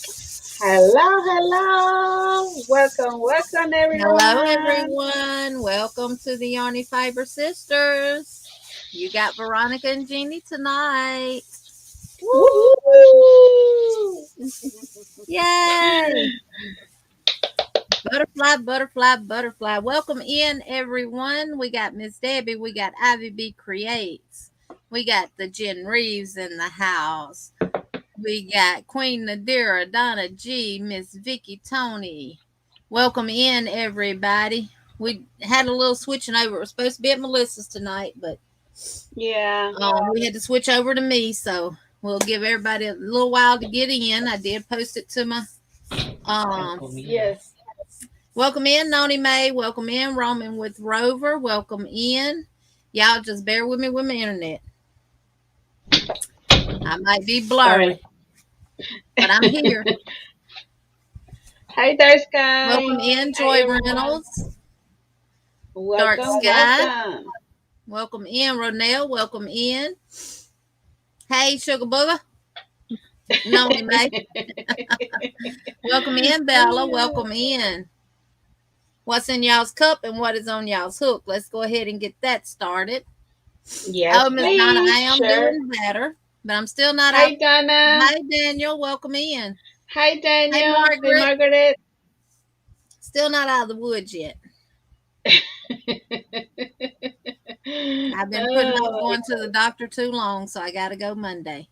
Hello, hello. Welcome, Hello, everyone. everyone. Welcome to the Yarny Fiber Sisters. You got Veronica and Jeannie tonight. Woohoo! Yay! Butterfly, butterfly, butterfly. Welcome in, everyone. We got Miss Debbie. We got Ivy B Creates. We got the Jen Reeves in the house. We got Queen Nadira, Donna G, Miss Vicky Tony. Welcome in, everybody. We had a little switching over. It was supposed to be at Melissa's tonight, but Yeah. we had to switch over to me. So we'll give everybody a little while to get in. I did post it to my Yes. welcome in, Noni May. Welcome in, Roman with Rover. Welcome in. Y'all just bear with me with my internet. I might be blurry, Sorry. but I'm here. Hi there, Sky. Welcome in, Hi, Joy everyone. Reynolds. Dark Welcome, Sky. welcome. Welcome in, Ronell. Welcome in. Hey, Sugar Booger. Noni May. Welcome in, Bella. Welcome in. What's in y'all's cup and what is on y'all's hook? Let's go ahead and get that started. Yes, Oh, Miss Donna, I please. am Sure. doing better, but I'm still not Hi, out. Donna. Hi, Daniel. Welcome in. Hi, Hey, Daniel. Hey, Margaret. Margaret. Still not out of the woods yet. I've been putting off Oh, going to the doctor too long, so I got to go Monday.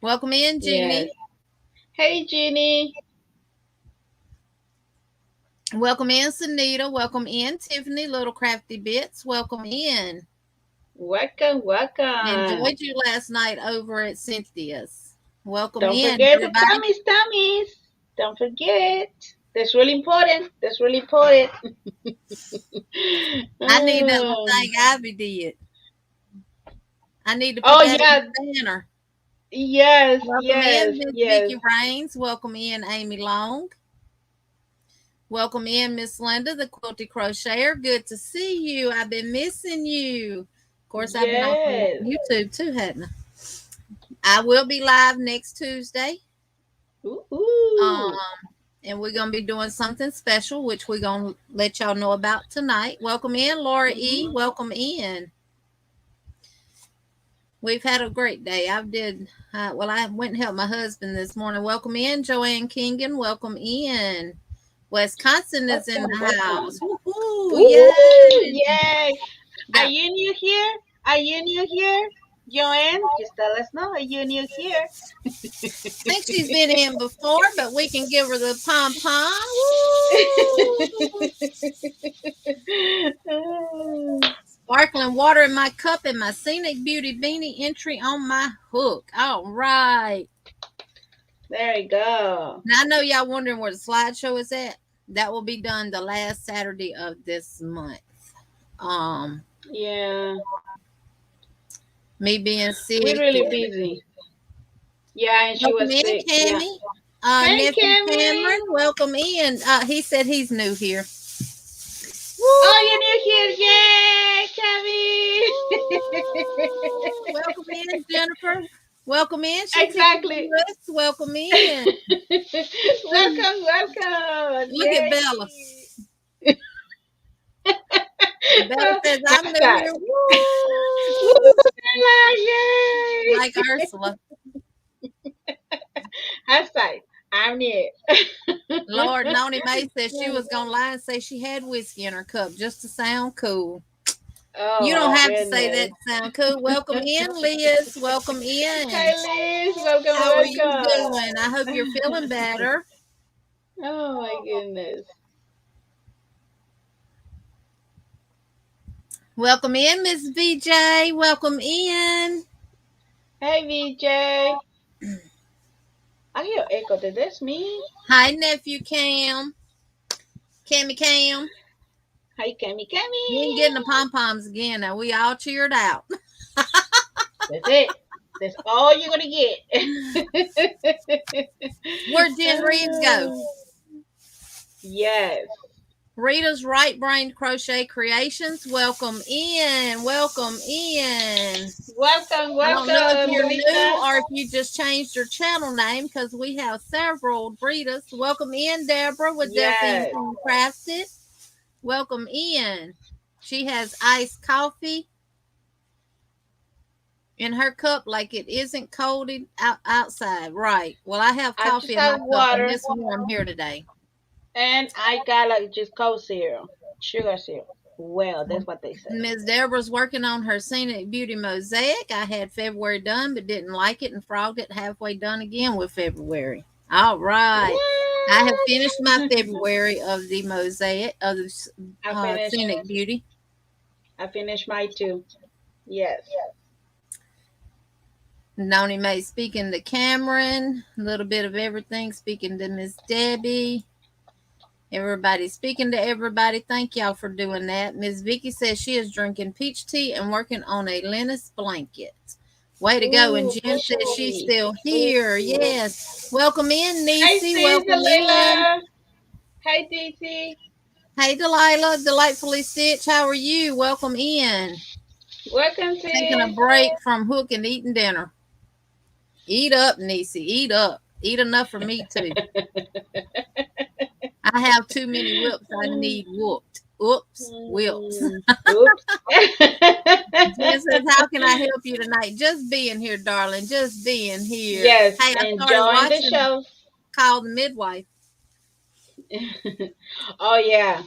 Welcome in, yes. Jeannie. Hey, Jeannie. Welcome in, Sunita. Welcome in, Tiffany, Little Crafty Bits. Welcome in. Welcome, welcome. Enjoyed you last night over at Cynthia's. Welcome Don't in, forget the everybody. tummies. Don't forget. That's really important. That's really important. I need that little Oh, thing Ivy did. I need to put oh that in yeah. the banner. Yes, Welcome yes, in, Miss yes. Vicky Rains. Welcome in, Amy Long. Welcome in, Miss Linda, the Quilty Crocheter. Good to see you. I've been missing you. Of course, I've been on Yes. YouTube too, hadn't I? I will be live next Tuesday. Um, Ooh. and we're gonna be doing something special, which we're gonna let y'all know about tonight. Welcome in, Laura E. Mm-hmm. Welcome in. We've had a great day. I went and helped my husband this morning. Welcome in, Joanne Kingan. Welcome in. Wisconsin is in Welcome, the house. welcome. Woohoo! Ooh, Yay! yay. Are Got you new here? Are you new here? Joanne, just tell us now. Are you new here? I think she's been in before, but we can give her the pom pom. Woo! Sparkling water in my cup and my scenic beauty beanie entry on my hook. All right. There we go. Now I know y'all wondering where the slideshow is at. That will be done the last Saturday of this month. Um, Yeah. me being We're sick. really busy. Yeah, and she Welcome was in, sick. Yeah. Cammy. Hey, Nephew Cammy. Cameron, welcome in. He said he's new here. Oh, you're new Woo! here. Yay, Cammy. Welcome in, Jennifer. Welcome in, Shatika Exactly. Lewis. Welcome in. Welcome, welcome. Look at Yay. Bella. Bella says I'm new Hashtag. here. Woo, Woo! Bella, yay. Like Ursula. Hashtag. I'm new. Lord, Noni May said she was gonna lie and say she had whiskey in her cup just to sound cool. Oh You don't my have to say that goodness. to sound cool. Welcome in, Liz. Welcome in. Hi Liz, welcome, How are you welcome. doing? I hope you're feeling better. Oh my goodness. Welcome in, Miss VJ. Welcome in. Hey VJ. I hear echo. Did this me? Hi, nephew Cam. Cammy Cam. Hi Cammy We ain't getting Cammy. the pom poms again. Now we all cheered out. That's it. That's all you're gonna get. Where'd Jen Reeves go? Yes. Rita's Right Brain Crochet Creations. Welcome in. Welcome in. Welcome, I don't know if welcome, you're new Rita. or if you just changed your channel name because we have several Ritas. Welcome in, Deborah with Delphine Yes. Crafted. Welcome in. She has iced coffee in her cup like it isn't cold outside. Right. Well, I have I just coffee in my have cup and water it's warm here today. and I got like just cold cereal, sugar cereal. Well, that's what they say. Ms. Deborah's working on her Scenic Beauty Mosaic. I had February done but didn't like it and frogged it halfway done again with February. All right. I have finished my What? February of the mosaic of the I finished. Scenic Beauty. I finished mine too. Yes. Noni May speaking to Cameron. A little bit of everything. Speaking to Miss Debbie. Everybody speaking to everybody. Thank y'all for doing that. Miss Vicky says she is drinking peach tea and working on a Linus blanket. Way to go. And Ooh, Jen says she's peachy. still Ooh. here. Yes. Welcome in, Hey, Niecy. sis, Welcome in. Delilah. Hey, DC. Hey, Delilah. Delightfully Stitch. How are you? Welcome in. Welcome, Taking a sis. break from Hook and eating dinner. Eat up, Niecy. Eat up. Eat enough for me, too. I have too many whips. I need whooped. Oops. Whips. Oops. Jen says, how can I help you tonight? Just being here, darling. Just being here. Yes, Hey, I started enjoying the watching show. Call the Midwife. Oh yeah,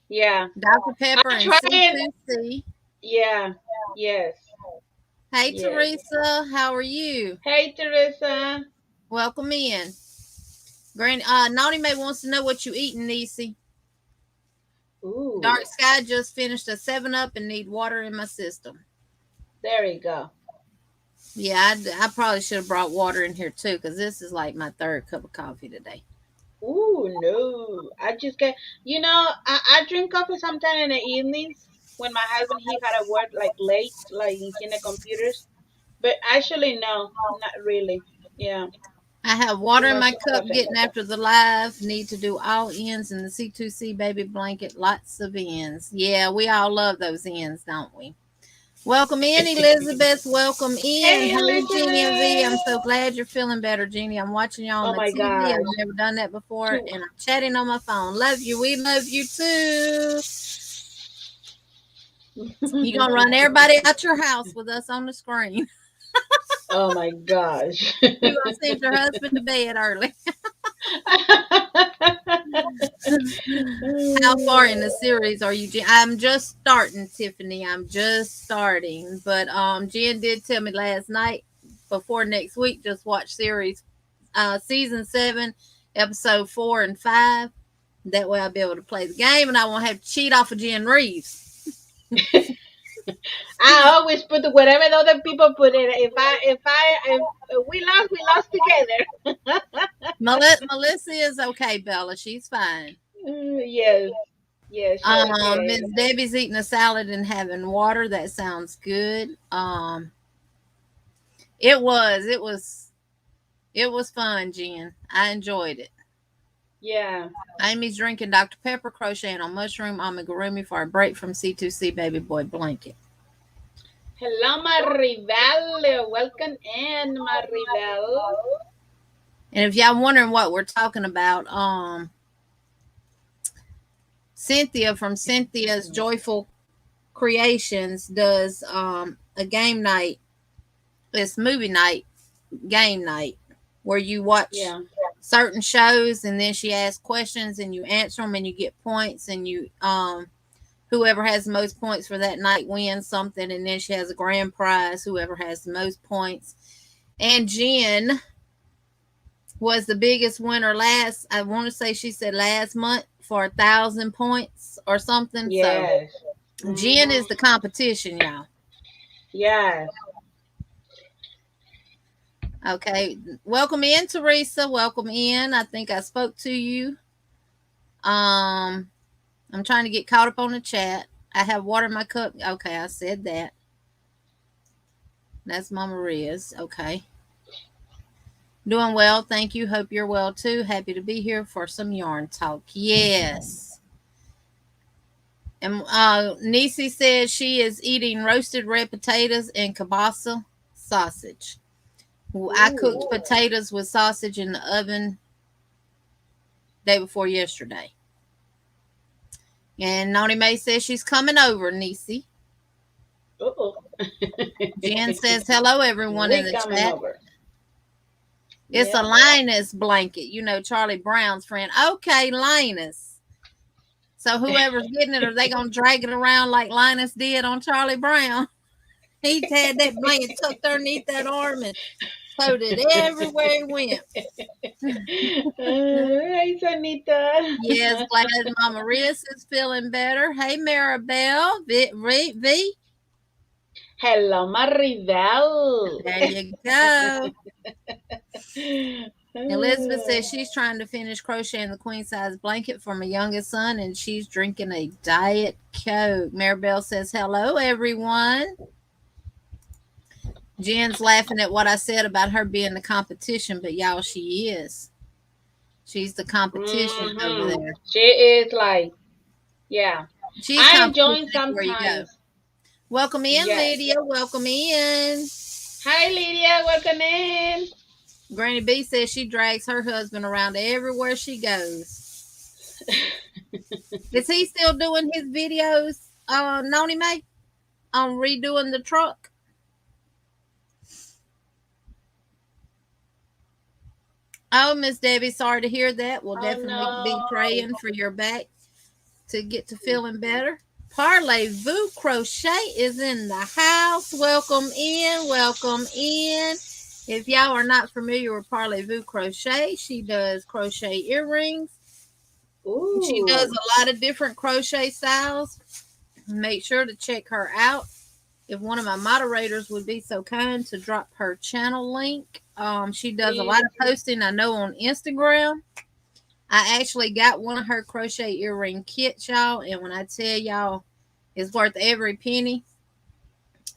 yeah. Dr. Pepper I'm and trying. C2C. Yeah, yes, Hey, yes. Teresa. How are you? Hey, Teresa. Welcome in. Granny, Naughty May wants to know what you eating, Niecy. Ooh, Dark Sky just finished a 7-Up and need water in my system. there we go. Yeah, I probably should have brought water in here too because this is like my third cup of coffee today. Ooh, no. I just get, I drink coffee sometime in the evenings when my husband he gotta work like late, like in the computers. But actually, no, not really. Yeah, I have too water in much my cup coffee. getting after the live. Need to do all ends in the C2C baby blanket. Lots of ends. Yeah, we all love those ends, don't we? Welcome in, Elizabeth. Welcome in. Hey, Hey, Jeannie and V. I'm Elizabeth. so glad you're feeling better, Jeannie. I'm watching you on Oh my my TV. I've gosh. never done that before, Too. and I'm chatting on my phone. Love you. We love you too. You're going to run everybody out your house with us on the screen. Oh my gosh. You're going to send your husband to bed early. How far in the series are you, Jen? I'm just starting, Tiffany. I'm just starting. But Jen did tell me last night before next week, just watch season 7, episode 4 and 5. That way I'll be able to play the game and I won't have to cheat off of Jen Reeves. I always put whatever the other people put in. If we lost, we lost together. Melissa is okay, Bella. She's fine. Yes, yes, she's Miss okay. Debbie's eating a salad and having water. That sounds good. It was fun, Jen. I enjoyed it. Yeah. Amy's drinking Dr. Pepper, crocheting on mushroom amigurumi for a break from C2C baby boy blanket. Hello, Maribel. Welcome in, Maribel. And if y'all wondering what we're talking about, Cynthia from Cynthia's Joyful Creations does a game night. It's movie night, game night, where you watch Yeah. certain shows and then she asks questions and you answer them and you get points and you whoever has the most points for that night wins something and then she has a grand prize whoever has the most points. And Jen was the biggest winner I want to say she said last month for 1,000 points or something. Yes. So Jen is Hmm. the competition, y'all. Yes. Okay, welcome in, Teresa. Welcome in. I think I spoke to you. I'm trying to get caught up on the chat. I have water in my cup. Okay, I said that. That's Mama Maria's. Okay. Doing well, thank you. Hope you're well too. Happy to be here for some yarn talk. Yes. And Nisi says she is eating roasted red potatoes and kielbasa sausage. I cooked Ooh. potatoes with sausage in the oven day before yesterday. And Noni May says she's coming over, Nisi. Uh-oh. Jen says hello, everyone in We the coming chat. over. It's a Yeah. Linus blanket, Charlie Brown's friend. Okay, Linus. So whoever's getting it, are they gonna drag it around like Linus did on Charlie Brown? He had that blanket tucked underneath that arm and towed it everywhere he went. Hey, Sanita. Yes, glad Mama Riss is feeling better. Hey, Maribel, V. Hello, Maribel. There you go. Elizabeth says she's trying to finish crocheting the queen size blanket for my youngest son, and she's drinking a Diet Coke. Maribel says hello, everyone. Jen's laughing at what I said about her being the competition, but y'all, she is. She's the competition over there. She is like, yeah. She's I competition enjoy everywhere you go. sometimes. Welcome in, Yes. Lydia. Welcome in. Hi, Lydia. Welcome in. Granny B says she drags her husband around everywhere she goes. Is he still doing his videos, Noni May, on redoing the truck? Oh, Miss Debbie, sorry to hear that. We'll Oh definitely be no. praying for your back to get to feeling better. Parlez-vous Crochet is in the house. Welcome in. Welcome in. If y'all are not familiar with Parlez-vous Crochet, she does crochet earrings. Ooh. She does a lot of different crochet styles. Make sure to check her out. If one of my moderators would be so kind to drop her channel link. She does a lot of posting, I know, on Instagram. I actually got one of her crochet earring kits, y'all, and when I tell y'all it's worth every penny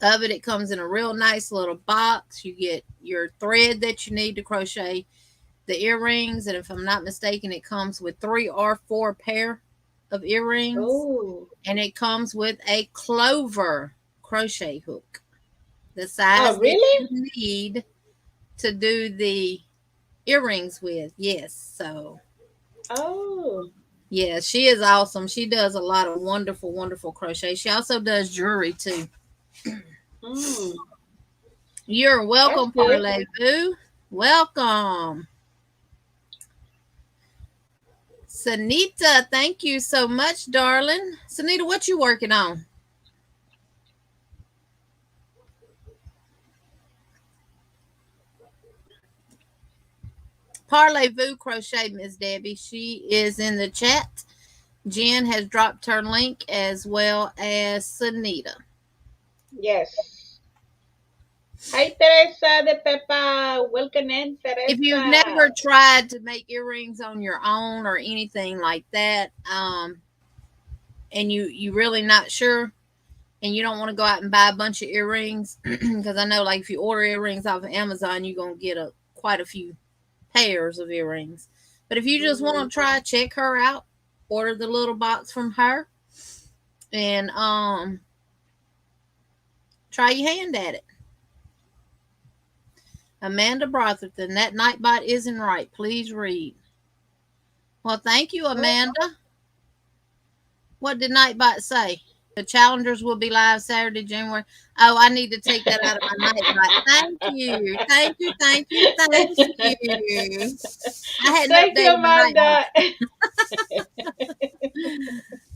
of it, it comes in a real nice little box. You get your thread that you need to crochet the earrings, and if I'm not mistaken, it comes with 3 or 4 pair of earrings. Ooh. And it comes with a Clover crochet hook, the size Oh, that really? you need to do the earrings with. Yes, so Oh. yeah, she is awesome. She does a lot of wonderful, wonderful crochet. She also does jewelry too. Mm. You're That's welcome, good. Parlez-vous. Welcome. Sanita, thank you so much, darling. Sanita, what you working on? Parlez-vous Crochet, Miss Debbie. She is in the chat. Jen has dropped her link as well as Sanita. Yes. Hi, Teresa de Pepa. Welcome in, If you've Teresa. never tried to make earrings on your own or anything like that, and you really not sure, and you don't want to go out and buy a bunch of earrings, because I know, like, if you order earrings off of Amazon, you're gonna get quite a few pairs of earrings. But if you just want to try, check her out. Order the little box from her, and try your hand at it. Amanda Brotherton, that Nightbot isn't right. Please read. Well, thank you, Amanda. What did Nightbot say? The challengers will be live Saturday, January. Oh, I need to take that out of my Nightbot. Thank you. Thank you. Thank you. Thank you. I hadn't Thank you, updated my Amanda. Nightbot.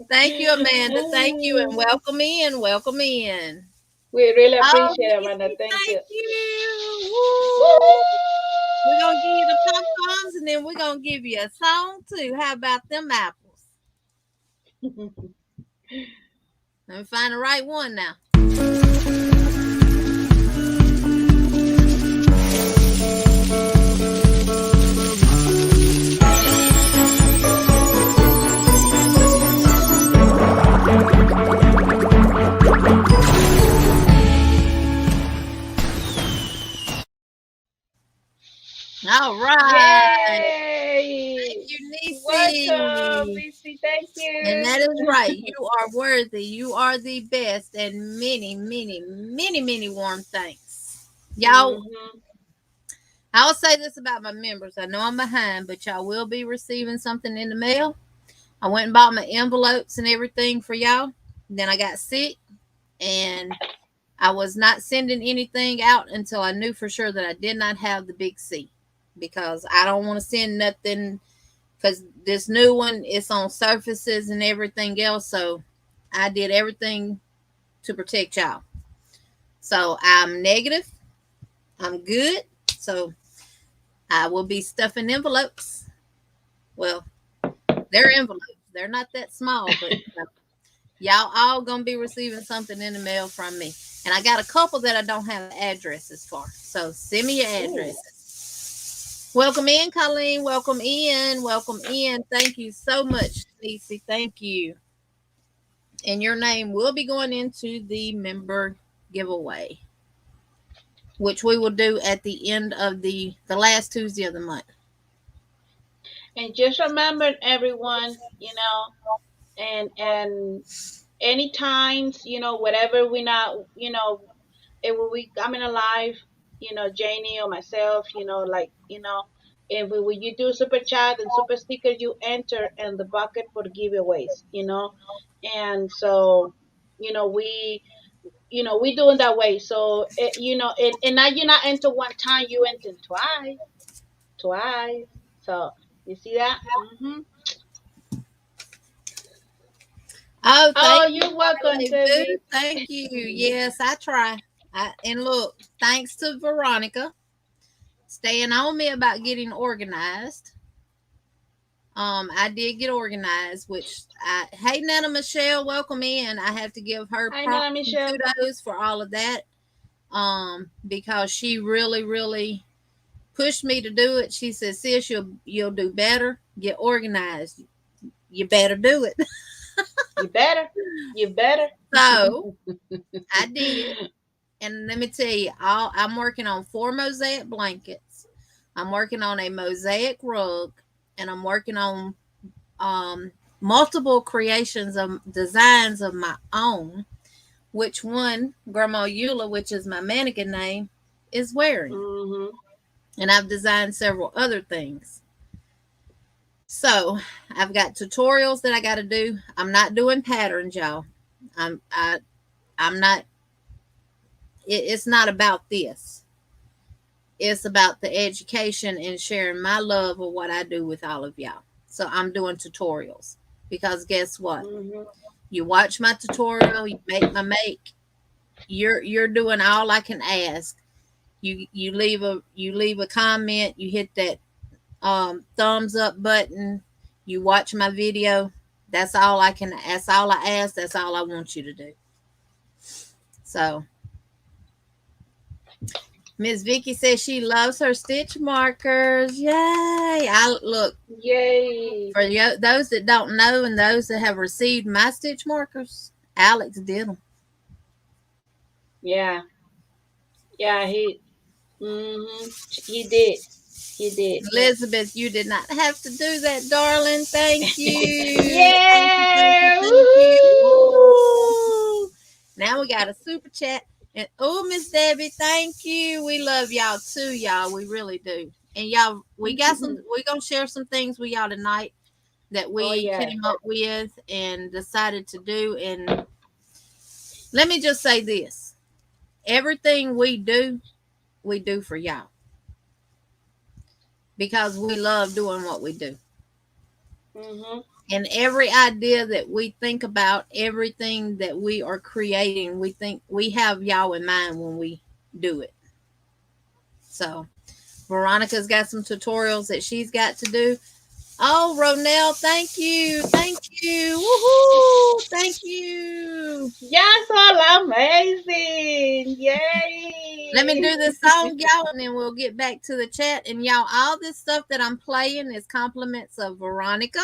Thank you, Amanda. Thank you, and welcome in. Welcome in. We really Oh, appreciate it, Amanda. Nisi, Thank you. thank you. Woo. We're going to give you the Woo! pom-poms, and then we're going to give you a song, too. How about them apples? Let me find the right one now. All right. Yay! Thank you, Nisi. Welcome, Nisi. Thank And that is right. you. You are worthy. You are the best. And many, many, many, many warm thanks. Y'all, Mhm. I'll say this about my members. I know I'm behind, but y'all will be receiving something in the mail. I went and bought my envelopes and everything for y'all. Then I got sick and I was not sending anything out until I knew for sure that I did not have the big C, because I don't want to send nothing, because this new one is on surfaces and everything else. So I did everything to protect y'all. So I'm negative. I'm good. So I will be stuffing envelopes. Well, they're envelopes. They're not that small, but y'all all gonna be receiving something in the mail from me. And I got a couple that I don't have addresses for. So send me your Ooh. addresses. Welcome in, Colleen. Welcome in. Welcome in. Thank you so much, Niecy. Thank you. And your name will be going into the member giveaway, which we will do at the end of the last Tuesday of the month. And just remember, everyone, and any times, whatever we not, if we coming alive, Janie or myself, and when you do super chat and super stickers, you enter in the bucket for the giveaways, and so, we, we doing that way. So, and now you not enter one time, you enter twice. So you see that? Oh, Oh, thank you, you're welcome, Boo. Debbie. Thank you. Yes, I try. And look, thanks to Veronica staying on me about getting organized. I did get organized, which hey Nana Michelle, welcome in. I have to give her Hi, props Nana and Michelle. kudos for all of that. Because she really, really pushed me to do it. She said, "Sis, you'll do better. Get organized. You better do it." You better. You better. So I did. And let me tell you, I'm working on 4 mosaic blankets. I'm working on a mosaic rug, and I'm working on multiple creations of designs of my own, which one Grandma Eula, which is my mannequin name, is wearing. Mhm. And I've designed several other things. So I've got tutorials that I got to do. I'm not doing patterns, y'all. I'm not. It's not about this. It's about the education and sharing my love of what I do with all of y'all. So I'm doing tutorials, because guess what? Mhm. You watch my tutorial, you make my make. You're doing all I can ask. You leave a comment, you hit that thumbs up button, you watch my video. That's all I can. That's all I ask. That's all I want you to do. So Miss Vicky says she loves her stitch markers. Yay! I look Yay. for those that don't know and those that have received my stitch markers. Alex did them. Yeah. Yeah. He did. He did. Elizabeth, you did not have to do that, darling. Thank you. Thank you. Thank you. Yay! Thank you. Woohoo! Woo! Now we got a super chat. And oh, Miss Debbie, thank you. We love y'all too, y'all. We really do. And y'all, we got some. We're gonna share some things with y'all tonight that Oh we yeah. came up with and decided to do. And let me just say this: everything we do for y'all, because we love doing what we do. Mhm. And every idea that we think about, everything that we are creating, we think we have y'all in mind when we do it. So Veronica's got some tutorials that she's got to do. Oh, Ronell, thank you. Thank you. Woohoo. Thank you. Y'all so amazing. Let me Yay. do this song, y'all, and then we'll get back to the chat. And y'all, all this stuff that I'm playing is compliments of Veronica.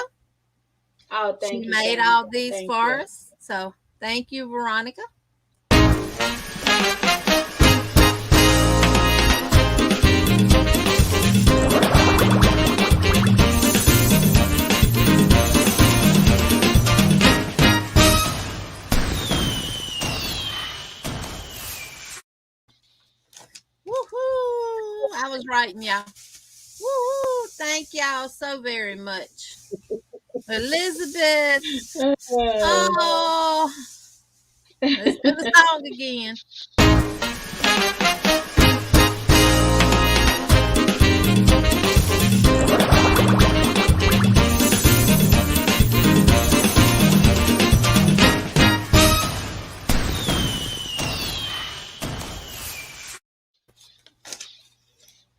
Oh, She thank you, made Janie. all these Thank for you. us. So thank you, Veronica. writing, y'all. Woo! Thank y'all so very much. Elizabeth. Oh, let's do the song again.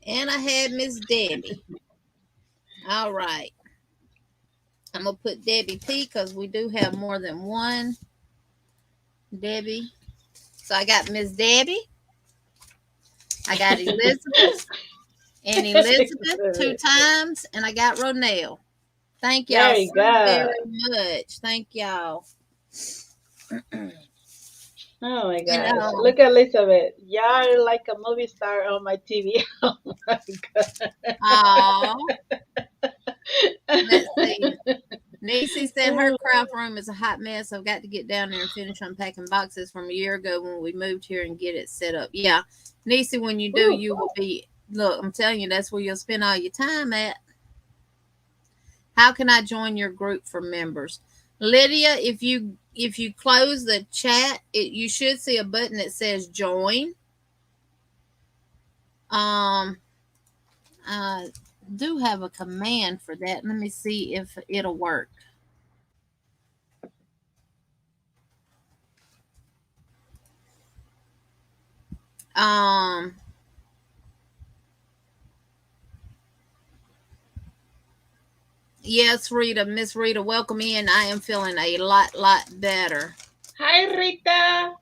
And I had Miss Debbie. All right. I'm going to put Debbie P because we do have more than one Debbie. So I got Miss Debbie. I got Elizabeth. And Elizabeth 2 times. And I got Ronell. Thank y'all Very so good. very much. Thank y'all. Oh my gosh. Look at Elizabeth. You're like a movie star on my TV. Oh my god. Aw. Let's see. Niecy said her craft room is a hot mess. I've got to get down there and finish unpacking boxes from a year ago when we moved here and get it set up. Yeah. Niecy, when you do, you will be, look, I'm telling you, that's where you'll spend all your time at. How can I join your group for members? Lydia, if you close the chat, you should see a button that says join. I do have a command for that. Let me see if it'll work. Yes, Rita, Miss Rita, welcome in. I am feeling a lot better. Hi, Rita.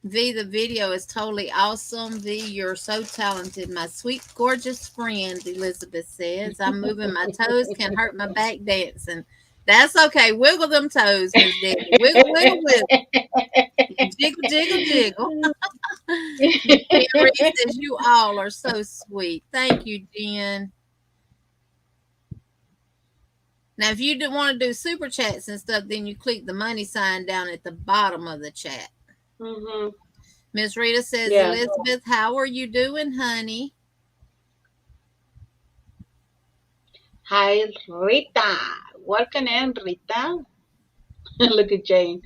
V, the video is totally awesome. V, you're so talented. My sweet, gorgeous friend, Elizabeth says. I'm moving my toes, can hurt my back dancing. That's okay. Wiggle them toes, Miss Debbie. Wiggle, wiggle, wiggle. Jiggle, jiggle, jiggle. Jen Reed says, you all are so sweet. Thank you, Jen. Now, if you want to do super chats and stuff, then you click the money sign down at the bottom of the chat. Mm-hmm. Miss Rita says, yeah. Elizabeth, how are you doing, honey? Hi, Rita. Welcome in, Rita. Look at Jane.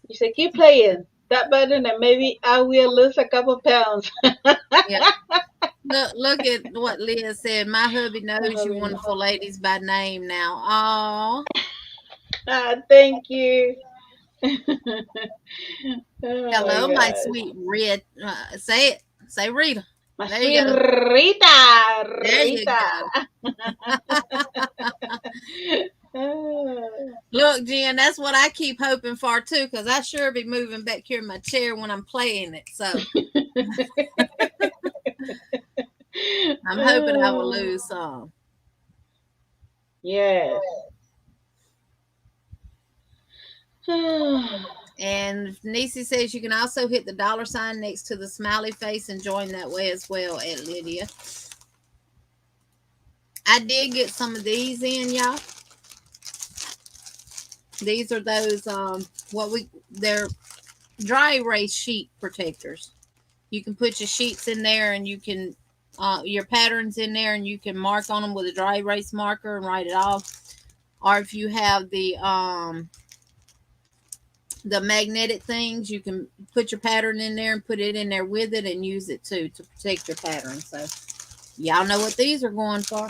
You said, keep playing that button and maybe I will lose a couple pounds. Yeah. Look at what Leah said. My hubby knows you wonderful ladies by name now. Oh, thank you. Hello, my sweet Rita. Say it. Say Rita. My there sweet Rita. There you go. Look, Jen, that's what I keep hoping for too, because I sure be moving back here in my chair when I'm playing it. So I'm hoping I will lose some. Yes. And Niecy says you can also hit the $ next to the smiley face and join that way as well, at Lydia. I did get some of these in, y'all. These are those they're dry erase sheet protectors. You can put your sheets in there and you can your patterns in there and you can mark on them with a dry erase marker and write it off. Or if you have the magnetic things, you can put your pattern in there and put it in there with it and use it too to protect your pattern. So y'all know what these are going for.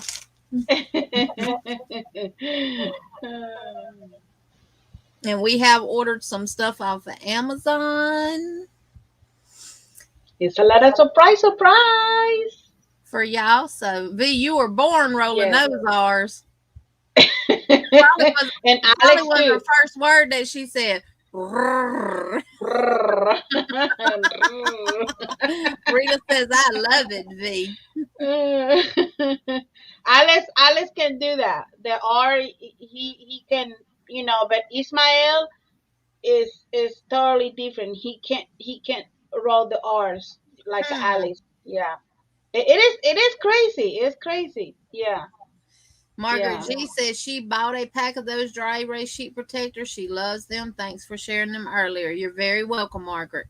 And we have ordered some stuff off of Amazon. It's a lot of surprise for y'all. So V, you were born rolling those R's. And Alex was her first word that she said. Rita says, I love it, V. Alex can do that. The R, he can, but Ismael is totally different. He can't roll the R's like Alex. Yeah. It is crazy. It's crazy. Yeah. Margaret G says she bought a pack of those dry erase sheet protectors. She loves them. Thanks for sharing them earlier. You're very welcome, Margaret.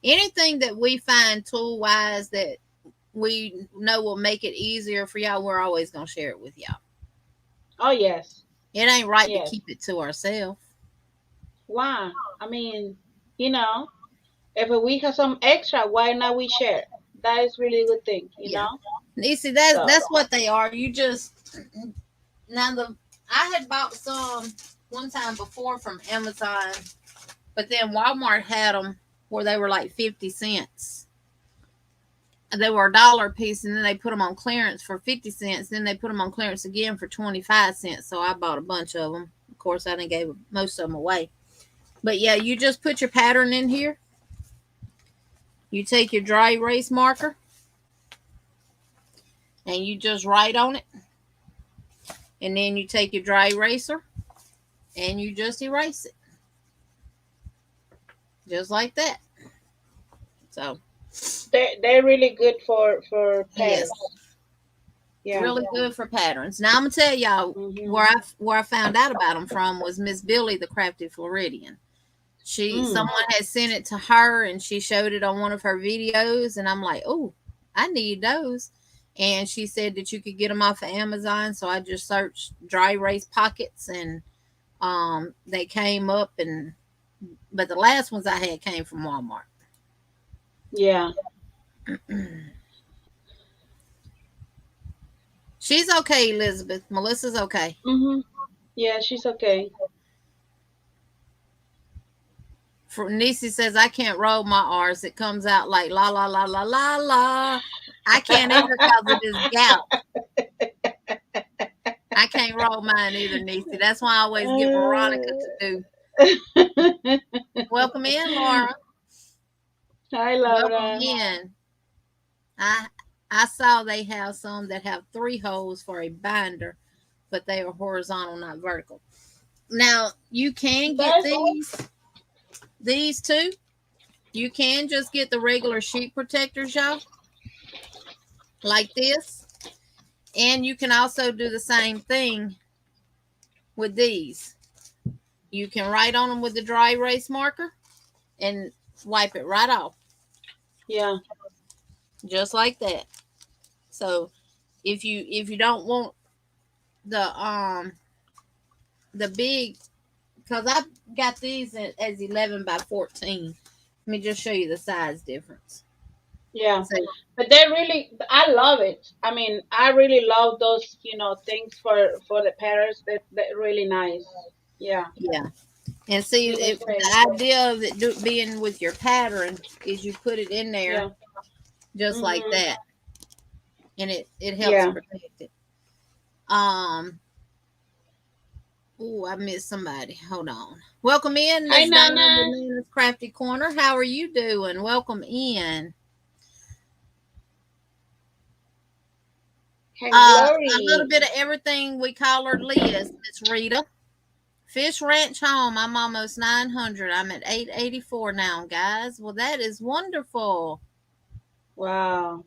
Anything that we find tool-wise that we know will make it easier for y'all, we're always gonna share it with y'all. Oh yes, It ain't right to yes. keep it to ourselves. Why? I mean, you know, if we have some extra, why not we share? That is really a good thing, you Yeah. know. You see, that's So what they are. You just now the I had bought some one time before from Amazon, but then Walmart had them where they were like 50 cents. They were $1 a piece, and then they put them on clearance for 50 cents. Then they put them on clearance again for 25 cents. So I bought a bunch of them. Of course, I didn't give most of them away. But yeah, you just put your pattern in here. You take your dry erase marker and you just write on it. And then you take your dry eraser and you just erase it. Just like that. So, they're really good for yes, patterns. Yeah. really good for patterns. Now I'm gonna tell y'all Mhm. where I found out about them from was Miss Billy, the Crafty Floridian. Mm. Someone had sent it to her and she showed it on one of her videos, and I'm like, oh, I need those. And she said that you could get them off of Amazon, so I just searched dry erase pockets, and they came up. And but the last ones I had came from Walmart. Yeah. She's okay, Elizabeth. Melissa's okay. Mhm. Yeah, she's okay. For Nisi says I can't roll my R's. It comes out like la la la la la la. I can't either because it is gout. I can't roll mine either, Nisi. That's why I always get Veronica to do. Welcome in, Laura. Hi, Welcome Laura. in. I I saw they have some that have 3 holes for a binder, but they are horizontal, not vertical. Now you can get That's these two. You can just get the regular sheet protectors, y'all, like this. And you can also do the same thing with these. You can write on them with the dry erase marker and wipe it right off, yeah. just like that. So if you don't want the the big, because I got these as 11 by 14. Let me just show you the size difference. Yeah. So But they're really, I love it. I mean, I really love those, things for the parents. That really nice. Yeah. yeah, and see, Really safe. the idea of it being with your pattern is you put it in there Yeah. just like Mhm. that, and it helps Yeah. protect it. Um. Oh, I missed somebody. Hold on. Welcome in, Hi, Miss Donna, Nana. Bananas Crafty Corner. How are you doing? Welcome in. And A little Glory. bit of everything. We call her Liz, Miss Rita. Fish Ranch Home. I'm almost 900. I'm at 884 now, guys. Well, that is wonderful. Wow.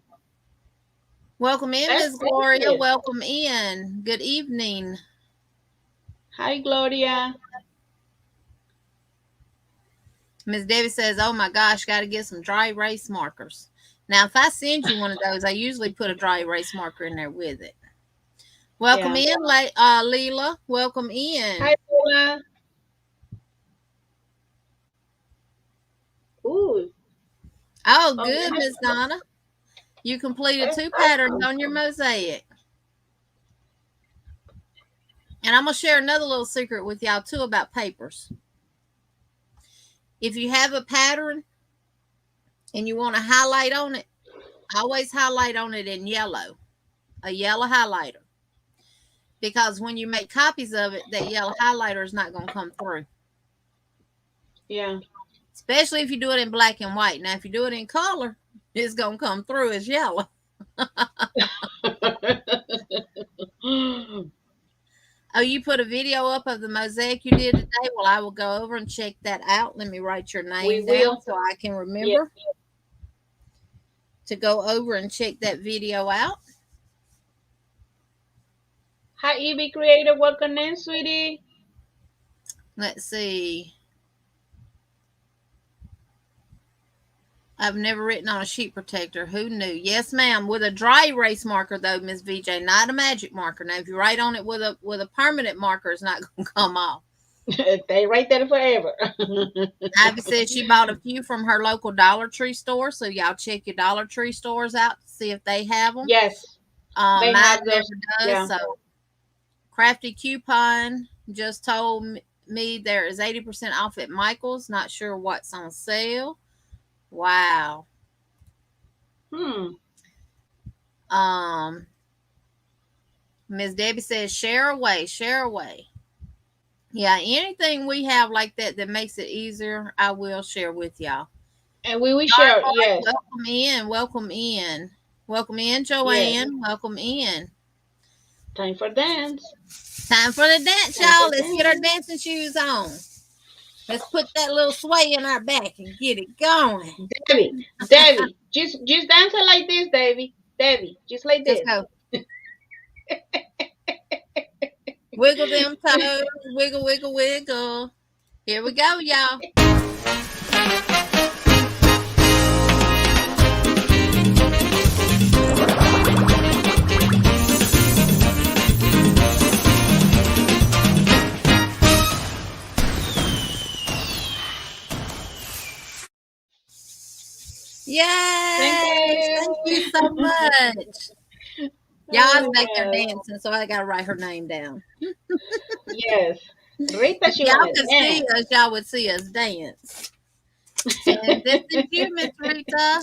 Welcome in, That's Miss Gloria. good. Welcome in. Good evening. Hi, Gloria. Miss Debbie says, "Oh my gosh, got to get some dry erase markers." Now, if I send you one of those, I usually put a dry erase marker in there with it. Welcome Yeah. in, Leela. Welcome Hi, in. Lola. Ooh. Oh, Oh, good, nice. Miss Donna. You completed That's 2 patterns awesome. on your mosaic. And I'm going to share another little secret with y'all, too, about papers. If you have a pattern and you want to highlight on it, always highlight on it in yellow, a yellow highlighter. Because when you make copies of it, that yellow highlighter is not going to come through. Yeah. Especially if you do it in black and white. Now, if you do it in color, it's going to come through as yellow. Oh, you put a video up of the mosaic you did today? Well, I will go over and check that out. Let me write your We name down will. so I can Yeah. remember to go over and check that video out. Hi, Evie Creator. Welcome in, sweetie. Let's see. I've never written on a sheet protector. Who knew? Yes, ma'am. With a dry erase marker, though, Miss VJ, not a magic marker. Now, if you write on it with a permanent marker, it's not going to come off. Stay right there forever. Ivy said she bought a few from her local Dollar Tree store, so y'all check your Dollar Tree stores out to see if they have them. Yes, they Mine have those. never does. Yeah. So, Crafty Coupon just told me there is 80% off at Michael's. Not sure what's on sale. Wow. Hmm. Miss Debbie says share away, share away. Yeah, anything we have like that that makes it easier, I will share with y'all. And we will Yarn share. Boy, Yes. welcome in, welcome in. Welcome in, Yes. Joanne. Welcome in. Time for dance. Time for the dance, Time for y'all. Let's get our dance. dancing shoes on. Let's put that little sway in our back and get it going. Debbie, just dance it like this, Debbie, just like Just this. go. Wiggle them toes. Wiggle, wiggle, wiggle. Here we go, y'all. Thank Yes. Thank you you. so much. Y'all's Oh back there my God. dancing, so I gotta write her name down. Yes. Rita, If she y'all wanna could see dance. us, y'all would see us dance. And this is you, Miss Rita.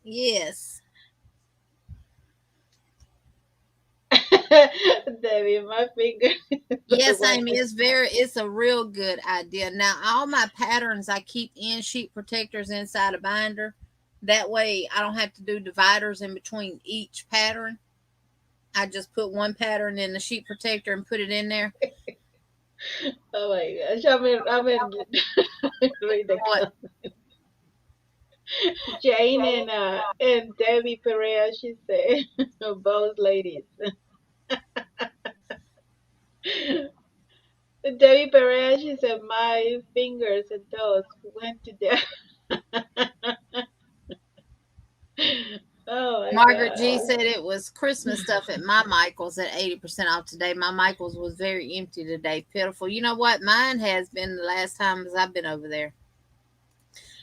Yes. Debbie, my finger. Yes, Amy, it's a real good idea. Now, all my patterns I keep in sheet protectors inside a binder. That way I don't have to do dividers in between each pattern. I just put one pattern in the sheet protector and put it in there. Oh my gosh, I'm in Rita. What? Jane and Debbie Perea, she said, both ladies. Debbie Perea, she said, my fingers and toes went to death. Oh my Margaret G gosh. said it was Christmas stuff at my Michael's at 80% off today. My Michael's was very empty today. Pitiful. You know what? Mine has been the last time I've been over there.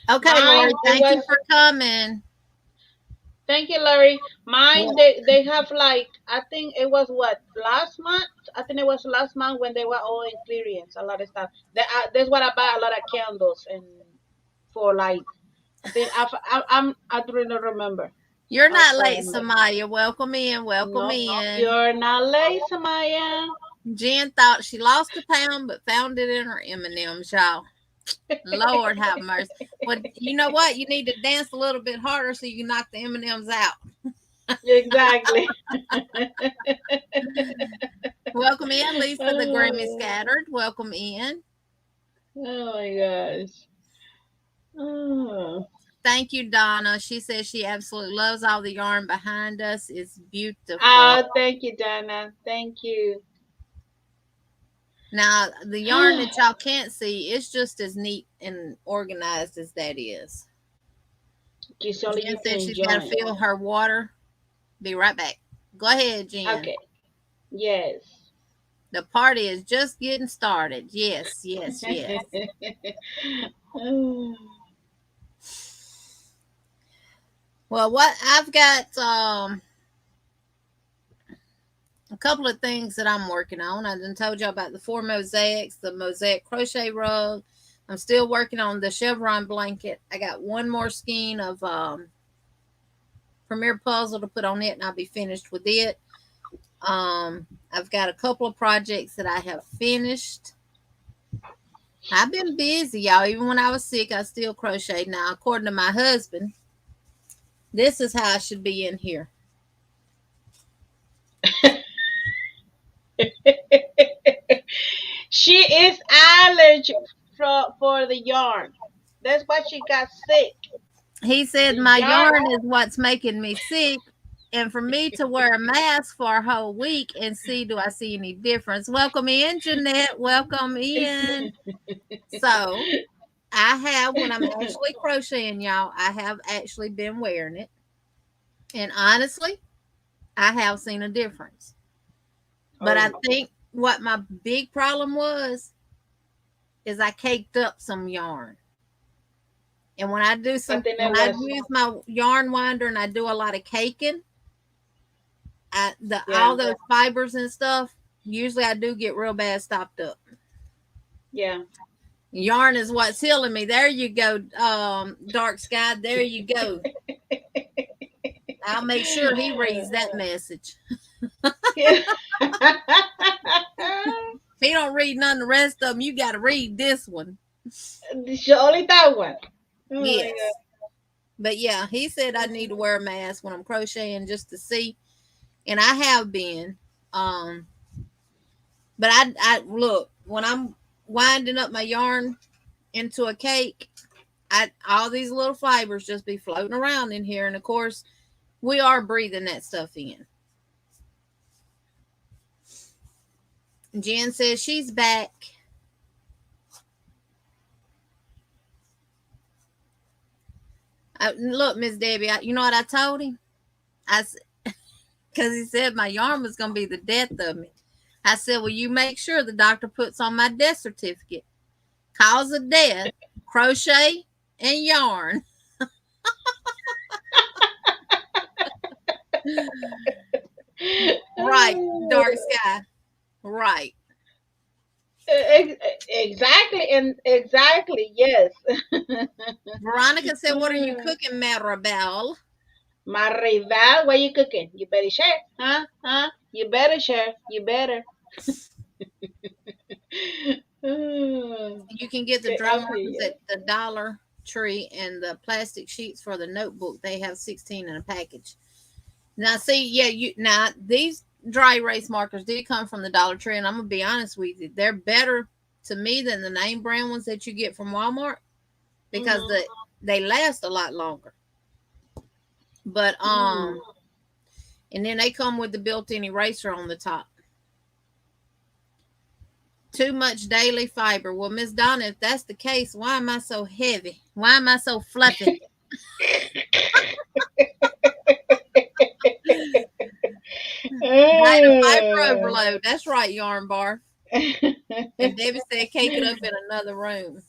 Okay, Lori, Mine, it thank was, you for coming. thank you, Larry. Mine, What? they have like, I think it was what, last month? I think it was last month when they were all in clearance, a lot of stuff. That's what I buy a lot of candles and for like, I think, I do not remember. You're I'll not tell late, them later. Samaya. Welcome in. Welcome No, in. you're not late, Samaya. Jen thought she lost a pound, but found it in her M&Ms, y'all. Lord have mercy. Well, you know what? You need to dance a little bit harder so you can knock the M&Ms out. Exactly. Welcome in, Lisa, the Grammy Oh, Scattered. Welcome in. oh my gosh. Oh. Thank you, Donna. She says she absolutely loves all the yarn behind us. It's beautiful. Ah, thank you, Donna. Thank you. Now, the yarn that y'all can't see, it's just as neat and organized as that is. Just only Jen you can says she's got to enjoy it. fill her water. Be right back. Go ahead, Jen. Okay. Yes. The party is just getting started. Yes, yes, yes. Oh. Well, what I've got a couple of things that I'm working on. I done told you about the 4 mosaics, the mosaic crochet rug. I'm still working on the chevron blanket. I got one more skein of Premier Puzzle to put on it, and I'll be finished with it. I've got a couple of projects that I have finished. I've been busy, y'all. Even when I was sick, I still crocheted. Now, according to my husband, this is how I should be in here. She is allergic for the yarn. That's why she got sick. He said The my yarn. yarn is what's making me sick. And for me to wear a mask for a whole week and see, do I see any difference? Welcome in, Jeanette. Welcome in. So I have, when I'm actually crocheting, y'all, I have actually been wearing it. And honestly, I have seen a difference. But I Oh, think what my big problem was is I caked up some yarn. And I think when it I was. use my yarn winder and I do a lot of caking, Yeah, all those fibers and stuff, usually I do get real bad stopped up. yeah. Yarn is what's healing me. There you go, dark sky. There you go. I'll make sure he reads that message. Yeah. If he don't read none of the rest of them, you got to read this one. Only that one. Oh my Yes. But yeah, he said I need to wear a mask when I'm crocheting just to see, and I have been. Um, but I look when I'm winding up my yarn into a cake. All these little fibers just be floating around in here, and of course, we are breathing that stuff in. Jen says she's back. Look, Miss Debbie, you know what I told him? I because he said my yarn was gonna be the death of me. I said, well, you make sure the doctor puts on my death certificate. Cause of death, crochet and yarn. Right, dark God. sky. Right. Exactly, and exactly, yes. Veronica said, what are you cooking, Maribel? Maribel, what you cooking? You better share, huh? Huh? You better share. You better. Mm, You can get the I drum feel rooms you. at the Dollar Tree, and the plastic sheets for the notebook. They have 16 in a package. Now, see, yeah, these dry erase markers did come from the Dollar Tree, and I'm gonna be honest with you, they're better to me than the name brand ones that you get from Walmart because Hmm. they last a lot longer. But Mm. and then they come with the built-in eraser on the top. Too much daily fiber. Well, Miss Donna, if that's the case, why am I so heavy? Why am I so fluffy? Diet fiber overload. That's right, yarn bar. And Debbie said, cake it up in another room.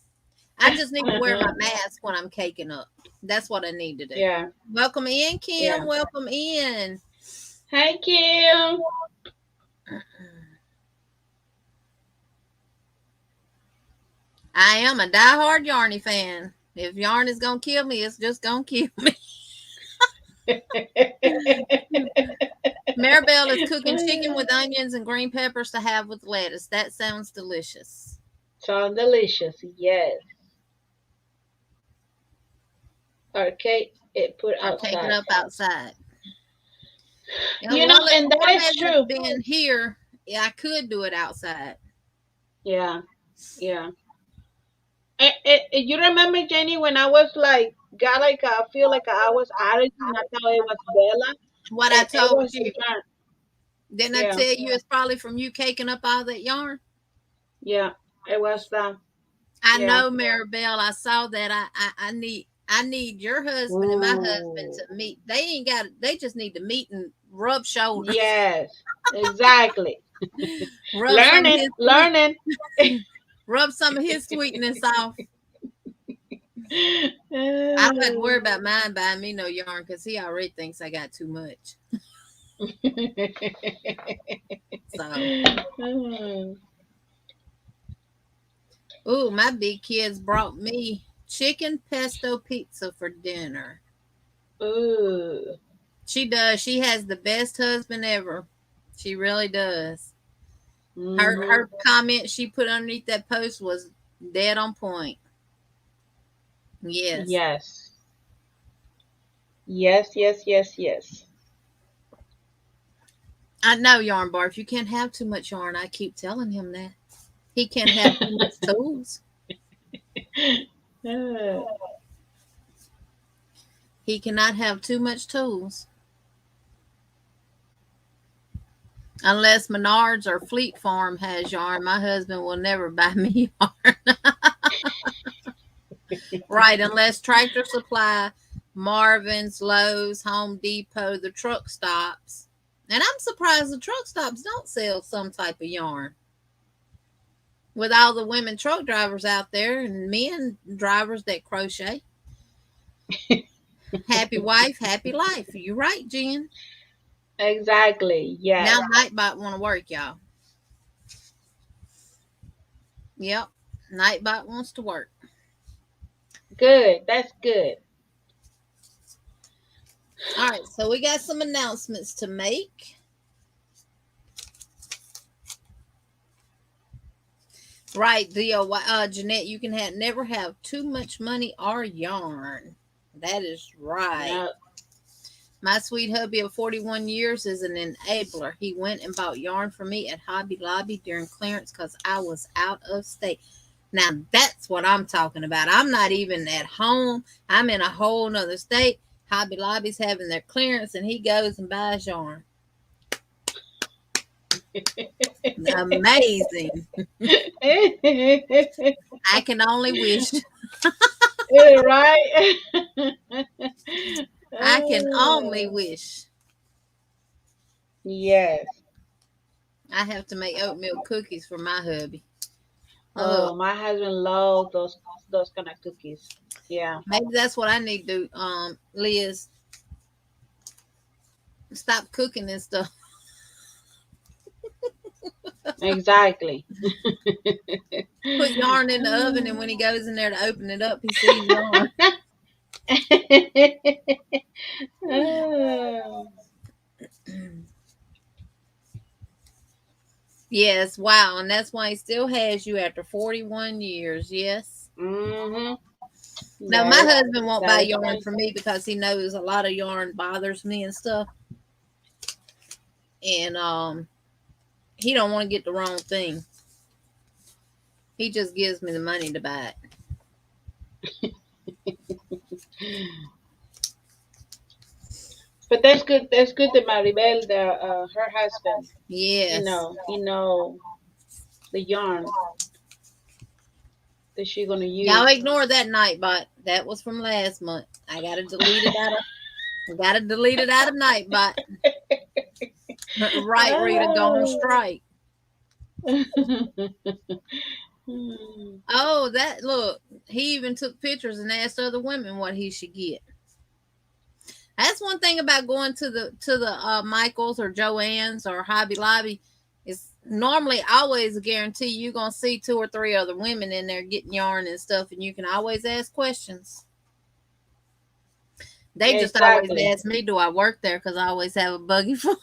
I just need to wear my mask when I'm caking up. That's what I need to do. Yeah, Welcome in, Kim. yeah. Welcome in. Hi, Kim. I am a diehard Yarny fan. If yarn is gonna kill me, it's just gonna kill me. Maribel is cooking chicken with onions and green peppers to have with lettuce. That sounds delicious. Sound delicious. Yes. Okay, it put Or take it outside. up outside. You know, Well, if and that warm is hasn't true. been here, yeah, I could do it outside. Yeah, yeah. You remember, Jenny, when I was like, got like, I feel like I was allergy, and I thought it was Bella, What I and it told was the you. yarn. Didn't I Yeah, tell you it's probably from you caking up all that yarn? yeah. It was that. I Yeah. know, Maribel. I saw that. I need your husband and my husband Ooh. to meet. They ain't got. They just need to meet and rub shoulders, Yes, exactly. rub some of Learning, his sweet, learning. rub some of his sweetness off. I don't have to worry about mine buying me no yarn because he already thinks I got too much. So, ooh, my big kids brought me chicken pesto pizza for dinner. Ooh. She does. She has the best husband ever. She really does. Her Hmm. comment she put underneath that post was dead on point. Yes. Yes. Yes, yes, yes, yes. I know, Yarn Barf. You can't have too much yarn. I keep telling him that. He can't have too much tools. Uh, He cannot have too much tools. Unless Menards or Fleet Farm has yarn, my husband will never buy me yarn. Right, unless Tractor Supply, Marvin's, Lowe's, Home Depot, the truck stops. And I'm surprised the truck stops don't sell some type of yarn. With all the women truck drivers out there and men drivers that crochet. Happy wife, happy life. You're right, Jen. Exactly. Now Yes. Nightbot want to work, y'all. Yep. Nightbot wants to work. Good. That's good. All right, so we got some announcements to make. Right, Jeanette, you can never have too much money or yarn. That is right. No. My sweet hubby of 41 years is an enabler. He went and bought yarn for me at Hobby Lobby during clearance because I was out of state. Now, that's what I'm talking about. I'm not even at home. I'm in a whole nother state. Hobby Lobby's having their clearance, and he goes and buys yarn. Amazing. I can only wish. Right? I can only wish. Yes. I have to make oatmeal cookies for my hubby. Oh, my husband loves those kind of cookies. Yeah. Maybe that's what I need to do, Liz. Stop cooking and stuff. Exactly. Put yarn in the oven, and when he goes in there to open it up, he sees yarn. Oh. Yes, wow, and that's why he still has you after 41 years. Yes. Mhm. Now, That my is husband won't that buy is yarn for amazing. me because he knows a lot of yarn bothers me and stuff, and he don't want to get the wrong thing. He just gives me the money to buy it. But that's good. That's good that Maribel, her husband, Yes. he know the yarn that she gonna Y'all use. ignore that Nightbot. That was from last month. I gotta delete it out of. I gotta delete it out of Nightbot. Right, Rita, go on Oh. strike. Hmm. Oh, that look. He even took pictures and asked other women what he should get. That's one thing about going to the Michaels or Joann's or Hobby Lobby. Is normally always a guarantee you're gonna see two or three other women in there getting yarn and stuff, and you can always ask questions. They just always Exactly. ask me, "Do I work there?" Because I always have a buggy full.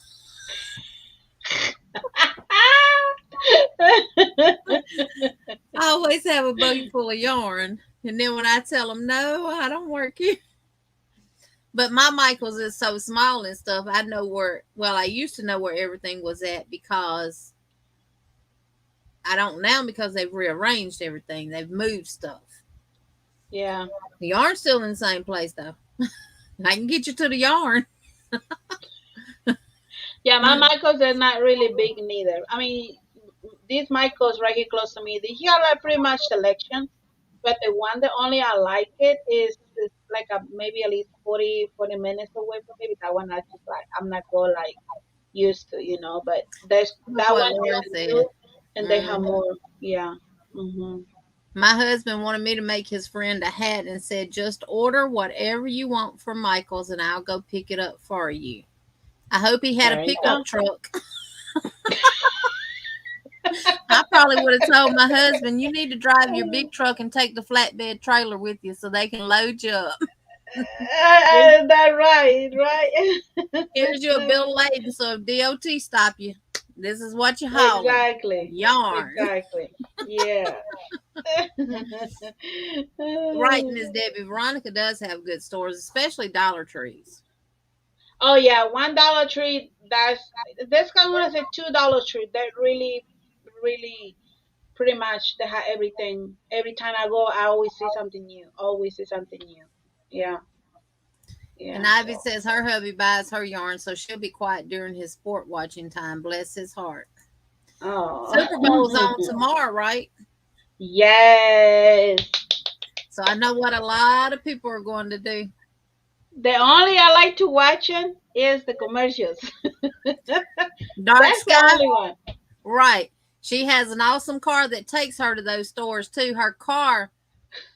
I always have a buggy full of yarn, and then when I tell them no, I don't work here. But my Michaels is so small and stuff. I know where. Well, I used to know where everything was at because I don't now because they've rearranged everything. They've moved stuff. Yeah. The yarn's still in the same place though. I can get you to the yarn. Yeah, my Michaels are not really big neither. I mean, these Michaels right here close to me, they have like pretty much selection. But the one that only I like is like maybe at least 40 minutes away from me. But that one I just like I'm not go like used to, But there's That's that what one Laura close to said. you, and they have Hmm. more. Yeah. Mhm. My husband wanted me to make his friend a hat and said, "Just order whatever you want from Michael's, and I'll go pick it up for you." I hope he had a There you pickup go. truck. I probably would have told my husband, "You need to drive your big truck and take the flatbed trailer with you so they can load you up. That right, right. Here's your bill of lading, so if DOT stop you, this is what you're hauling. Exactly. Yarn." Exactly. Yeah. Right, Miss Debbie. Veronica does have good stores, especially Dollar Trees. Oh yeah, $1 tree. That's kind of want to say $2 tree. That really, really, pretty much they have everything. Every time I go, I always see something new. Always see something new. Yeah, And yeah. Ivy So, says her hubby buys her yarn, so she'll be quiet during his sport watching time. Bless his heart. oh, Super Bowl's on tomorrow, right? yes, So I know what a lot of people are going to do. The only I like to watch it is the commercials. Dark That's the sky, only one. right. She has an awesome car that takes her to those stores too. Her car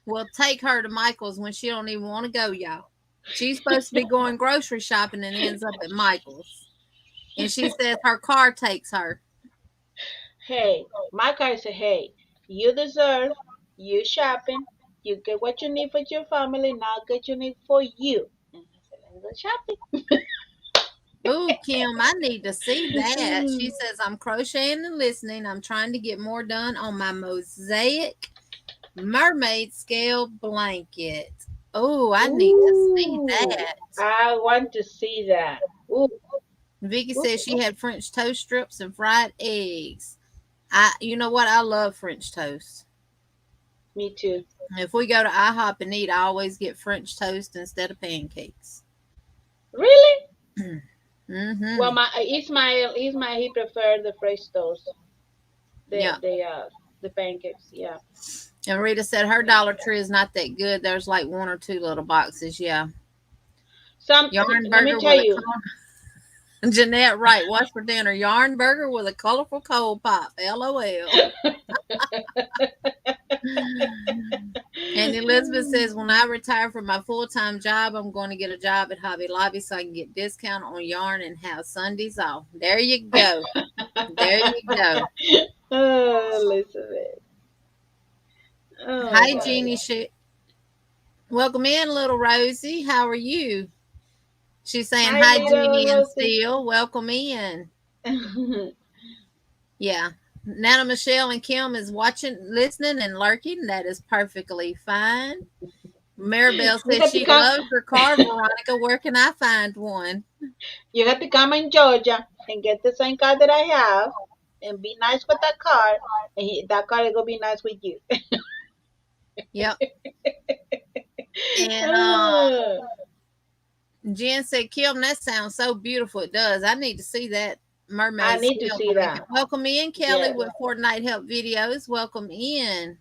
will take her to Michael's when she don't even want to go, y'all. She's supposed to be going grocery shopping and ends up at Michael's. And she says her car takes her. Hey, my car said, hey, you deserve, you shopping, you get what you need for your family, now get what you need for you. And I said, let's go Ooh, Kim, I need to see that. She shopping. says, I'm crocheting and listening. I'm trying to get more done on my mosaic mermaid scale blanket. Oh, I need to see Ooh, that. I want to see that. Ooh, Vicky ooh, says she had French toast strips and fried eggs. You know what? I love French toast. me too. If we go to IHOP and eat, I always get French toast instead of pancakes. Really? Well, Mm-hmm. my Ismail, he preferred the fresh toast, Yeah. the pancakes. Yeah. And Rita said her Yeah. Dollar Tree is not that good. There's like one or two little boxes. Yeah. Some, Yarn let me burger tell with a you. Jeanette Wright, what's for dinner? Yarn burger with a colorful coal pop. LOL. And Elizabeth says, when I retire from my full time job, I'm going to get a job at Hobby Lobby so I can get discount on yarn and have Sundays off. There you go. There you go. Oh, Elizabeth. Oh my Hi, Jeannie. Welcome in, little Rosie. How are you? She's saying, Hi, hi, little Jeannie and Rosie. Steele. Welcome in. Yeah. Nana Michelle and Kim is watching, listening, and lurking. That is perfectly fine. Maribel You says got to she come. loves her car. Veronica, where can I find one? You got to come in Georgia and get the same car that I have, and be nice with that car, and that car is gonna be nice with you. Yep. And Oh, Jen said, Kim, that sounds so beautiful. It does. I need to see that I mermaid need to scale see blanket. that. Welcome in, Kelly, Yes. with Fortnite Help videos. Welcome in.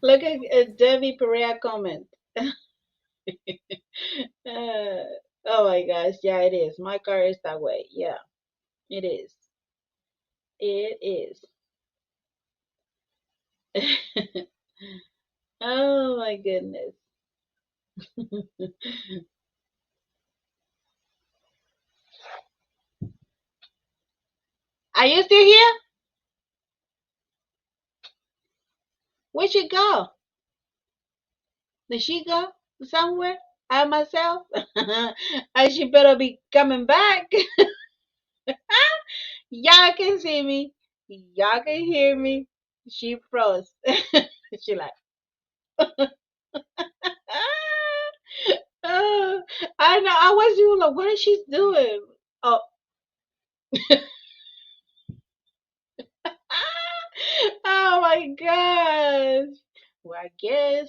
Look at Debbie Perea comment. Uh, oh my gosh, yeah, it is. My car is that way. Yeah, it is. It is. Oh my goodness. Are you still here? Where'd she go? Did she go somewhere? I myself? I she better be coming back. Y'all can see me. Y'all can hear me. She froze. She like, oh, I know. I was you like, what is she doing? Oh, oh my gosh. Well, I guess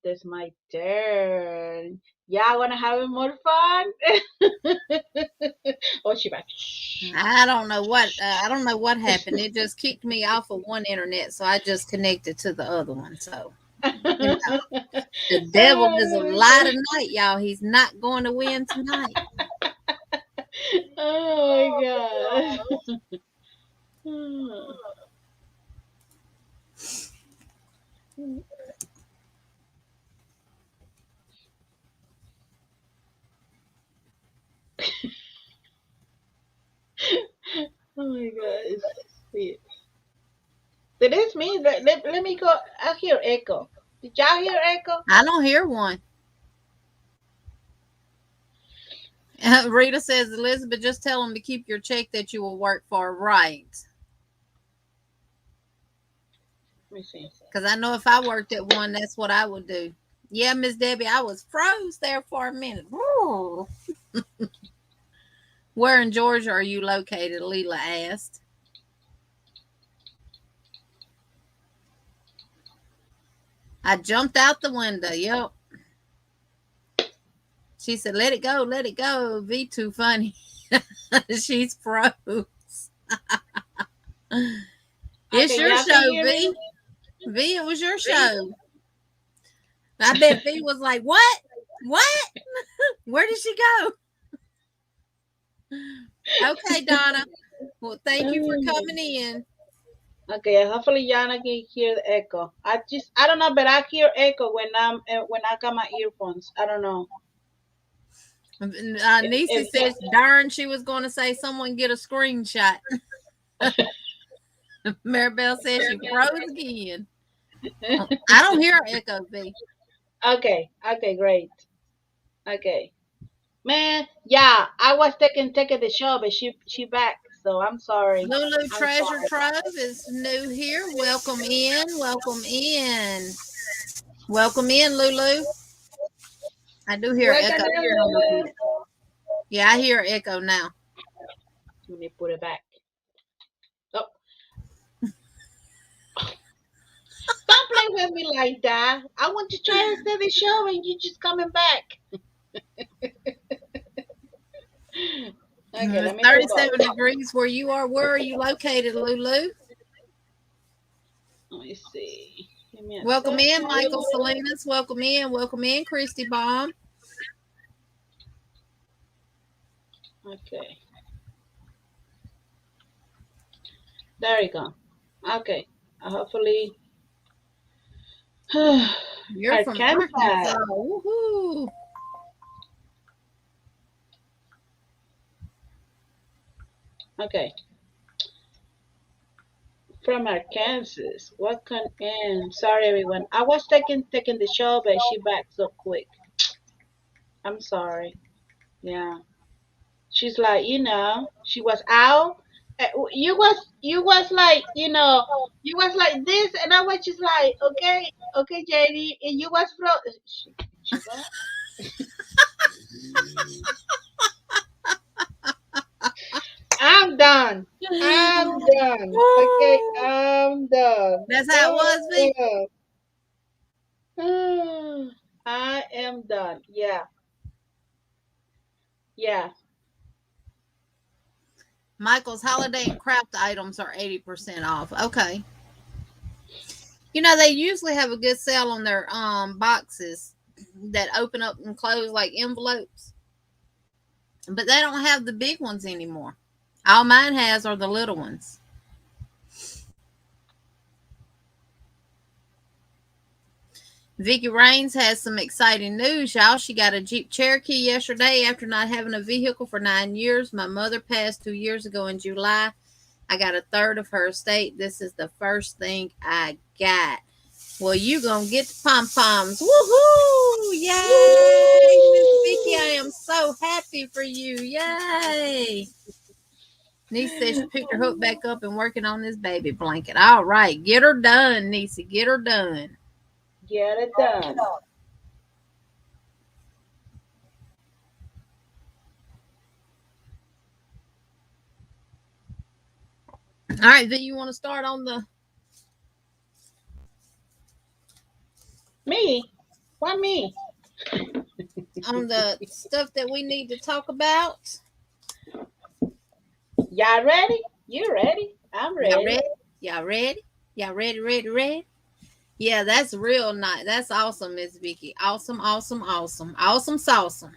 that's my turn. Y'all wanna have more fun? Oh, she back. I don't know what happened. It just kicked me off of one internet, so I just connected to the other one. So you know, the devil is a lie tonight, y'all. He's not going to win tonight. Oh my god. Oh my gosh. Yeah. Did this mean that let me go? I hear echo. Did y'all hear echo? I don't hear one. Rita says, Elizabeth, just tell them to keep your check that you will work for, right? Let me see. Because I know if I worked at one, that's what I would do. Yeah, Miss Debbie, I was froze there for a minute. Ooh. Where in Georgia are you located? Leela asked. I jumped out the window. Yep. She said, let it go, let it go. Be too funny. She's froze. It's Okay, your y'all can show, hear me? V. V, it was your V? show. I bet V was like, "What? What? Where did she go?" Okay, Donna. Well, thank you for coming in. Okay, hopefully y'all not can hear the echo. I don't know, but I hear echo when I got my earphones. I don't know. Nisi If says, "Darn, she was going to say someone get a screenshot." Maribel says she froze again. I don't hear an echo, V. okay, okay, great. Okay. Man, yeah, I was taking the show, but she back, so I'm sorry. Lulu I'm Treasure sorry. Trove is new here. Welcome in. Welcome in. Welcome in, Lulu. I do hear Welcome echo in, a little Lulu. bit. Yeah, I hear echo now. Let me put it back. Oh, don't play with me like that. I want to try to see the show, and you just coming back. Okay, It's let me put 37 both. degrees where you are. Where are you located, Lulu? Let me see. Give me a Welcome second. in, Michael Salinas. Welcome in. Welcome in, Christy Baum. Okay, there you go. Okay, hopefully. You're from Arkansas. Arkansas. Woohoo. Okay, from Arkansas. What can end? Sorry, everyone. I was taking the show, but she back so quick. I'm sorry. Yeah, she's like, she was out. You was like, you was like this, and I was just like, okay, okay, JD, and you was from. She what? I'm done. I'm done. Okay, I'm done. That's how it was, V. I am done. Yeah, yeah. Michael's holiday and craft items are 80% off. Okay. You know, they usually have a good sale on their boxes that open up and close like envelopes. But they don't have the big ones anymore. All mine has are the little ones. Vicky Rains has some exciting news, y'all. She got a Jeep Cherokee yesterday after not having a vehicle for 9 years. My mother passed 2 years ago in July. I got a third of her estate. This is the first thing I got. Well, you gonna get the pom poms. Woohoo! Yay! Miss Vicky, I am so happy for you. Yay! Niece says she picked her hook back up and working on this baby blanket. All right, get her done, Niece. Get her done. Get it done. All right, then you want to start on Me? Why me? the stuff that we need to talk about? Y'all ready? You ready? I'm Y'all ready. ready? Y'all ready? Y'all ready? Ready? Ready? Yeah, that's real nice. That's awesome, Miss Vicky. Awesome, awesome, awesome, awesome, awesome.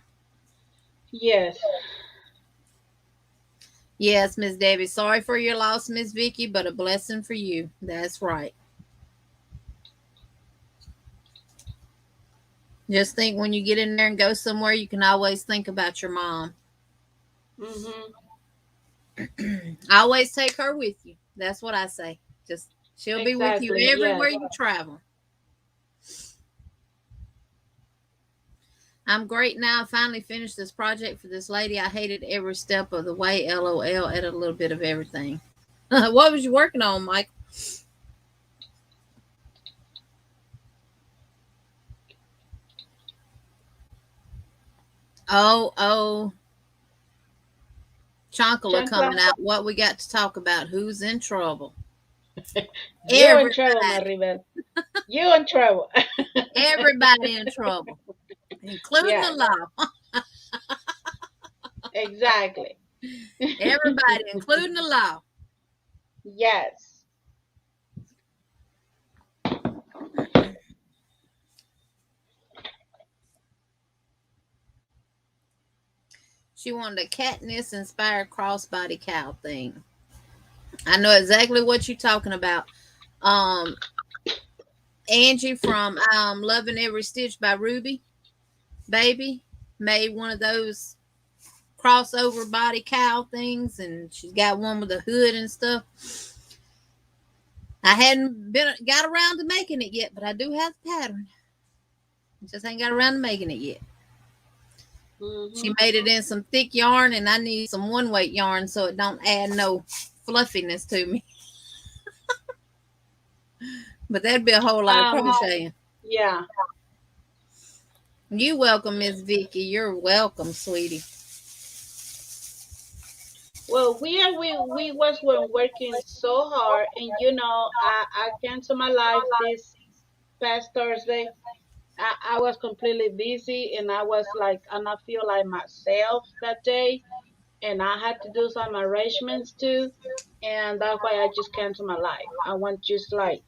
Yes. Yes, Miss Debbie. Sorry for your loss, Miss Vicky, but a blessing for you. That's right. Just think when you get in there and go somewhere, you can always think about your mom. Mhm. Always take her with you. That's what I say. Just she'll be with you Exactly. Yes. everywhere you travel. I'm great now. I finally finished this project for this lady. I hated every step of the way. LOL. Added a little bit of everything. What was you working on, Mike? Oh, Chonkala Chancla, coming out. What we got to talk about? Who's in trouble? you in trouble, Everybody. Maribel. You in trouble. Everybody in trouble, including the Yes. law. Exactly. Everybody, including the law. Yes. She wanted a Katniss inspired crossbody cowl thing. I know exactly what you're talking about. Um, Angie from Loving Every Stitch by Ruby Baby made one of those crossover body cowl things, and she's got one with a hood and stuff. I hadn't been got around to making it yet, but I do have the pattern. Just ain't got around to making it yet. She Mhm. made it in some thick yarn, and I need some one weight yarn so it don't add no fluffiness to me. But that'd be a whole lot of Um. crocheting. Yeah. You welcome, Miss Vicky. You're welcome, sweetie. Well, we was were working so hard, and I canceled my life this past Thursday. I was completely busy, and I was like, I not feel like myself that day, and I had to do some arrangements too, and that's why I just canceled my life. I went just like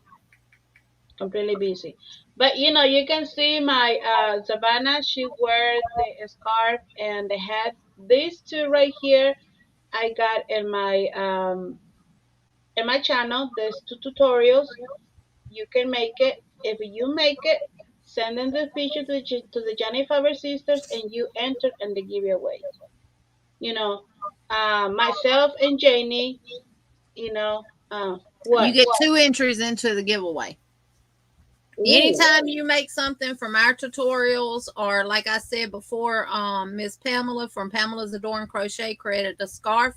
completely busy. But you can see my Savannah. She wear the scarf and the hat. These two right here, I got in my channel. There's two tutorials. You can make it. If you make it, send in the picture to the Johnny Faber sisters, and you enter in the giveaway. You know, myself and Janie. You What? get two entries into the giveaway. Ooh, Anytime you make something from our tutorials, or like I said before, Miss Pamela from Pamela's Adorn Crochet created a scarf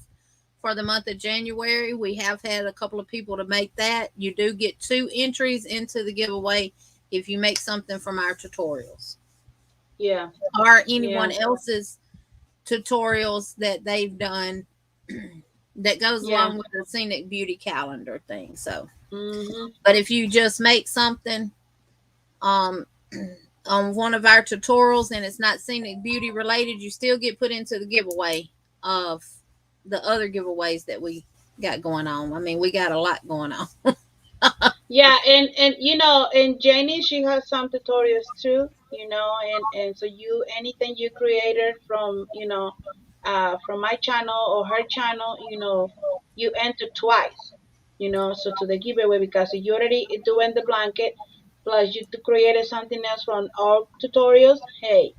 for the month of January. We have had a couple of people to make that. You do get two entries into the giveaway if you make something from our tutorials yeah, or yeah, anyone else's tutorials that they've done that goes yeah. along with the scenic beauty calendar thing. So, Mhm. but if you just make something um on one of our tutorials and it's not scenic beauty related, you still get put into the giveaway of the other giveaways that we got going on. I mean, we got a lot going on. Yeah, and and Jenny, she has some tutorials too, and so anything you created from, from my channel or her channel, you enter twice, so to the giveaway because you already doing the blanket, plus you created something else from our tutorials. Hey,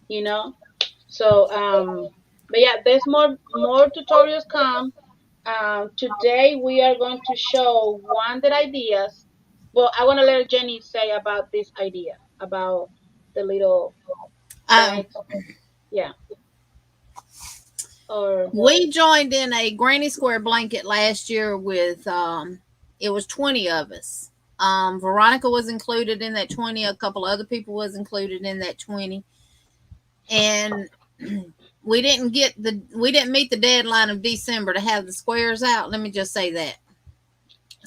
you know. So, but yeah, there's more tutorials come. Today we are going to show one that ideas. Well, I want to let Jenny say about this idea about the little Um, bags. Yeah. Or we joined in a granny square blanket last year with it was 20 of us. Veronica was included in that 20. A couple other people was included in that 20, and we didn't meet the deadline of December to have the squares out. Let me just say that.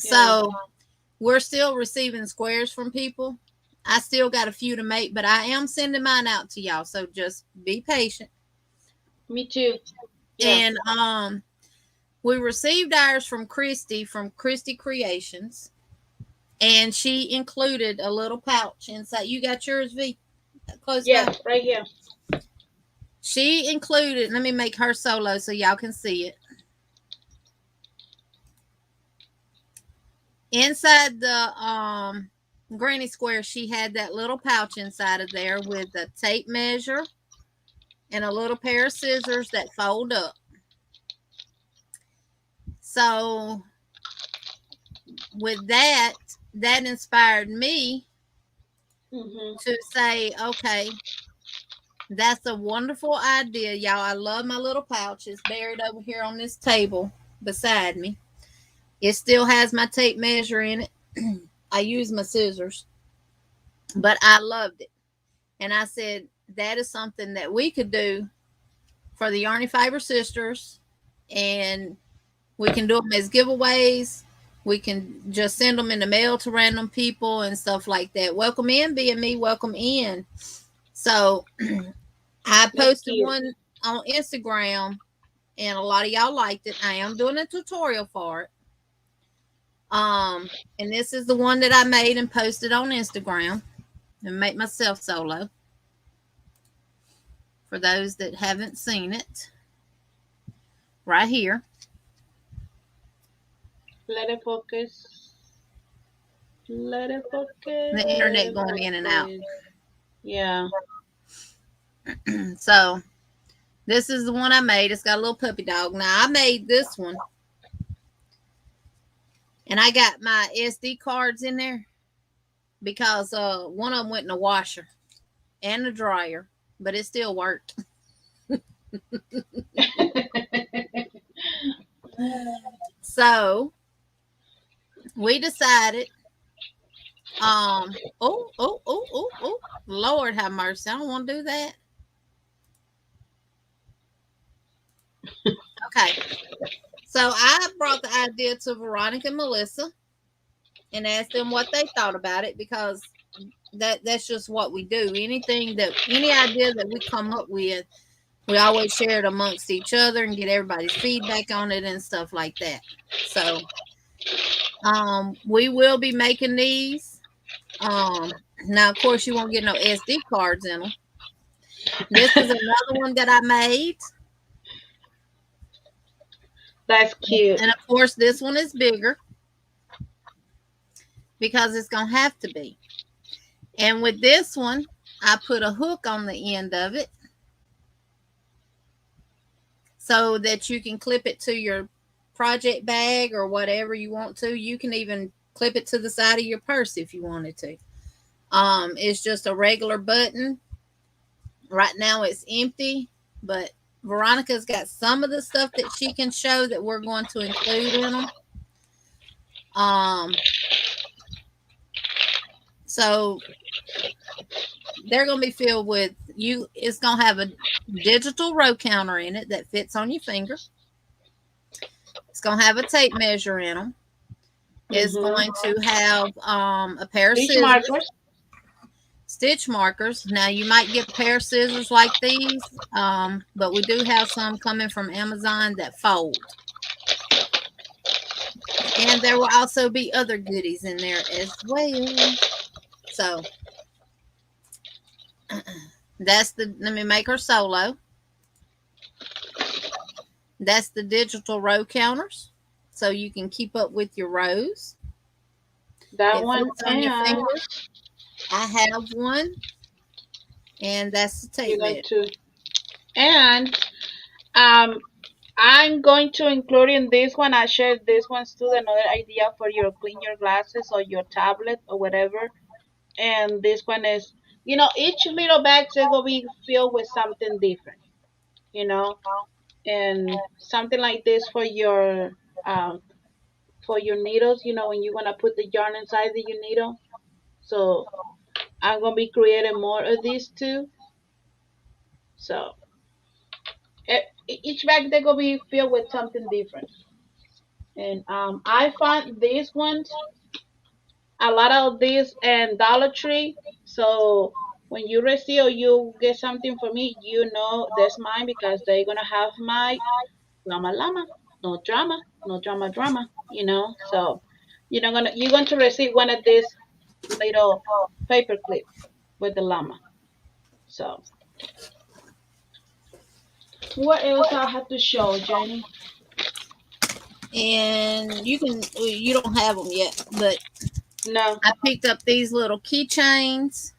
yeah, So we're still receiving squares from people. I still got a few to make, but I am sending mine out to y'all. So just be patient. me too. Yeah, And we received ours from Christy Creations, and she included a little pouch inside. You got yours, V, close yeah, by. right here. She included. Let me make her solo so y'all can see it. Inside the granny square, she had that little pouch inside of there with a tape measure and a little pair of scissors that fold up. So with that, that inspired me Mhm. to say, okay, that's a wonderful idea, y'all. I love my little pouch. It's buried over here on this table beside me. It still has my tape measure in it. I use my scissors, but I loved it. And I said, that is something that we could do for the Yarny Fiber sisters. And we can do them as giveaways. We can just send them in the mail to random people and stuff like that. Welcome in, being me. Welcome in. So I That's posted cute. one on Instagram, and a lot of y'all liked it. I am doing a tutorial for it. And this is the one that I made and posted on Instagram and make myself solo. for those that haven't seen it. Right here. Let it focus. Let it The focus. Let internet it going in and out. focus. Yeah. So this is the one I made. It's got a little puppy dog. Now I made this one, and I got my SD cards in there because one of them went in the washer and the dryer, but it still worked. So we decided, Lord have mercy, I don't want to do that. Okay, so I brought the idea to Veronica and Melissa and asked them what they thought about it because that's just what we do. Any idea that we come up with, we always share it amongst each other and get everybody's feedback on it and stuff like that. So we will be making these. Now of course you won't get no SD cards in them. This is another one that I made. That's cute. And of course this one is bigger because it's gonna have to be. And with this one, I put a hook on the end of it so that you can clip it to your project bag or whatever you want to. You can even clip it to the side of your purse if you wanted to. It's just a regular button. Right now it's empty, but Veronica's got some of the stuff that she can show that we're going to include in them. So they're going to be filled with you. It's going to have a digital row counter in it that fits on your finger. It's going to have a tape measure in them. It's going to have a pair of scissors, stitch markers. Now you might get a pair of scissors like these, but we do have some coming from Amazon that fold. And there will also be other goodies in there as well. So let me make her solo. That's the digital row counters. So you can keep up with your rows. That one on your fingers. I have one. And that's the tape measure. And I'm going to include in this one, I shared this one too, another idea for your clean your glasses or your tablet or whatever. And this one is, each little bag is going to be filled with something different, you know, and something like this um, for your needles, when you're going to put the yarn inside of your needle. So I'm going to be creating more of these too. So each bag they're going to be filled with something different. And I found these ones, a lot of these and Dollar Tree. So when you receive or you get something from me, that's mine because they're gonna have my llama llama, no drama, no drama drama. So you're going to receive one of these little paper clip with the llama. So what else I have to show, Jenny? And you don't have them yet, but no, I picked up these little keychains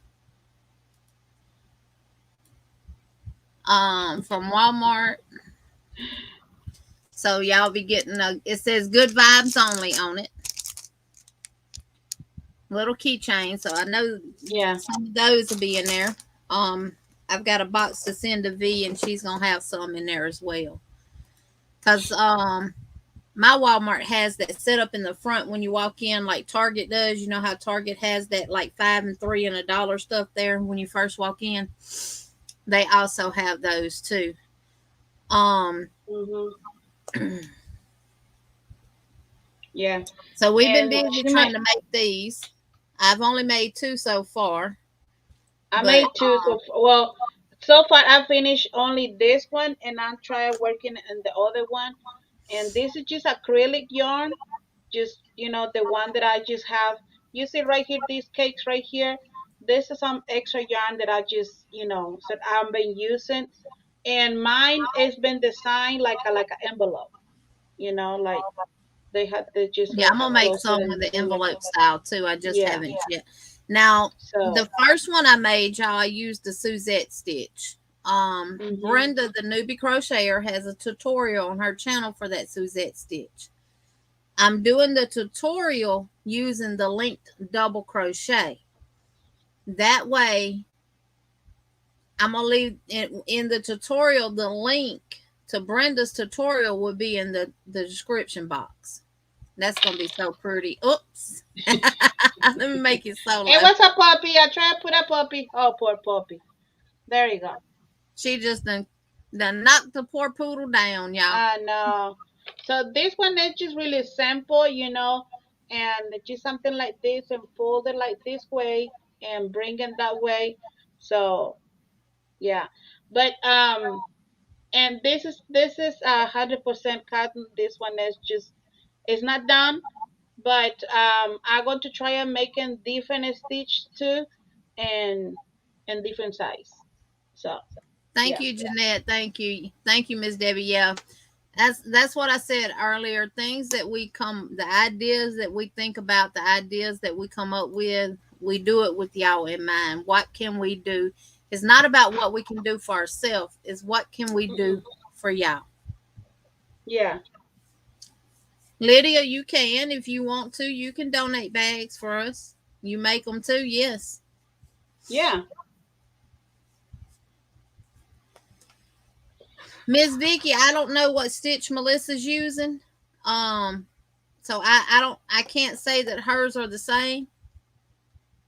from Walmart. So y'all be getting it says good vibes only on it. Little keychain. So I know some of those will be in there. I've got a box to send to V and she's gonna have some in there as well. Cause my Walmart has that set up in the front when you walk in, like Target does. You know how Target has that like 5 and 3 and $1 stuff there when you first walk in. They also have those too. Yeah. So we've been busy trying to make these. I've only made 2 so far. I made 2 so far I finished only this one and I'm trying working on the other one. And this is just acrylic yarn, just the one that I just have. You see right here, these cakes right here. this is some extra yarn that I just, said I've been using, and mine has been designed like an envelope, like they just Yeah, I'm gonna make close it some with and the do like envelope a, style too. I just yeah. haven't yet. Now, So, the first one I made, y'all, I used the Suzette Stitch. mhm, Brenda, the newbie crocheter, has a tutorial on her channel for that Suzette Stitch. I'm doing the tutorial using the linked double crochet. That way, I'm gonna leave in the tutorial the link to Brenda's tutorial will be in the description box. That's gonna be so pretty. Oops. Let me make it hey, solo. what's up, puppy? I try to put a puppy. Oh, poor puppy. There you go. She just done knocked the poor poodle down, y'all. I know. So this one is just really simple, and it's just something like this and fold it like this way and bring it that way. So yeah, but and this is 100% cotton. This one is just it's not done, but I'm going to try and making different stitch too, and different size. So Thank yeah, you, Jeanette. Thank you, Miss Debbie. Yeah, that's what I said earlier. Things that the ideas that we think about, the ideas that we come up with, we do it with y'all in mind. What can we do? It's not about what we can do for ourselves. It's what can we mm-mm. do for y'all. Yeah, Lydia, you can if you want to. You can donate bags for us. You make them too. Yes. yeah, Miss Vicky, I don't know what stitch Melissa's using. Um, so I can't say that hers are the same,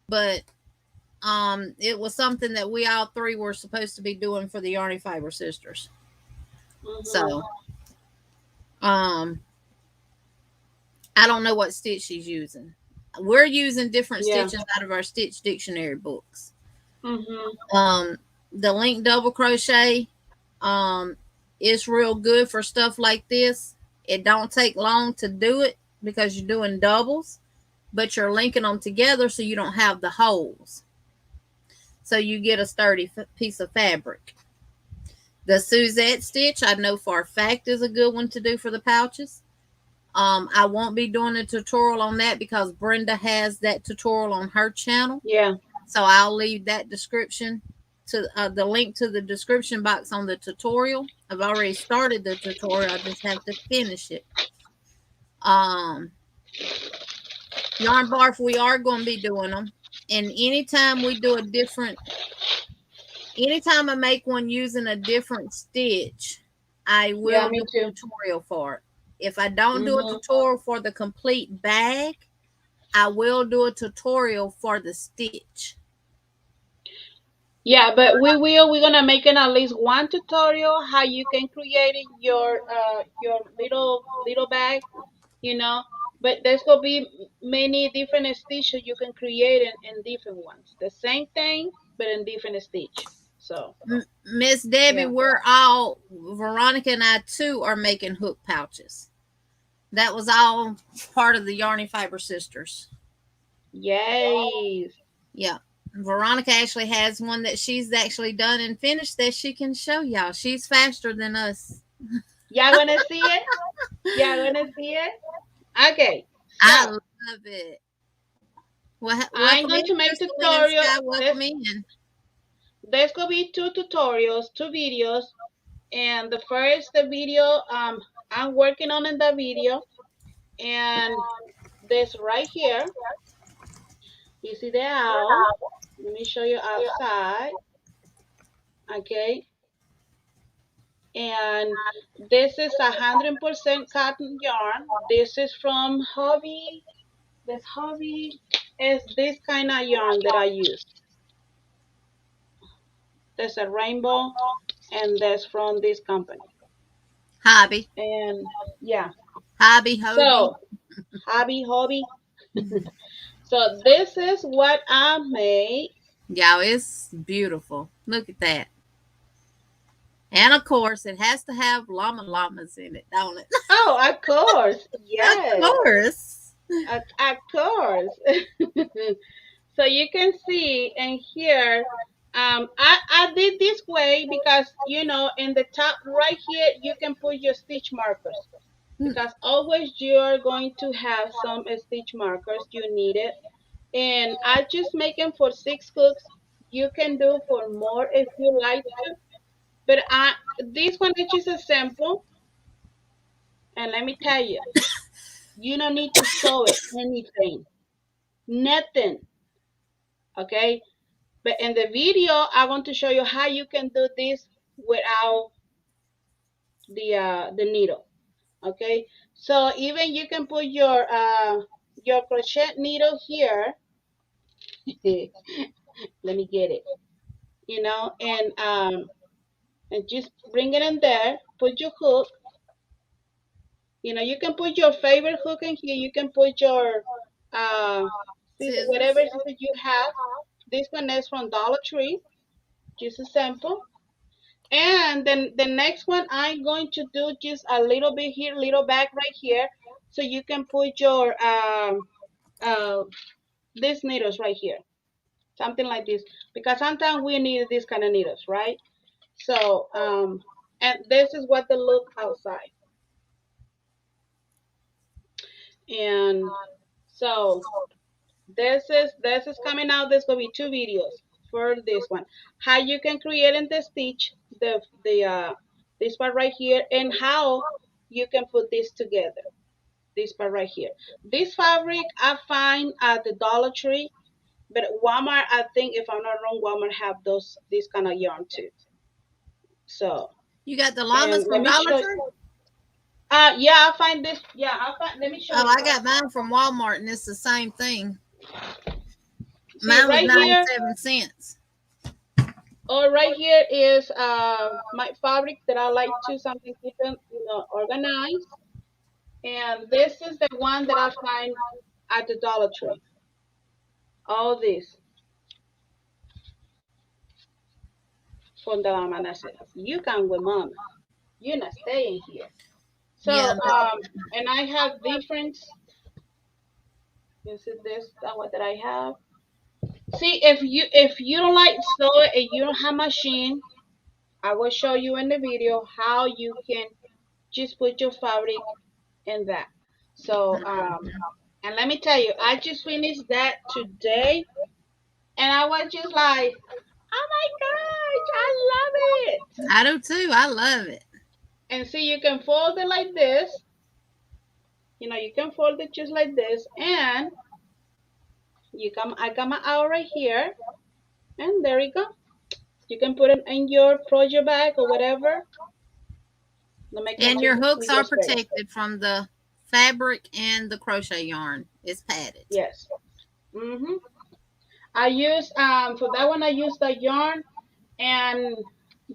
but it was something that we all three were supposed to be doing for the Yarny Fiber sisters. mhm, So um I don't know what stitch she's using. We're using different yeah, stitches out of our stitch dictionary books. mhm, Um the link double crochet um is real good for stuff like this. It don't take long to do it because you're doing doubles, but you're linking them together so you don't have the holes. So you get a sturdy piece of fabric. The Suzette stitch, I know for a fact, is a good one to do for the pouches. I won't be doing a tutorial on that because Brenda has that tutorial on her channel. yeah, So I'll leave that description to the link to the description box on the tutorial. I've already started the tutorial. I just have to finish it. Um, Yarn barf, we are going to be doing them. And anytime I make one using a different stitch, I yeah. will do Me a too. tutorial for it. If I don't do a Mhm. tutorial for the complete bag, I will do a tutorial for the stitch. Yeah, but we're gonna make it at least one tutorial how you can create it, your little bag, you know. But there's gonna be many different stitches you can create in different ones. The same thing, but in different stitch. So Miss Debbie, yeah. Veronica and I too are making hook pouches. That was all part of the Yarny Fiber Sisters. Yes. Yeah. Veronica actually has one that she's actually done and finished that she can show y'all. She's faster than us. Y'all gonna see it? Y'all gonna see it? Okay. I So love it. Well, I'm welcome going in, to make Crystal and tutorial. Sky. Welcome in. There's gonna be two tutorials, two videos, and the first video I'm working on in the video, and this right here, you see the owl. Let me show you outside. Okay, and this is 100% cotton yarn. This is from Hobby. This Hobby is this kind of yarn that I use. There's a rainbow, and that's from this company. Hobby. And yeah, Hobby Hoby. so Hobby. So this is what I made. Y'all, it's beautiful. Look at that. And of course, it has to have llamas in it, don't it? Oh, of course. Of Yes. course. Of course. So you can see and here, I did this way because, in the top right here, you can put your stitch markers. Mm, Because always you're going to have some stitch markers you need it. And I just make them for 6 hooks. You can do for more if you like to. But this one is just a sample. And let me tell you, you don't need to sew it anything. Nothing. Okay? But in the video, I want to show you how you can do this without the needle. Okay, so even you can put your crochet needle here. Let me get it. And just bring it in there. Put your hook. You can put your favorite hook in here. You can put your uh, whatever scissors. scissors you have. This one is from Dollar Tree. Just a sample. And then the next one, I'm going to do just a little bit here, little back right here, so you can put your uh, these needles right here, something like this, because sometimes we need this kind of needles, right? So, and this is what they look outside. And so this is coming out. There's gonna be two videos for this one. How you can create in the stitch the this part right here, and how you can put this together. This part right here. This fabric I find at the Dollar Tree, but Walmart, I think if I'm not wrong, Walmart have this kind of yarn too. So, You got the llamas and let from me Dollar show. Tree? Yeah, I find this. Yeah, I find. Let me show Oh, you. I got mine from Walmart, and it's the same thing. See Mine was right here. 97 cents. Or right here is my fabric that I like to something keep them, organized. And this is the one that I find at the Dollar Tree. All this from the mama. And I said, you can with mama. You're not staying here. Yeah, So and I have different. You see this that one that I have. See, if you don't like sew it and you don't have machine, I will show you in the video how you can just put your fabric in that. So and let me tell you, I just finished that today, and I was just like, oh my gosh, I love it. I do too. I love it. And see, you can fold it like this. You can fold it just like this, and I got my out right here, and there you go. You can put it in your project bag or whatever. To make it And your hooks with your are space. protected from the fabric and the crochet yarn. It's padded. Yes. I use for that one I use the yarn, and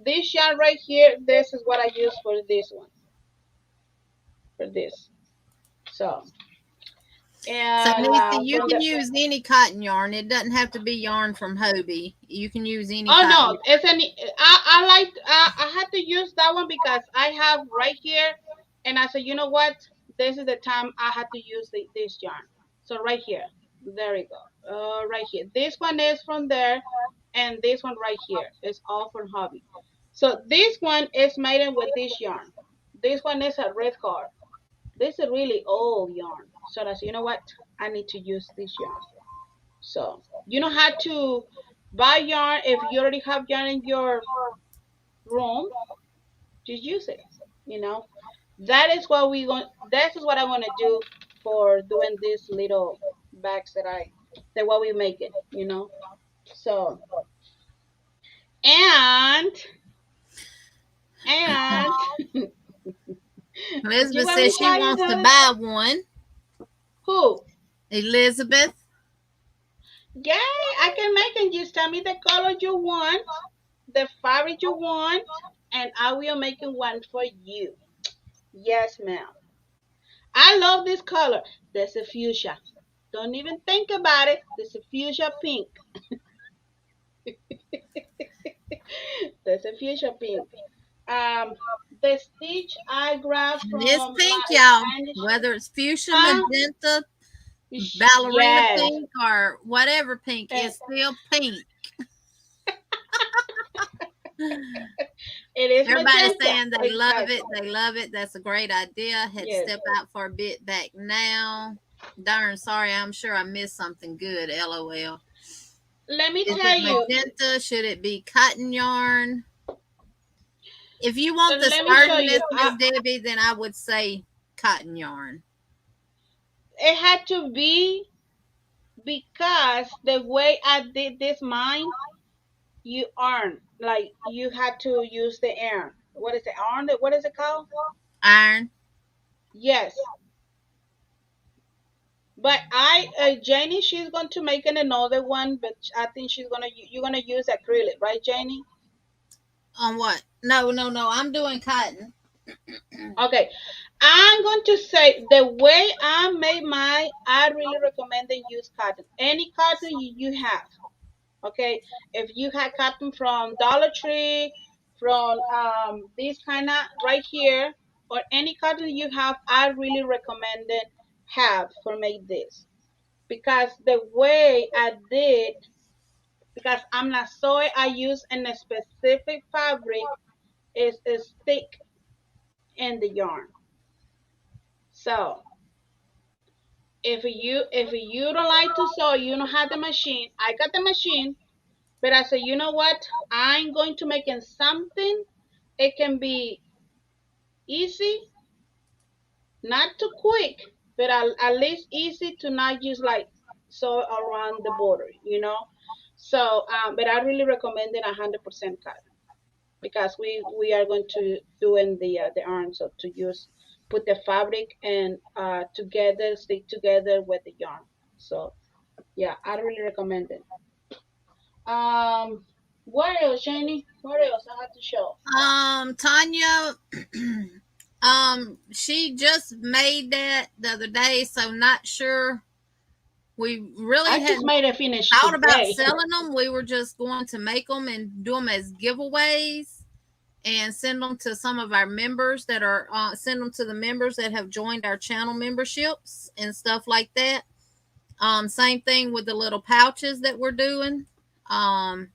this yarn right here. This is what I use for this one. For this. So So, and Nisa, you from can the use any cotton yarn. It doesn't have to be yarn from Hobie. You can use any oh cotton no, yarn. it's any. I like I had to use that one because I have right here, and I said, you know what? This is the time I had to use this yarn. So right here, there we go. Right here. This one is from there, and this one right here is all from Hobby. So this one is made in with this yarn. This one is a red card. This is a really old yarn. So that's you know what? I need to use this yarn. So you don't have to buy yarn if you already have yarn in your room. Just use it. You know that is what we going. This is what I want to do for doing these little bags that what we make it. So and and you Elizabeth want me says to she tell you wants to that buy one. who? Elizabeth, Yay! I can make it. Just tell me the color you want, the fabric you want, and I will make it one for you. Yes, ma'am. I love this color. There's a fuchsia. Don't even think about it. There's a fuchsia pink. There's a fuchsia pink. Um, the stitch I grabbed and it's from pink, my y'all. Spanish. Whether it's fuchsia, Huh? magenta, ballerina Yes. pink or whatever pink And is still pink. it is Everybody's magenta. saying they love it. Exactly. They love it. That's a great idea. Had to Yes. step out for a bit back now. Darn sorry, I'm sure I missed something good. LOL. Let me Is tell it you. magenta? Should it be cotton yarn? If you want the Let me show you. sturdiness, Miss Debbie, then I would say cotton yarn. It had to be because the way I did this mine, you earn like you had to use the earn. What is it? Earn? What is it called? Iron. Yes. But Janie, she's going to make another one, but I think you're gonna use acrylic, right, Janie? On what? No, no, no. I'm doing cotton. Okay. I'm going to say the way I made mine, I really recommend that you use cotton. Any cotton you have. Okay. If you had cotton from Dollar Tree, from this kind of right here, or any cotton you have, I really recommend it have for make this. Because the way I did, because I'm not soy, I use in a specific fabric is thick in the yarn. So if you don't like to sew, you don't have the machine. I got the machine, but I said, you know what? I'm going to make it something. It can be easy, not too quick, but at least easy to not just like sew around the border. So, but I really recommend it 100% cotton because we are going to do in the yarn, so to use put the fabric and together stick together with the yarn. So yeah, I really recommend it. Um, what else, Jenny? What else I have to show? Tanya, she just made that the other day, so not sure. We really I just hadn't made a finish thought about today. selling them. We were just going to make them and do them as giveaways and send them to some of our members that are send them to the members that have joined our channel memberships and stuff like that. Same thing with the little pouches that we're doing. Um,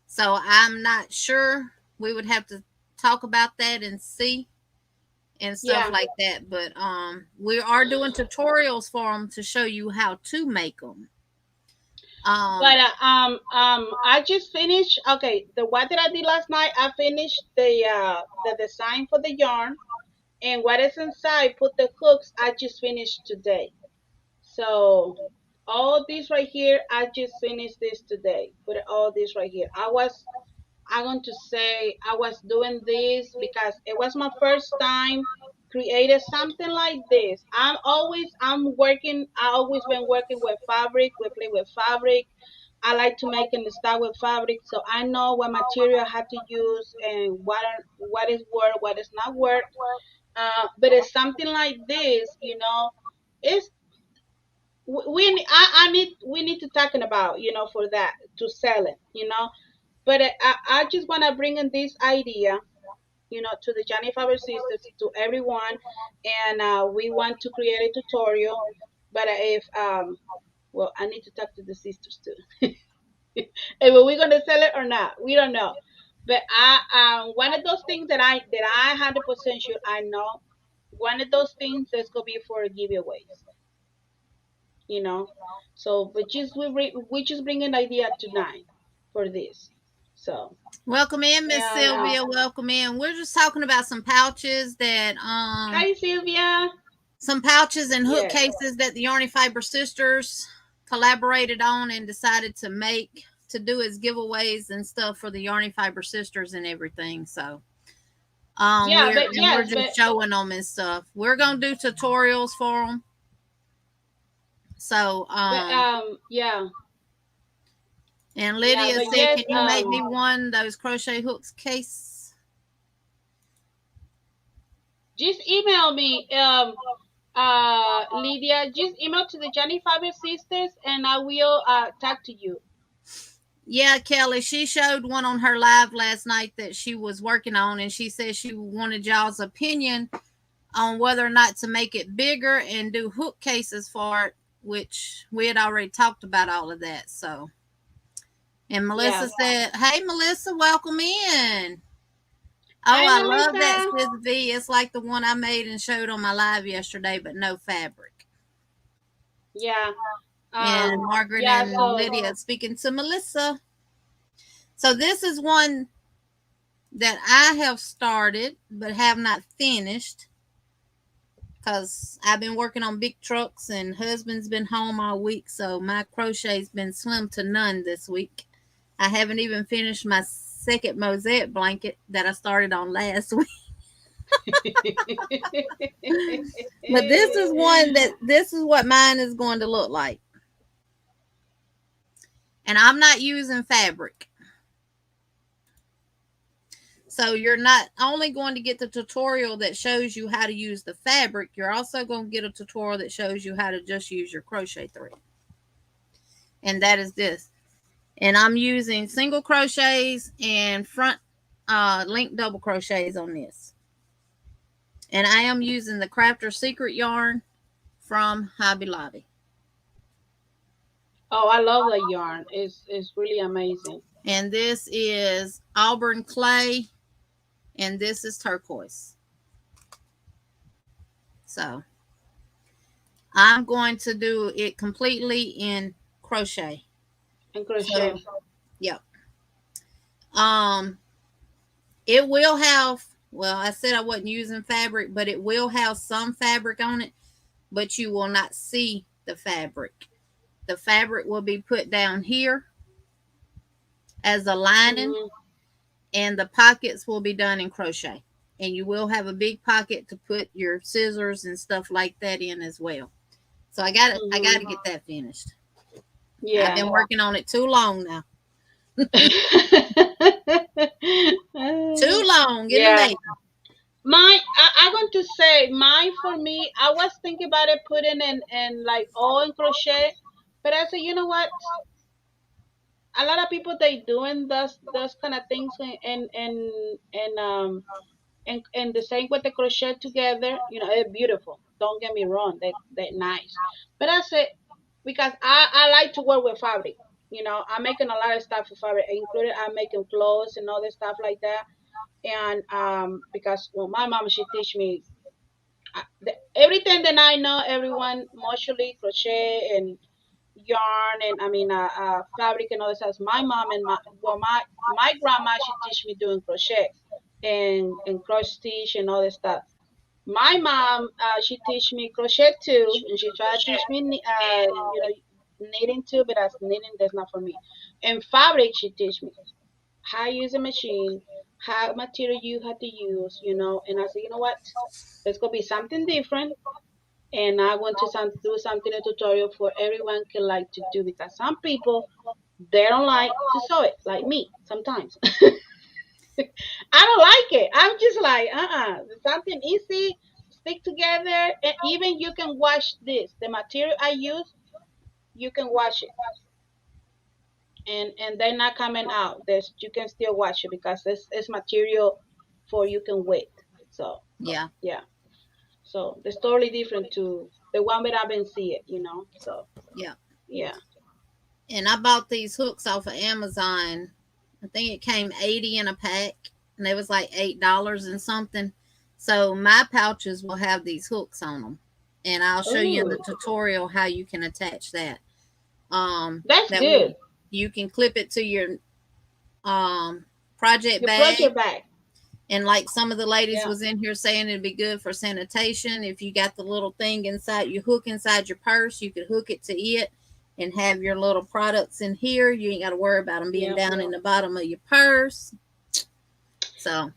so I'm not sure. We would have to talk about that and see and stuff Yeah, like that. But we are doing tutorials for them to show you how to make them. but Um, I just finished. Okay, the one that I did last night, I finished the design for the yarn and what is inside. Put the hooks. I just finished today. So all this right here, I just finished this today. Put all this right here. I'm going to say I was doing this because it was my first time created something like this. I'm working. I always been working with fabric. We play with fabric. I like to make and start with fabric, so I know what material I have to use and what is work, what is not work. But it's something like this, it's I need we need to talking about for that to sell it. But I just want to bring in this idea to the Johnny Faber sisters, to everyone, and we want to create a tutorial. But if well, I need to talk to the sisters too. If we're gonna sell it or not, we don't know. But one of those things that I 100% sure I know, one of those things is gonna be for giveaways. you know. So, but just we just bring an idea tonight for this. So, welcome in, Miss and Sylvia. Welcome in. We're just talking about some pouches that hi Sylvia. some pouches and hook Yes. cases that the Yarny Fiber sisters collaborated on and decided to make to do as giveaways and stuff for the Yarny Fiber sisters and everything. So Yeah, but we're yes, but just showing them and stuff. We're gonna do tutorials for them. So yeah, and yeah, Lydia but said, yes, "Can you make me one those crochet hooks case?" just email me, Lydia. Just email to the Johnny Faber sisters, and I will talk to you. Yeah, Kelly, she showed one on her live last night that she was working on, and she said she wanted y'all's opinion on whether or not to make it bigger and do hook cases for it which we had already talked about all of that. So, and Yeah. Melissa said, "Hey, Melissa, welcome in." Oh, Hi, I love that, Melissa. Sis V. It's like the one I made and showed on my live yesterday, but no fabric. Yeah. And Margaret Yeah. and So. Lydia speaking to Melissa. So this is one that I have started but have not finished because I've been working on big trucks and husband's been home all week, so my crochet's been slim to none this week. I haven't even finished my second mosaic blanket that I started on last week. But this is what mine is going to look like. And I'm not using fabric. So you're not only going to get the tutorial that shows you how to use the fabric, you're also going to get a tutorial that shows you how to just use your crochet thread. And that is this. And I'm using single crochets and front link double crochets on this. And I am using the Crafter Secret yarn from Hobby Lobby. Oh, I love the yarn. It's really amazing. And this is Auburn Clay, and this is turquoise. So I'm going to do it completely in crochet. And crochet. So, yep. Um, it will have, well, I said I wasn't using fabric, but it will have some fabric on it, but you will not see the fabric. The fabric will be put down here as a lining, Hmm. and the pockets will be done in crochet. And you will have a big pocket to put your scissors and stuff like that in as well. So I got to Hmm. get that finished. I've Yeah. been working on it too long now. Too long in the Yeah. making. I'm going to say mine for me. I was thinking about it putting in like all in crochet, but I said, you know what? A lot of people they doing those kind of things and the same with the crochet together. You know, it's beautiful. Don't get me wrong, they nice. But I said because I like to work with fabric. You know, I'm making a lot of stuff with fabric, including I'm making clothes and other stuff like that. And because well, my mom she teach me everything that I know, everyone mostly crochet and yarn and I mean fabric and all this stuff. My mom and my grandma she teach me doing crochet and cross stitch and all this stuff. My mom she teach me crochet too, and she tried to teach me you know knitting too, but that's knitting that's not for me. And fabric she teach me how to use a machine, how material you have to use, you know. And I said, you know what? There's gonna be something different, and I want to do something a tutorial for everyone can like to do because some people they don't like to sew it like me sometimes. I don't like it. I'm just like something easy, stick together, and even you can wash this. The material I use, you can wash it, and they're not coming out. There's you can still wash it because it's material for you can wait. So Yeah, yeah, so it's totally different to the one that I've been seeing, you know. So yeah. yeah. And I bought these hooks off of Amazon. I think it came 80 in a pack, and it was like $8 and something. So my pouches will have these hooks on them, and I'll show you in the Oh, tutorial how you can attach that. that's That way good. you can clip it to your um project Your bag. project bag. And like some of the ladies Yeah. was in here saying it'd be good for sanitation. If you got the little thing inside, you hook inside your purse, you could hook it to it and have your little products in here. You ain't got to worry about them being Yeah. down in the bottom of your purse. So,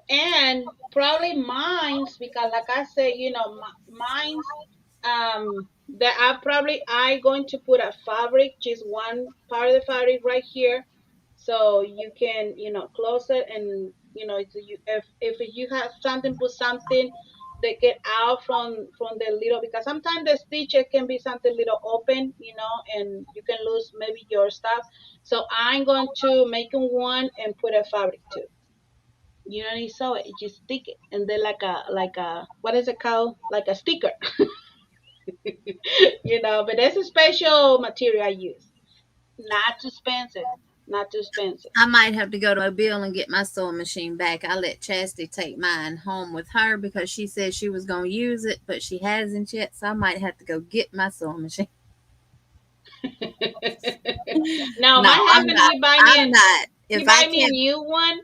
And probably mines because like I said, you know, mines that I going to put a fabric, just one part of the fabric right here. So you can, you know, close it and you know, if you have something, put something that get out from the little because sometimes the stitch it can be something little open, you know, and you can lose maybe your stuff. So I'm going to make one and put a fabric too. You don't need sew it, you just stick it, and then like a what is it called? Like a sticker. But that's a special material I use. Not too expensive. Not too expensive. I might have to go to Mobile and get my sewing machine back. I let Chastity take mine home with her because she said she was going to use it, but she hasn't yet. So I might have to go get my sewing machine. Now No, my I'm husband not. I'm not. he If I buy me a can't, new one.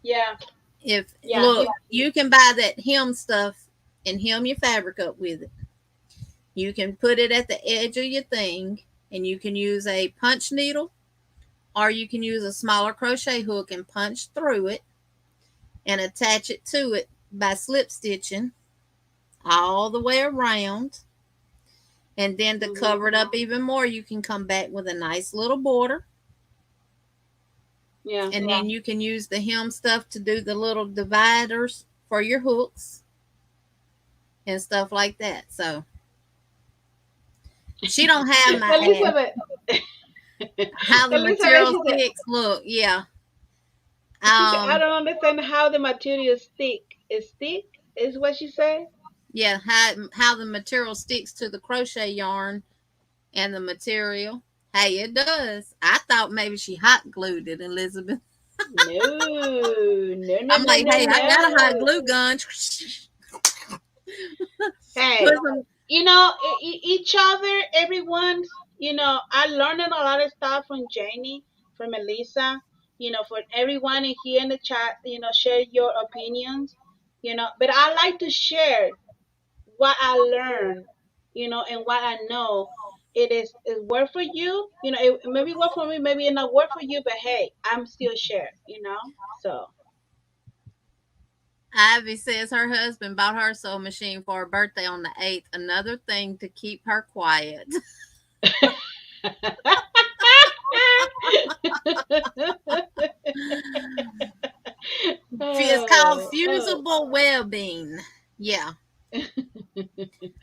Yeah, if yeah, look, you can buy that hem stuff and hem your fabric up with it. You can put it at the edge of your thing, and you can use a punch needle, or you can use a smaller crochet hook and punch through it and attach it to it by slip stitching all the way around. And then to hmm cover it up even more, you can come back with a nice little border. yeah, And then you can use the hem stuff to do the little dividers for your hooks and stuff like that. So she don't have my ass. Elizabeth. How the Elizabeth, material she said, sticks look, yeah. I Um, don't understand how the material stick. It stick is what she said. yeah, how the material sticks to the crochet yarn and the material. Hey, it does. I thought maybe she hot glued it, Elizabeth. No, no, no, I'm no, like, no, hey, I got a hot no. glue gun. Put Hey, some. each other, everyone's. I learned a lot of stuff from Janie, from Elisa. For everyone in here in the chat, share your opinions. But I like to share what I learned, and what I know. It work for you, it maybe work for me, maybe it not work for you, but hey, I'm still share. So Ivy says her husband bought her a sewing machine for her birthday on the 8th. Another thing to keep her quiet. It's called oh, oh. fusible webbing. Yeah.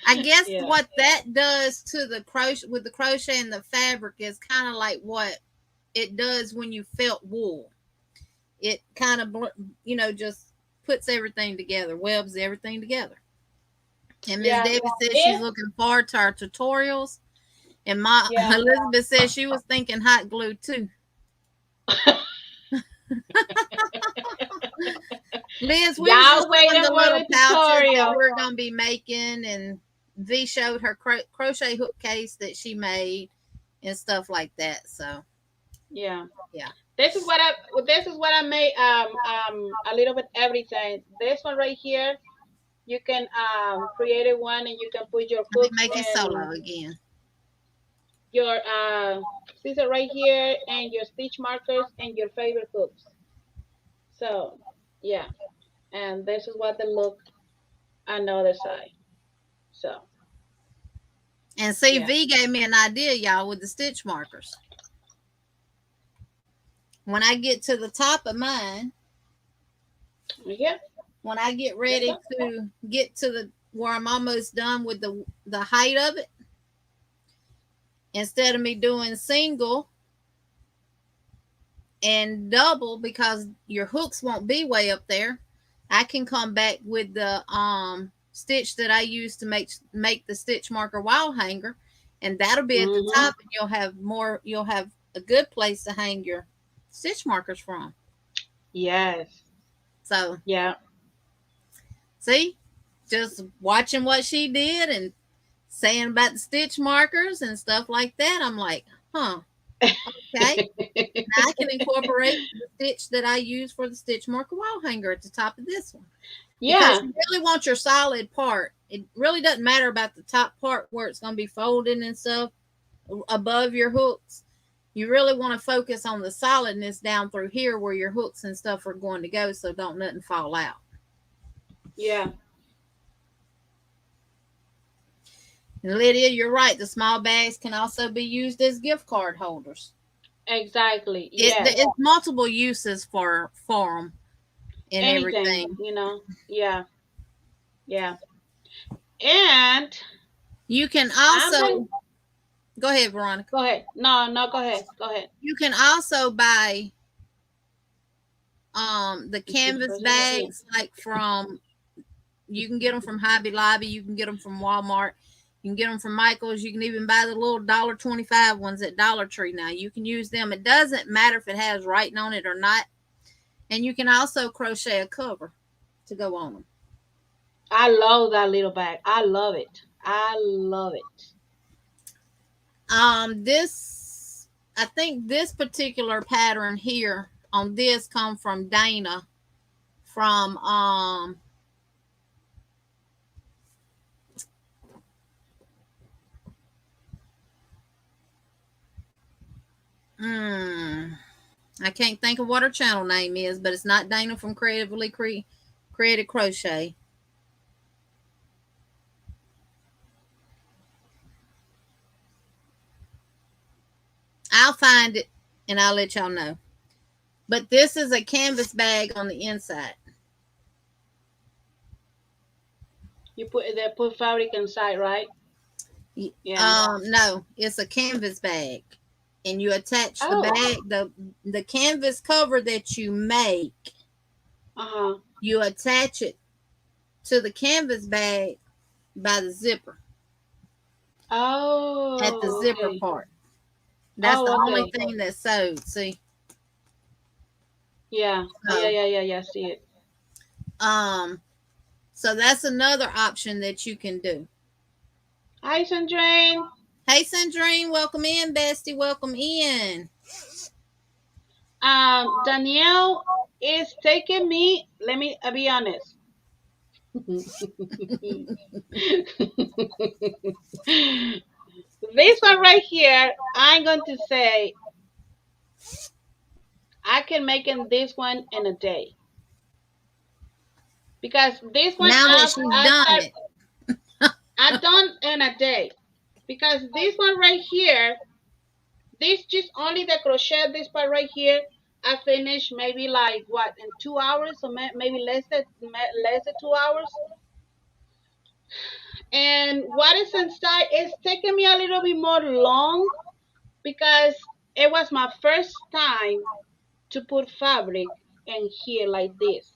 I guess Yeah, what that does to the crochet with the crochet and the fabric is kind of like what it does when you felt wool. It kind of just puts everything together, webs everything together. And Miss yeah, Debbie says she's if looking forward to our tutorials. And my yeah. Elizabeth says she was thinking hot glue too. Liz, we was just Y'all showing waiting the for little the pouches that tutorial. we're gonna be making, and V showed her crochet hook case that she made and stuff like that. So Yeah. yeah, This is what I made, a little bit everything. This one right here, you can create a one, and you can put your let me hooks make it and solo again. your scissor right here, and your stitch markers and your favorite hooks. So yeah, and this is what they look on the other side. So And see, yeah, V gave me an idea, y'all, with the stitch markers. When I get to the top of mine, yeah, when I get yes ready sir. to get to the where I'm almost done with the height of it, instead of me doing single and double because your hooks won't be way up there, I can come back with the stitch that I use to make the stitch marker wall hanger, and that'll be at the hmm top, and you'll have a good place to hang your stitch markers from. Yes. So Yeah. see, just watching what she did and saying about the stitch markers and stuff like that, I'm like, huh, okay. Now I can incorporate the stitch that I use for the stitch marker wall hanger at the top of this one. Because Yeah. you really want your solid part. It really doesn't matter about the top part where it's going to be folded and stuff above your hooks. You really want to focus on the solidness down through here where your hooks and stuff are going to go so don't nothing fall out. Yeah. And Lydia, you're right. The small bags can also be used as gift card holders. Exactly. Yes. It's multiple uses for them and Anything, everything. Yeah. Yeah. And You can I'm gonna also go ahead, Veronica. go ahead. No, no, go ahead. Go ahead. You can also buy the You see the canvas person right here. bags like from you can get them from Hobby Lobby, you can get them from Walmart. You can get them from Michael's. You can even buy the little $1.25 ones at Dollar Tree now. You can use them. It doesn't matter if it has writing on it or not. And you can also crochet a cover to go on them. I love that little bag. I love it. I love it. This I think this particular pattern here on this come from Dana from I can't think of what her channel name is, but it's not Dana from Creative Crochet. I'll find it and I'll let y'all know. But this is a canvas bag on the inside. You put fabric inside, right? Yeah. No, it's a canvas bag. And you attach the bag, the canvas cover that you make. You attach it to the canvas bag by the zipper. Oh. At the zipper part. That's the only thing that's sewed. See. Yeah. Yeah. See it. So that's another option that you can do. Hi, Sandrine. Hey, Sandrine. Welcome in, bestie. Welcome in. Danielle is taking me. Let me be honest. This one right here, I'm going to say I can make in this one in a day. Because this one now that she's done it. I done in a day. Because this one right here, this just only the crochet, this part right here, I finished maybe like what in 2 hours or maybe less than 2 hours. And what is inside is taking me a little bit more long because it was my first time to put fabric in here like this.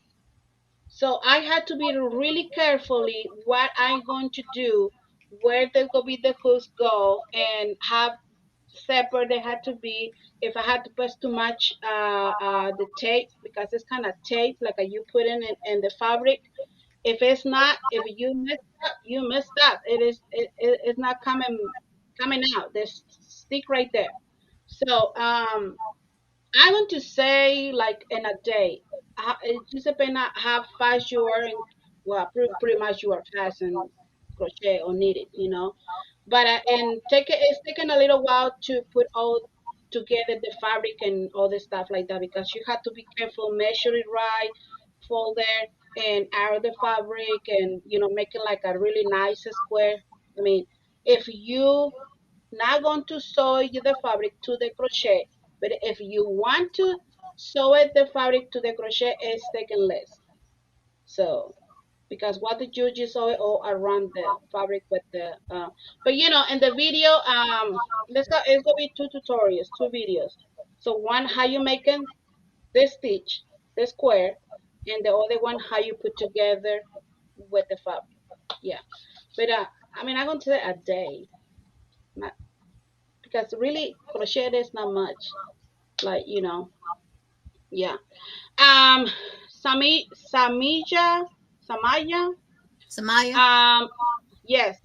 So I had to be really carefully what I'm going to do, where there's gonna be the hooks go, and how separate they had to be. If I had to press too much the tape because it's kind of tape like you put in the fabric. If it's not, if you messed up, you messed up. It's not coming out. There's stick right there. So I want to say like in a day. It just depends on how fast you are, and well, pretty much you are fast in crochet or knit it, you know. But and it's taken a little while to put all together the fabric and all the stuff like that because you have to be careful, measure it right, fold there and iron the fabric, and make it like a really nice square. I mean, if you not going to sew the fabric to the crochet, but if you want to sew it the fabric to the crochet, it's taking less. So because what did you just sew it all around the fabric with the but in the video it's gonna be two tutorials, two videos. So one how you making this stitch, the square, and the other one how you put together with the fabric. Yeah, but I mean I'm gonna say a day, not because really crochet is not much, like yeah. um Samaya. Samaya. Yes,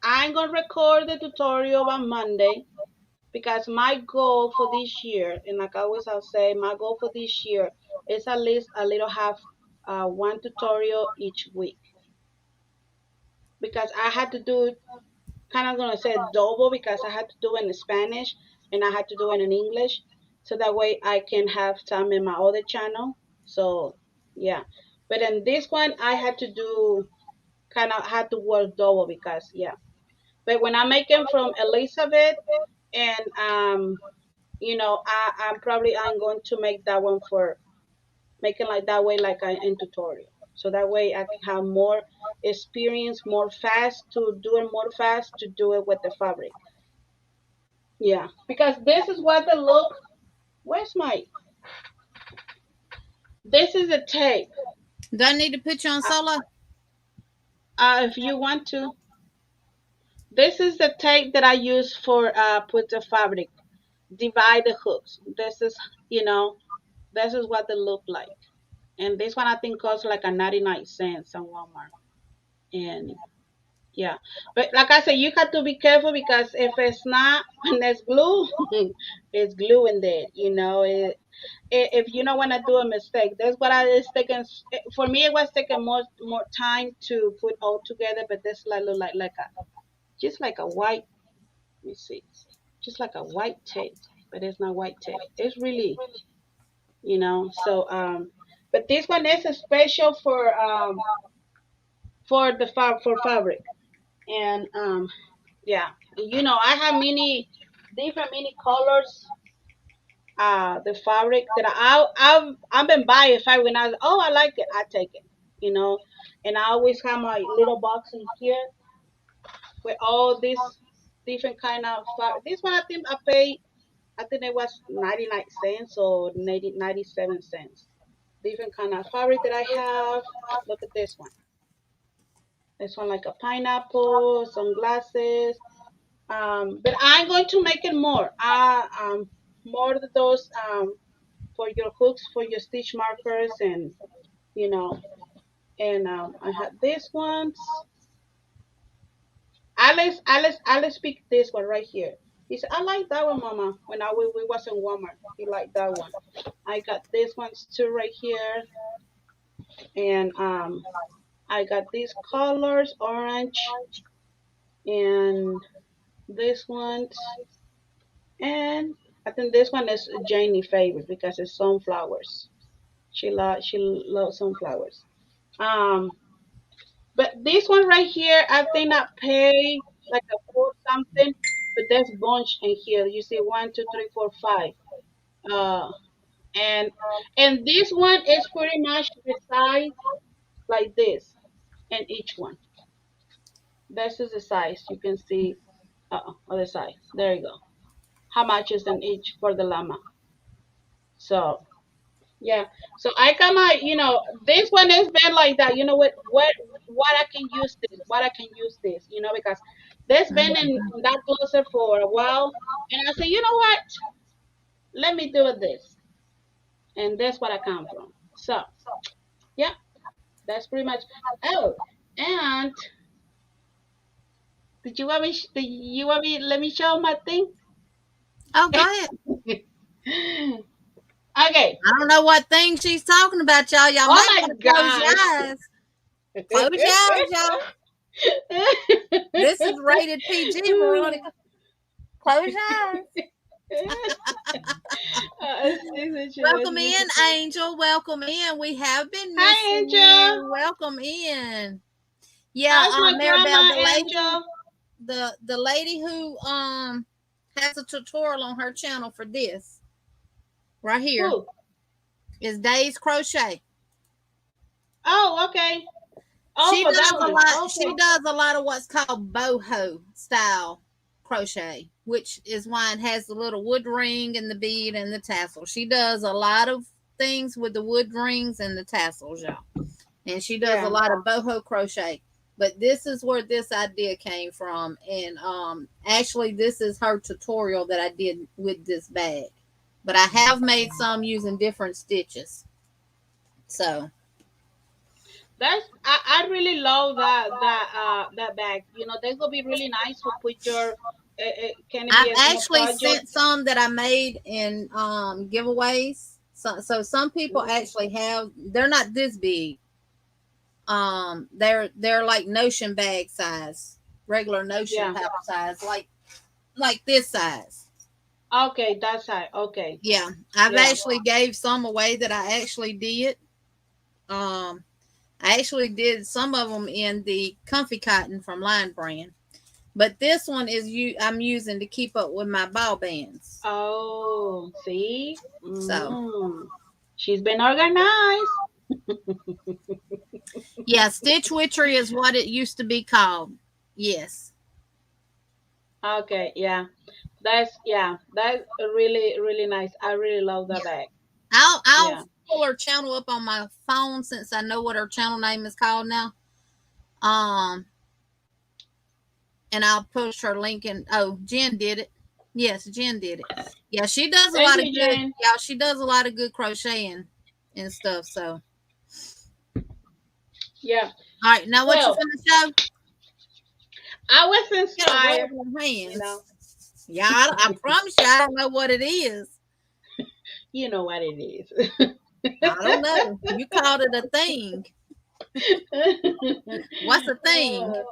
I'm gonna record the tutorial on Monday because my goal for this year, and like I'll say, my goal for this year is at least a little have one tutorial each week because I had to do kind of gonna say double because I had to do it in Spanish and I had to do it in English, so that way I can have time in my other channel. So yeah, but in this one I had to do kind of had to work double because yeah. But when I make them from Elizabeth, and I'm going to make that one for making like that way, like in tutorial. So that way I can have more experience, more fast to do it, more fast to do it with the fabric. Yeah, because this is what the look. Where's my? This is a tape. Do I need to put you on solo? If you want to. This is the tape that I use for put the fabric. Divide the hooks. This is, you know, this is what they look like. And this one I think costs like a 99 cents on Walmart. And yeah, but like I said, you have to be careful because if it's not, when there's glue, it's glue in there. You know, if you don't want to do a mistake, that's what I is taking. For me, it was taking more time to put all together. But this like look like a just like a white. Let me see, just like a white tape, but it's not white tape. It's really, So but this one is a special for the for fabric. And yeah, I have many different many colors. The fabric that I've been buying fabric when I like it, I take it, you know. And I always have my little box in here with all these different kind of fabric. This one I think it was 99 cents or 97 cents. Different kind of fabric that I have. Look at this one. This one like a pineapple, sunglasses. But I'm going to make it more. More of those for your hooks, for your stitch markers, and you know. And I had this ones. Alice picked this one right here. He said, "I like that one, Mama." When we was in Walmart, he liked that one. I got this ones too right here, and I got these colors, orange, and this one, and I think this one is Janie's favorite because it's sunflowers. She loves sunflowers. Um, but this one right here, I think I pay like a four something, but there's bunch in here. You see one, two, three, four, five. Uh, and this one is pretty much the size like this, and each one. This is the size. You can see other side. There you go. How much is in each for the llama? So yeah. So I come out, this one has been like that. You know what I can use this, what I can use this, because this been in that closet for a while. And I say, you know what? Let me do this. And that's what I come from. So yeah, that's pretty much. Oh, and did you want me let me show my thing? Oh, go ahead. Okay. I don't know what thing she's talking about, y'all. Y'all Oh might my want to close your gosh. eyes. Close your eyes, y'all. This is rated PG, Veronica. Close your eyes. Welcome in, Angel. Welcome in. We have been Hi, missing Angel. you. Welcome in. Yeah, How's my Maribel, grandma, Angel? the lady who has a tutorial on her channel for this right here Who? is Days Crochet. Oh, okay. Oh, She for does that a one. lot. She Okay. does a lot of what's called boho style crochet, which is why it has the little wood ring and the bead and the tassel. She does a lot of things with the wood rings and the tassels, y'all. And she does a Yeah. lot of boho crochet. But this is where this idea came from, and actually, this is her tutorial that I did with this bag. But I have made some using different stitches. So I really love that bag. That's gonna be really nice for put your can it I've be a small actually project? sent some that I made in giveaways. So some people Mm, actually have. They're not this big. They're like Notion bag size, regular Notion yeah. paper size, like this size. Okay, that's right. Okay. Yeah, I've Yeah. actually gave some away that I actually did. Um, I actually did some of them in the Comfy Cotton from Line Brand, but this one is I'm using to keep up with my ball bands. Oh, see? So She's been organized. yeah, Stitch Witchery is what it used to be called. Yes, Okay, yeah. That's really, really nice. I really love that yeah. bag. I'll Yeah. pull her channel up on my phone since I know what her channel name is called now. Um, and I'll post her link. And oh, Jen did it. Yes, Jen did it. Yeah, she does a Thank lot of you, good. Jen. Yeah, she does a lot of good crocheting and stuff. So, Yeah. all right, now what you So finna show? I was Got a inspired, rub in her you know. hands. Yeah, I promise you, I don't know what it is. You know what it is. I don't know. You called it a thing. What's a thing? Uh,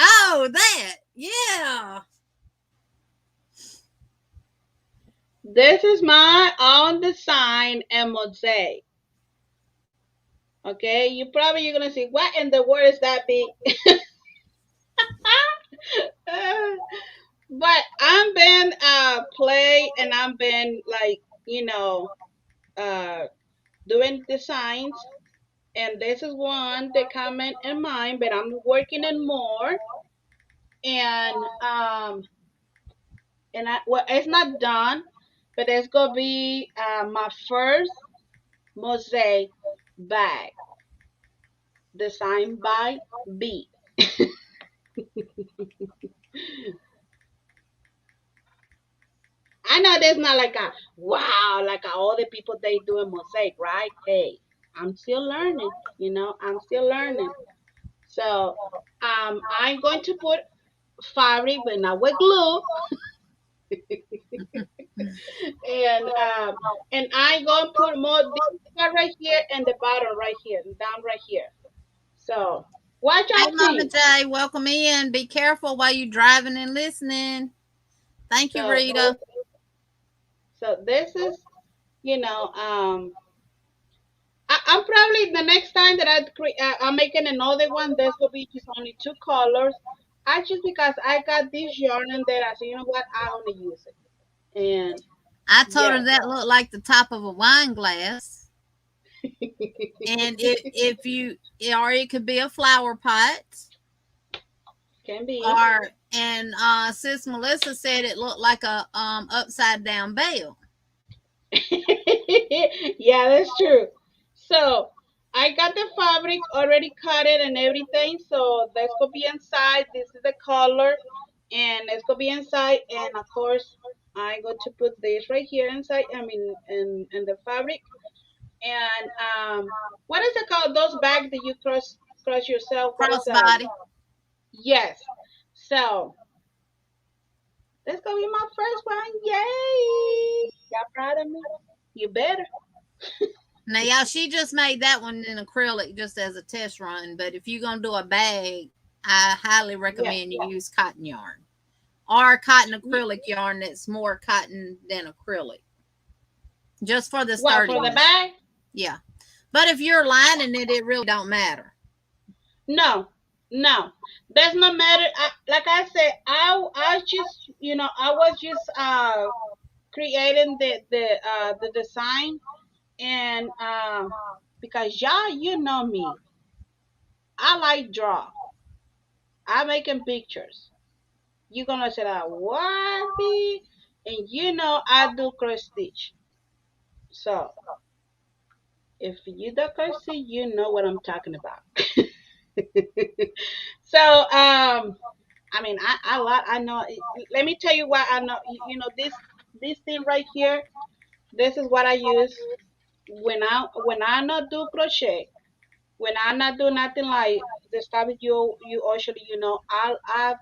Oh, that. Yeah. this is my own design and mosaic. Okay, you're gonna say, what in the world is that big? But I'm been play and I'm been like, uh doing designs, and this is one that comment in mind, but I'm working on more. And well, it's not done, but it's gonna be my first mosaic bag designed by B. I know there's not like a wow, like all the people they do a mosaic, right? Hey, I'm still learning, I'm still learning. So I'm going to put fabric, but not with glue, and I'm gonna put more this part right here and the bottom right here, and down right here. So what Hey, y'all Mama think? J, welcome in. Be careful while you driving and listening. Thank you, So Rita. this is, you know, I'm probably the next time that I'm making another one. This will be just only two colors. I just because I got this yarn in there, I said, you know what, I want to use it. And I told her yes, that looked like the top of a wine glass. And if you, or it could be a flower pot. can be. Or, and sis Melissa said it looked like a upside down bell. Yeah, that's true. So I got the fabric already cut it and everything. So let's go be inside. This is the color, and let's go be inside. And of course, I'm going to put this right here inside. I mean, in the fabric. And what is it called? Those bags that you cross yourself. What is Crossbody. Yes. So that's gonna be my first one. Yay! Y'all proud of me? You better. Now, y'all, she just made that one in acrylic just as a test run. But if you're going to do a bag, I highly Yeah. recommend you use cotton yarn or cotton Ye- acrylic yarn that's more cotton than acrylic, just for the What for the sturdiness. bag? Yeah. But if you're lining it, it really don't matter. No, no. Does not matter. Like I said, I just I was just creating the design, and because y'all know me, I like draw. I making pictures. You gonna say that what be? And I do cross stitch. So if you do cross stitch, you know what I'm talking about. So I mean, I know. Let me tell you what I know. This thing right here. This is what I use when I not do crochet. When I not do nothing like the stuff you usually I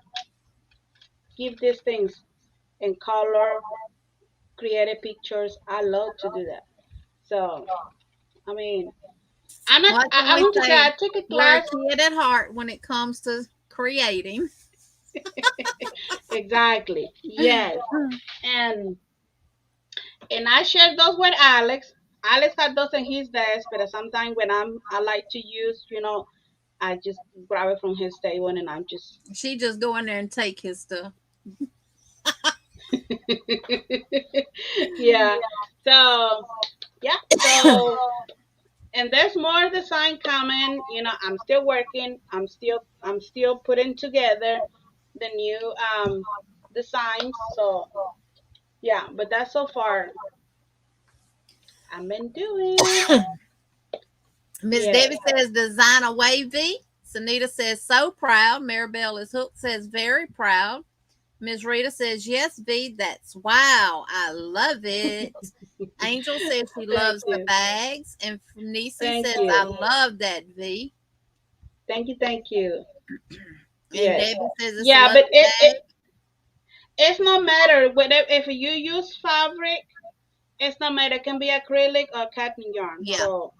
give these things in color, create pictures. I love to do that. So I mean, I'm not. What can I we want to say say? I took a We're a class. kid at heart when it comes to creating. Exactly. Yes. And I share those with Alex. Alex had those in his desk, but sometimes when I like to use, I just grab it from his table and I'm just She just go in there and take his stuff. yeah. So yeah. So and there's more design coming. I'm still working. I'm still putting together the new designs. So yeah, but that's so far I've been doing. Miss Yes. Debbie says design a wavy. Sunita says, so proud. Maribel is hooked, says, very proud. Miss Rita says, yes, V, that's wow. I love it. Angel says she Thank loves the you. bags. And Nisi Thank says, I you. love that, V. Thank you. Thank you. And Yes. Debbie says it's a Yeah, lovely but bag. it's no matter whether if you use fabric, it's no matter. It can be acrylic or cotton yarn. Yeah. So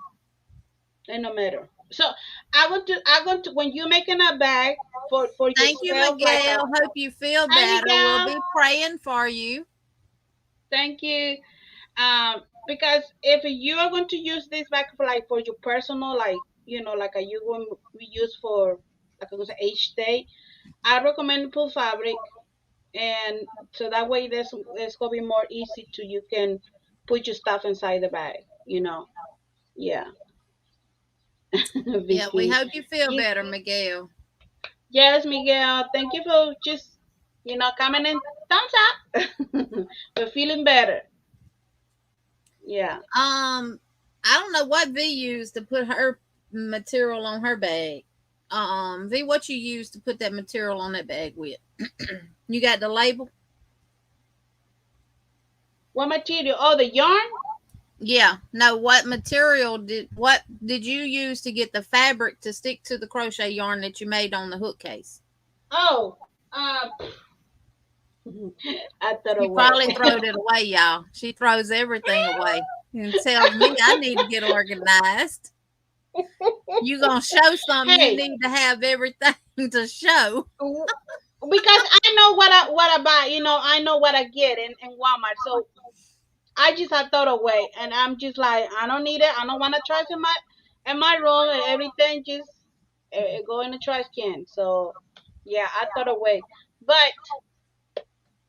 it no matter. So I want to when you're making a bag for Thank you, yourself, like a Miguel. Hope you feel hi better. We'll Miguel, be praying for you. thank you. Because if you are going to use this bag for like for your personal, like like a you going we use for like I was each day, I recommend pull fabric, and so that way this it's gonna be more easy to you can put your stuff inside the bag. Yeah, Yeah, we Vicky. hope you feel You, better, Miguel. yes, Miguel. Thank you for just coming in. Thumbs up. We're feeling better. Yeah. I don't know what V used to put her material on her bag. V, what you used to put that material on that bag with? You got the label? What material? Oh, the yarn. Yeah. No, what did you use to get the fabric to stick to the crochet yarn that you made on the hook case? Oh, um, I thought She away. probably throwed it away, y'all. She throws everything away and tells me I need to get organized. You gonna show something, you Hey, need to have everything to show. w- because I know what I buy. I know what I get in Walmart. So I just I thought away, and I'm just like I don't need it. I don't want to trash in my room, and everything just go in the trash can. So yeah, I thought away. But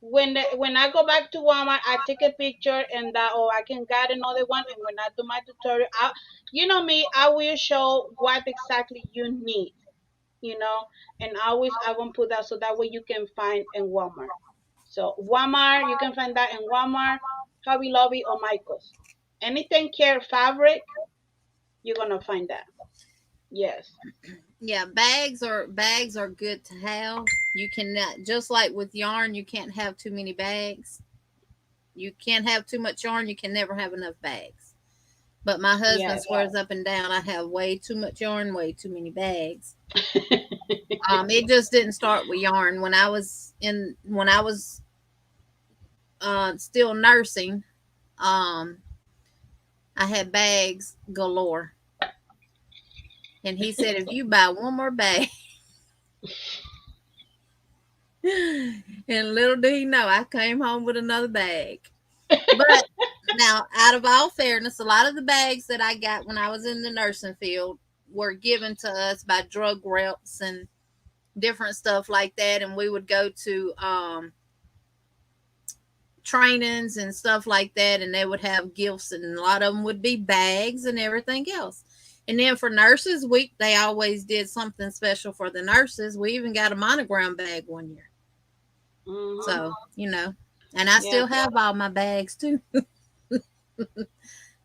when I go back to Walmart, I take a picture and that I can get another one. And when I do my tutorial, you know me, I will show what exactly you need. You know, and always I won't put that so that way you can find in Walmart. So Walmart, you can find that in Walmart, Hobby Lobby, or Michaels. Anything care fabric, you're gonna find that. Yes. Yeah, bags are good to have. You cannot, just like with yarn, you can't have too many bags. You can't have too much yarn. You can never have enough bags. But my husband Yes. swears up and down I have way too much yarn, way too many bags. It just didn't start with yarn. When I was still nursing, um, I had bags galore. And he said, if you buy one more bag, and little did he know, I came home with another bag. But now, out of all fairness, a lot of the bags that I got when I was in the nursing field were given to us by drug reps and different stuff like that. And we would go to trainings and stuff like that, and they would have gifts, and a lot of them would be bags and everything else. And then for nurses week, they always did something special for the nurses. We even got a monogram bag one year. Mhm. So, and I Yeah. still have all my bags too.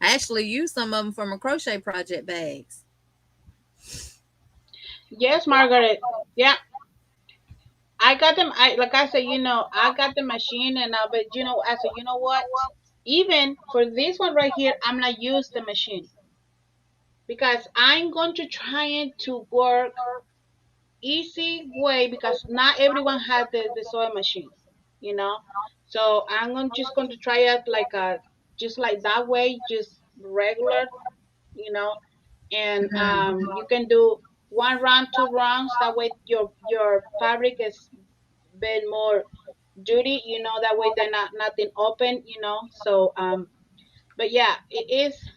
I actually use some of them for my crochet project bags. Yes, Margaret. Yeah. I got them. I like I said, I got the machine, and but I said, you know what? Even for this one right here, I'm not use the machine because I'm going to try to work easy way because not everyone has the sewing machine, you know. So just going to try it like a just like that way, just regular, you know, and Mhm. you can do one round, two rounds. That way your fabric is been more duty, that way they're not nothing open, So but yeah, it is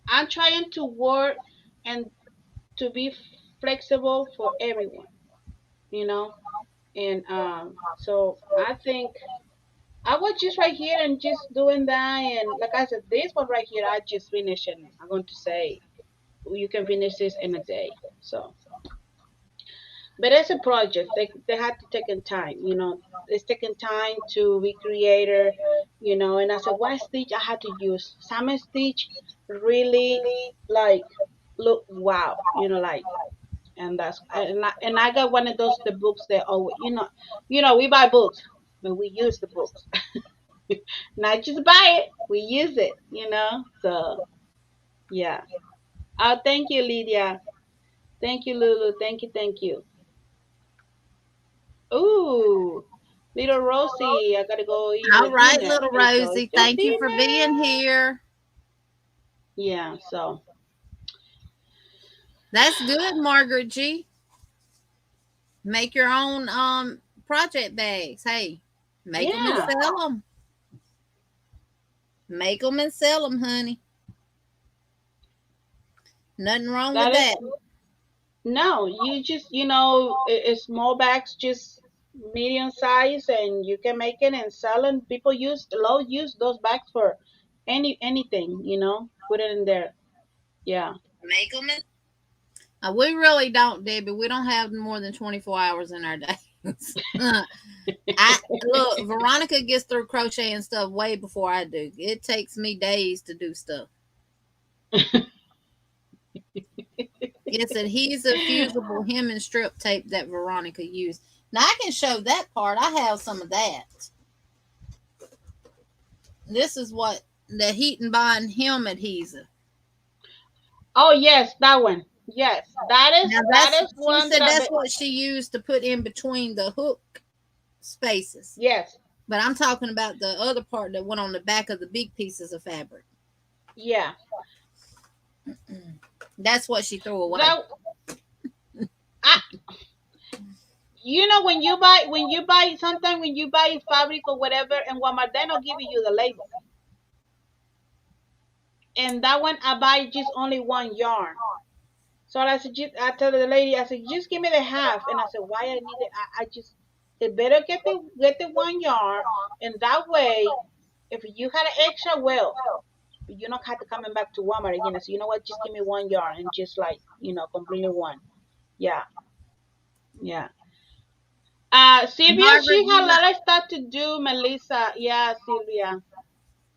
I'm trying to work and to be flexible for everyone, you know. And so I think I was just right here and just doing that. And like I said, this one right here, I just finished. And I'm going to say, you can finish this in a day. So, but it's a project. They had to take in time, It's taking time to be creator, And I said, what stitch I had to use? Some stitch really like look wow, like. and I got one of those the books that, oh, we buy books, but we use the books, not just buy it, we use it, So yeah. Oh, thank you, Lydia. Thank you, Lulu. Thank you, thank you. Ooh, little Rosie, I gotta go eat All my right, dinner. little And so it's Rosie, your thank you for being dinner. here. Yeah, so That's good, Margaret G. Make your own project bags. Hey, make them and yeah, sell them. Make them and sell them, honey. Nothing wrong with that is that. no. You just it's small bags, just medium size, and you can make it and sell it. People use those bags for anything. Put it in there. Yeah. Make them and we really don't, Debbie. We don't have more than 24 hours in our days. I look, Veronica gets through crocheting stuff way before I do. It takes me days to do stuff. It's adhesive, fusible hem and strip tape that Veronica used. Now I can show that part. I have some of that. This is what the heat and bond hem adhesive. Oh yes, that one. Yes, that is Now that that's is she one that said I've that's been. what she used to put in between the hook spaces. Yes. But I'm talking about the other part that went on the back of the big pieces of fabric. Yeah. That's what she threw away. That I when you buy something, when you buy fabric or whatever, and Walmart, they're not giving you the label. And that one I buy just only one yarn. So I tell the lady, I said, just give me the half. And I said, why I need it? I just it better get the one yarn, and that way, if you had an extra, well, you don't have to coming back to Walmart again. I said, you know what? Just give me one yarn and just like completely one. Yeah, yeah. Sylvia, Margaret, she had you a got lot of stuff to do. Melissa, yeah, Sylvia,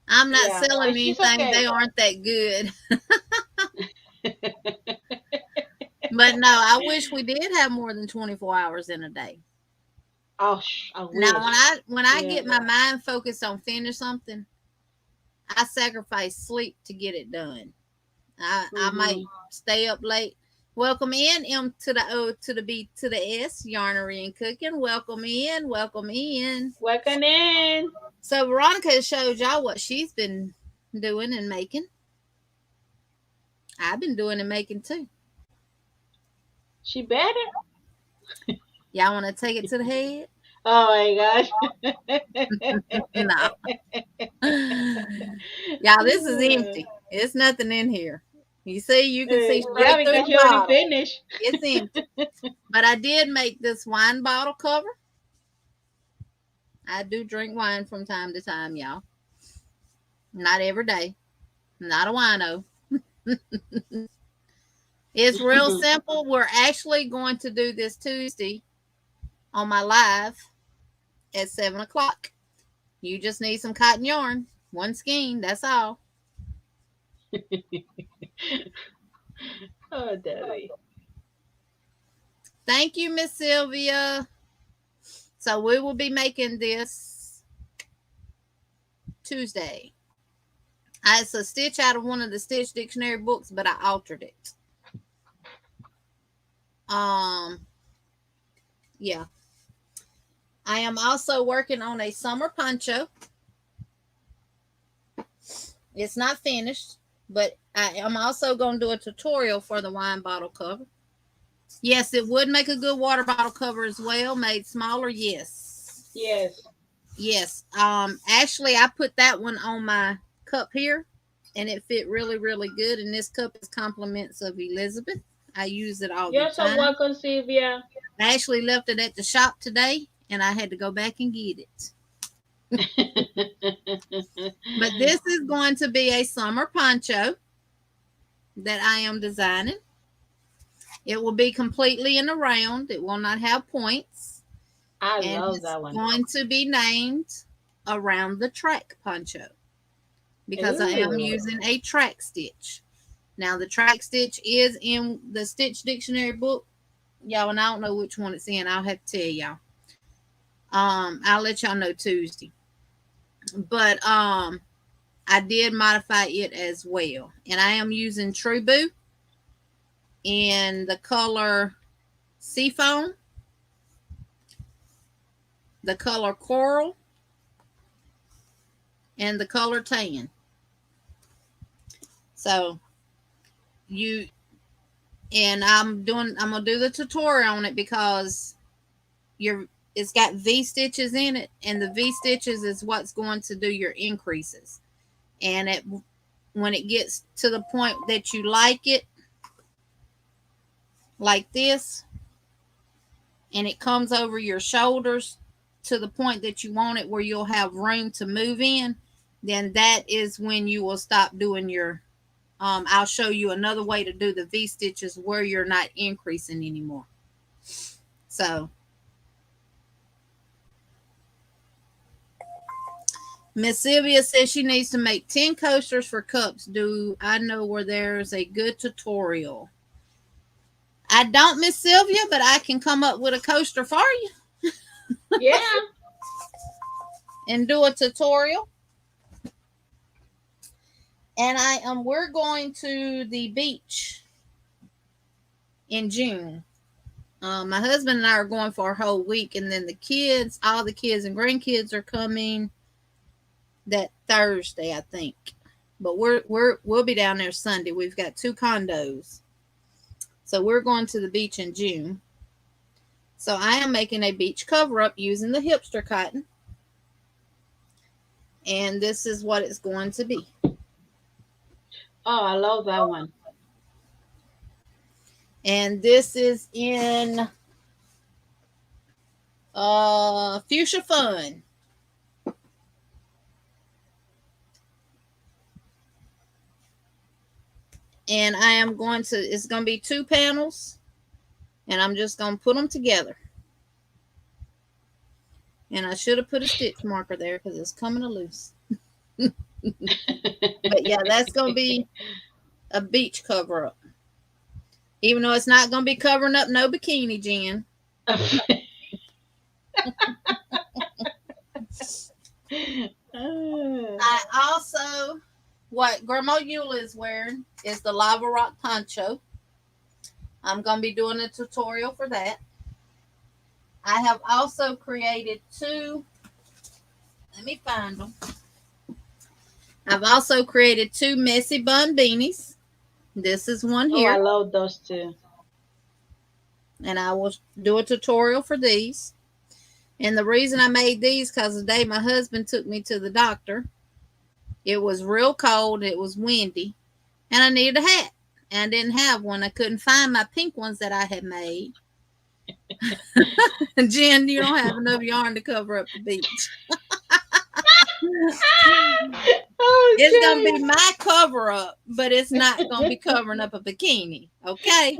I'm not yeah, selling but she's anything. They okay. aren't that good. But no, I wish we did have more than 24 hours in a day. Oh, I Now wish. when I Yeah. get my mind focused on finish something, I sacrifice sleep to get it done. I might Mhm. stay up late. Welcome in M to the O to the B to the S, Yarnery and Cooking. Welcome in, welcome in. Welcome in. So Veronica has showed y'all what she's been doing and making. I've been doing and making too. She better. Y'all want to take it to the head? Oh my No. gosh. Y'all, this is empty. It's nothing in here. You can see Yeah, straight through because the you already bottle. finished. It's empty. But I did make this wine bottle cover. I do drink wine from time to time, y'all. Not every day. Not a wino. It's real simple. We're actually going to do this Tuesday on my live at 7 o'clock. You just need some cotton yarn, one skein. That's all. Oh, Daddy. Thank you, Miss Sylvia. So we will be making this Tuesday. It's a stitch out of one of the Stitch Dictionary books, but I altered it. Um, yeah. I am also working on a summer poncho. It's not finished, but I am also going to do a tutorial for the wine bottle cover. Yes, it would make a good water bottle cover as well. Made smaller, yes. Yes. Yes. Actually I put that one on my cup here and it fit really, really good. And this cup is compliments of Elizabeth. I use it all the You're so time. welcome, Sylvia. I actually left it at the shop today and I had to go back and get it. But this is going to be a summer poncho that I am designing. It will be completely in a round. It will not have points. I And love it's that one. going to be named Around the Track Poncho because I am Ooh. using a track stitch. Now, the track stitch is in the Stitch Dictionary book, y'all, and I don't know which one it's in. I'll have to tell y'all. I'll let y'all know Tuesday. But I did modify it as well, and I am using True Boo in the color Seafoam, the color Coral, and the color Tan. So you and I'm gonna do the tutorial on it because your it's got V stitches in it, and the V stitches is what's going to do your increases. And it when it gets to the point that you like it, like this, and it comes over your shoulders to the point that you want it where you'll have room to move in, then that is when you will stop doing your I'll show you another way to do the V stitches where you're not increasing anymore. So Miss Sylvia says she needs to make 10 coasters for cups. Do I know where there's a good tutorial? I don't, Miss Sylvia, but I can come up with a coaster for you. Yeah. And do a tutorial. And we're going to the beach in June. My husband and I are going for a whole week, and then all the kids and grandkids are coming that Thursday, I think. But we'll be down there Sunday. We've got 2 condos. So we're going to the beach in June. So I am making a beach cover up using the hipster cotton. And this is what it's going to be. Oh, I love that one. And this is in Fuchsia Fun. And it's going to be 2 panels. And I'm just going to put them together. And I should have put a stitch marker there because it's coming loose. But yeah, that's going to be a beach cover up. Even though it's not going to be covering up no bikini, Jen. I also, what Grandma Eula is wearing is the Lava Rock poncho. I'm going to be doing a tutorial for that. I have also created 2. Let me find them. I've also created 2 messy bun beanies. This is one here. Oh, I love those too. And I will do a tutorial for these. And the reason I made these because the day my husband took me to the doctor, it was real cold, it was windy, and I needed a hat. And I didn't have one. I couldn't find my pink ones that I had made. Jen, you don't have enough yarn to cover up the beach. Oh, it's going to be my cover up, but it's not going to be covering up a bikini. Okay.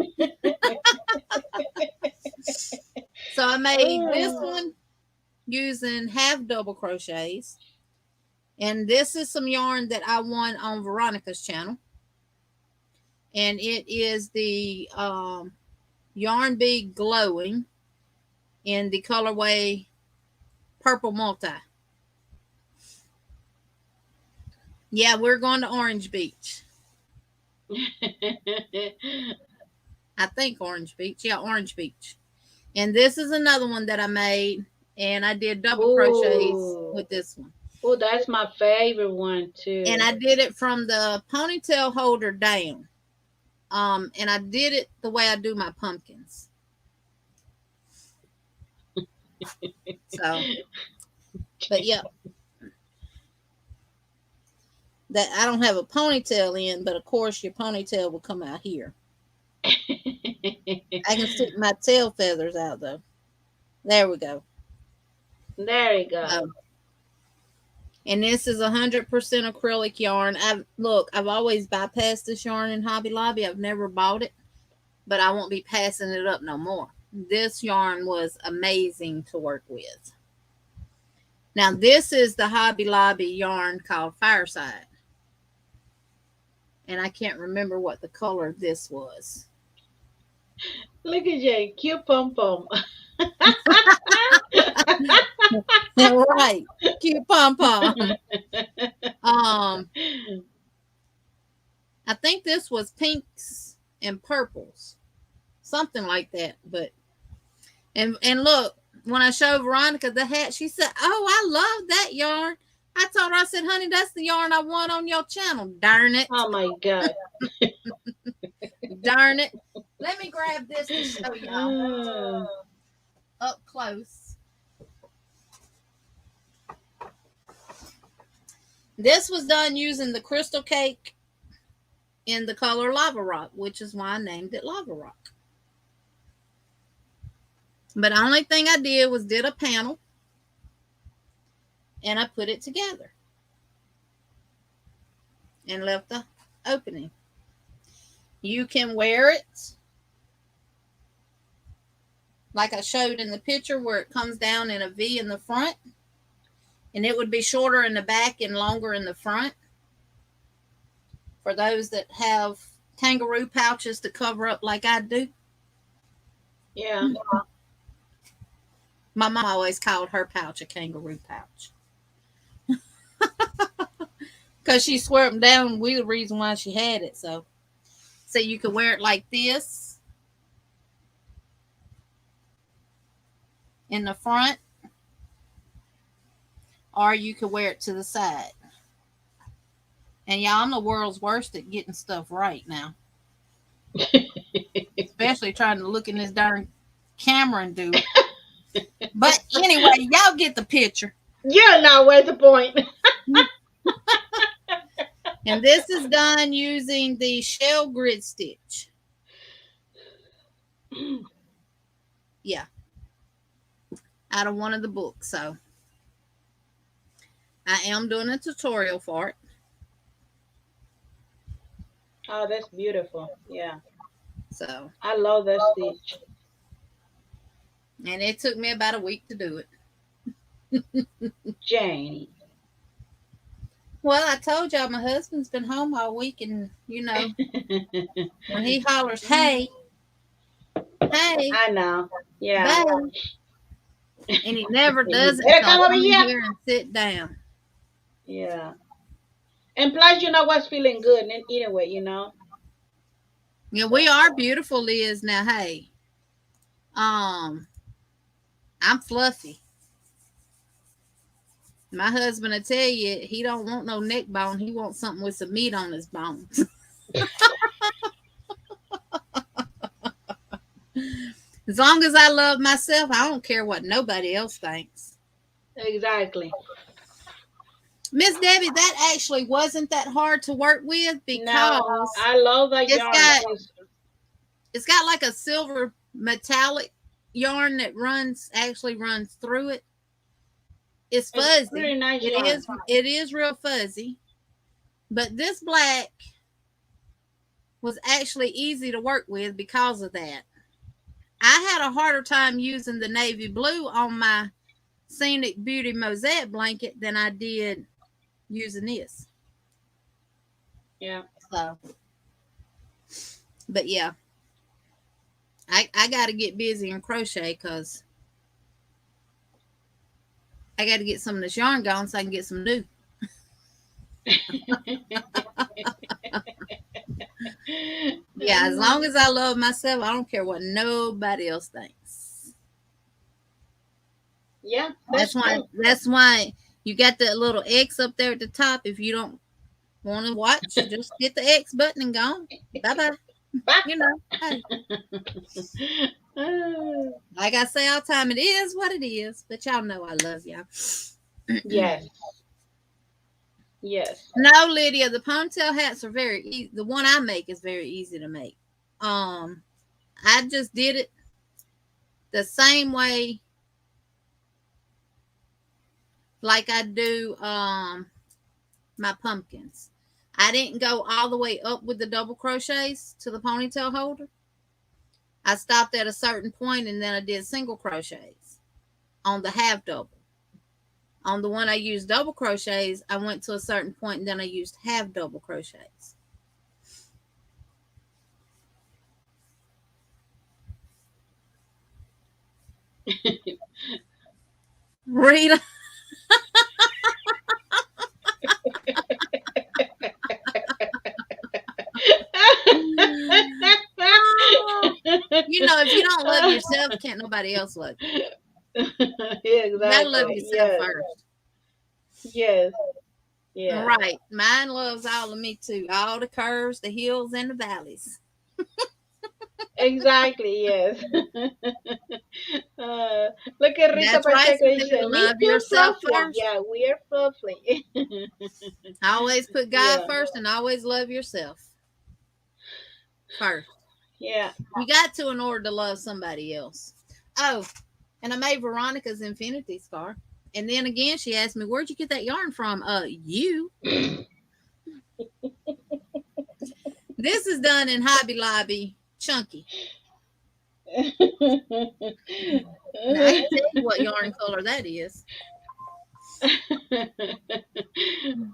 So I made this one using half double crochets. And this is some yarn that I won on Veronica's channel. And it is the Yarn Bee Glowing in the colorway Purple Multi. Yeah, we're going to Orange Beach. I think Orange Beach. Yeah, Orange Beach. And this is another one that I made. And I did double crochets with this one. Oh, that's my favorite one too. And I did it from the ponytail holder down. And I did it the way I do my pumpkins. So, but yeah. That I don't have a ponytail in, but of course your ponytail will come out here. I can stick my tail feathers out though. There we go. There you go. And this is 100% acrylic yarn. I've always bypassed this yarn in Hobby Lobby. I've never bought it, but I won't be passing it up no more. This yarn was amazing to work with. Now this is the Hobby Lobby yarn called Fireside. And I can't remember what the color of this was. Look at Jay, cute pom pom. Right. Cute pom pom. Um, I think this was pinks and purples, something like that. But and look, when I showed Veronica the hat, she said, "Oh, I love that yarn." I told her, I said, "Honey, that's the yarn I won on your channel." Darn it! Oh my God. Darn it! Let me grab this to show y'all Mm. up close. This was done using the crystal cake in the color lava rock, which is why I named it lava rock. But the only thing I did was did a panel and I put it together and left the opening. You can wear it like I showed in the picture where it comes down in a V in the front, and it would be shorter in the back and longer in the front for those that have kangaroo pouches to cover up like I do. Yeah. My mom always called her pouch a kangaroo pouch because she swear them down. We the reason why she had it. So you could wear it like this in the front, or you could wear it to the side. And y'all, I'm the world's worst at getting stuff right now, especially trying to look in this darn camera and do it. But anyway, y'all get the picture. Yeah, now where's the point? And this is done using the shell grid stitch. Yeah, out of one of the books. So I am doing a tutorial for it. Oh, that's beautiful. Yeah. So, I love that stitch. and it took me about a week to do it. Janie. Well, I told y'all my husband's been home all week, and when he hollers, "Hey, hey, I know. Yeah. babe," and he never You does it better until I come over come in here. here and sit down. Yeah. And plus, you know what's feeling good anyway. Yeah, So, we are beautiful, Liz. Now, hey, um, I'm fluffy. My husband will tell you he don't want no neck bone. He wants something with some meat on his bones. As long as I love myself, I don't care what nobody else thinks. exactly. Miss Debbie, that actually wasn't that hard to work with No, because I love that it's yarn. got That is, it's got like a silver metallic yarn that actually runs through it. It's it's fuzzy. pretty nice It yarn. is real fuzzy. But this black was actually easy to work with because of that. I had a harder time using the navy blue on my Scenic Beauty Mosaic blanket than I did using this. Yeah. So, but yeah, I got to get busy and crochet because I got to get some of this yarn gone so I can get some new. Yeah, as long as I love myself, I don't care what nobody else thinks. Yeah, that's true. That's why you got that little X up there at the top. If you don't want to watch, just hit the X button and go. Bye bye. Bye. Hey, like I say all the time, it is what it is. But y'all know I love y'all. Yes. Yes. No, Lydia, the ponytail hats are very easy. The one I make is very easy to make. I just did it the same way like I do my pumpkins. I didn't go all the way up with the double crochets to the ponytail holder. I stopped at a certain point and then I did single crochets on the half double. On the one I used double crochets, I went to a certain point and then I used half double crochets. Rita. Oh, if you don't love yourself, can't nobody else love you. You gotta love Exactly. yourself Yes. first. Yes. Yeah. Right. Mine loves all of me too. All the curves, the hills, and the valleys. Exactly. Yes. Uh, Look at Rita That's right, Pacheco. He Suzette. said, "Me Love too, yourself fluffy." first. Yeah, we are fluffy. Always put God Yeah. first and always love yourself first. Yeah. You got to in order to love somebody else. Oh, and I made Veronica's infinity scarf. And then again, she asked me, "Where'd you get that yarn from?" You. This is done in Hobby Lobby, chunky. Now I can tell you what yarn color that is.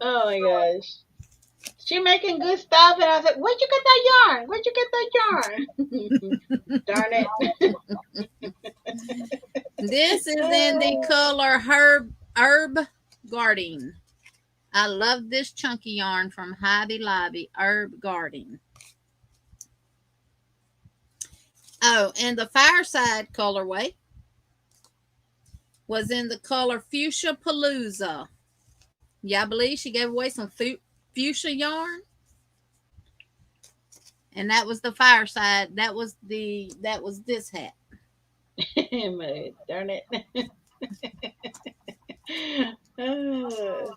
Oh my gosh. She making good stuff, and I said, "Where'd you get that yarn? Where'd you get that yarn?" Darn it. This is in the color herb garden. I love this chunky yarn from Hobby Lobby, herb garden. Oh, and the fireside colorway was in the color fuchsia palooza. Yeah, I believe she gave away some fuchsia yarn, and that was the fireside. That was this hat. Darn it. Uh,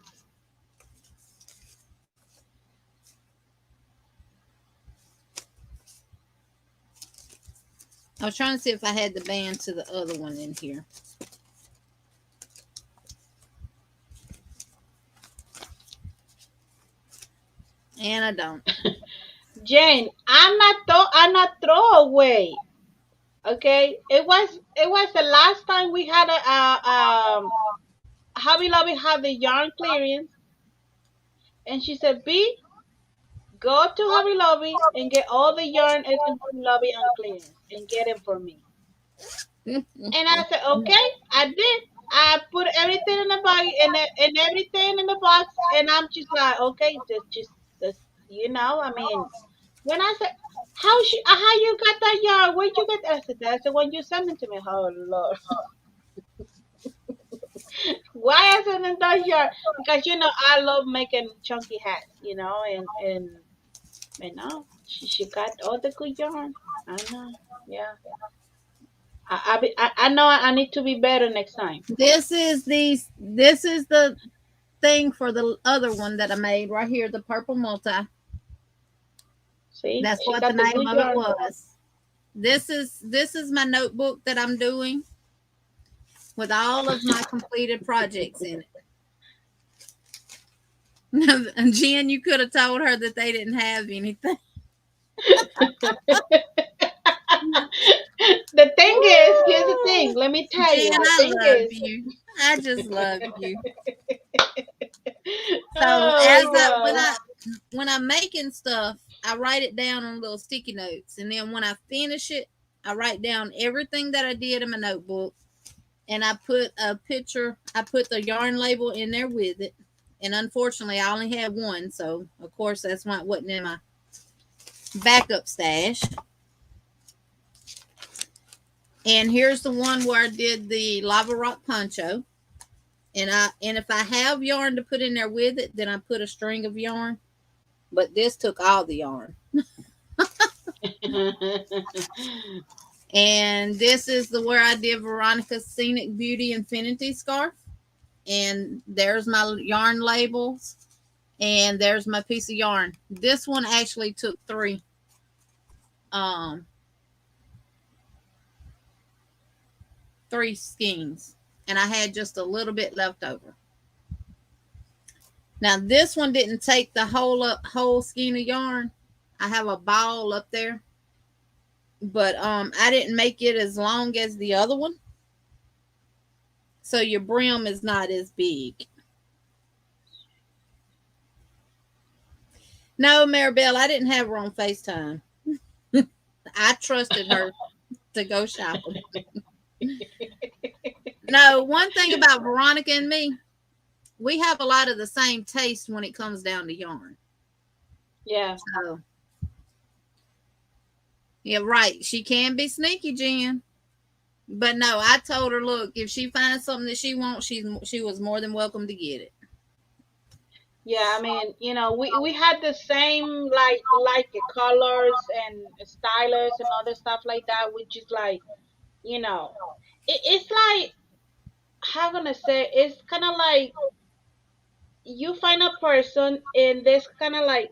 I was trying to see if I had the band to the other one in here, and I don't. Jane, I'm not throwaway. Okay, it was the last time we had Hobby Lobby had the yarn clearance, and she said, "B, go to Hobby Lobby and get all the yarn is in Hobby Lobby on clearance and get it for me." And I said, "Okay." I did. I put everything in the bag and everything in the box, and I'm just like, "Okay, just I mean." When I said, how you got that yarn? Where'd you get that?" I said, "That's the one you sent it to me." Oh Lord. Why is it in that yarn? Because I love making chunky hats, she got all the good yarn. I know. Yeah. I know I need to be better next time. This is the thing for the other one that I made right here, the purple multi. See, That's she what the got the name good of it yarn. was. This is my notebook that I'm doing with all of my completed projects in it. And Jen, you could have told her that they didn't have anything. The thing is, here's the thing. Woo! Let me tell Jen, you. The I thing love is, you. I just love you. So oh my gosh. when I'm making stuff, I write it down on little sticky notes, and then when I finish it, I write down everything that I did in my notebook, and I put a picture. I put the yarn label in there with it, and unfortunately, I only had one, so of course that's why it wasn't in my backup stash. And here's the one where I did the lava rock poncho. And if I have yarn to put in there with it, then I put a string of yarn. But this took all the yarn. And this is the where I did Veronica's Scenic Beauty Infinity Scarf. And there's my yarn labels. And there's my piece of yarn. This one actually took um three skeins. And I had just a little bit left over. Now this one didn't take the whole skein of yarn. I have a ball up there, but I didn't make it as long as the other one, so your brim is not as big. No, Maribel, I didn't have her on FaceTime. I trusted her to go shopping. No, one thing about Veronica and me, we have a lot of the same taste when it comes down to yarn. Yeah. So, yeah, right. She can be sneaky, Jen. But no, I told her, look, if she finds something that she wants, she was more than welcome to get it. Yeah, I mean, we had the same colors and stylers and other stuff like that, which is like, it's like, how gonna say, it's kind of like you find a person and there's kind of like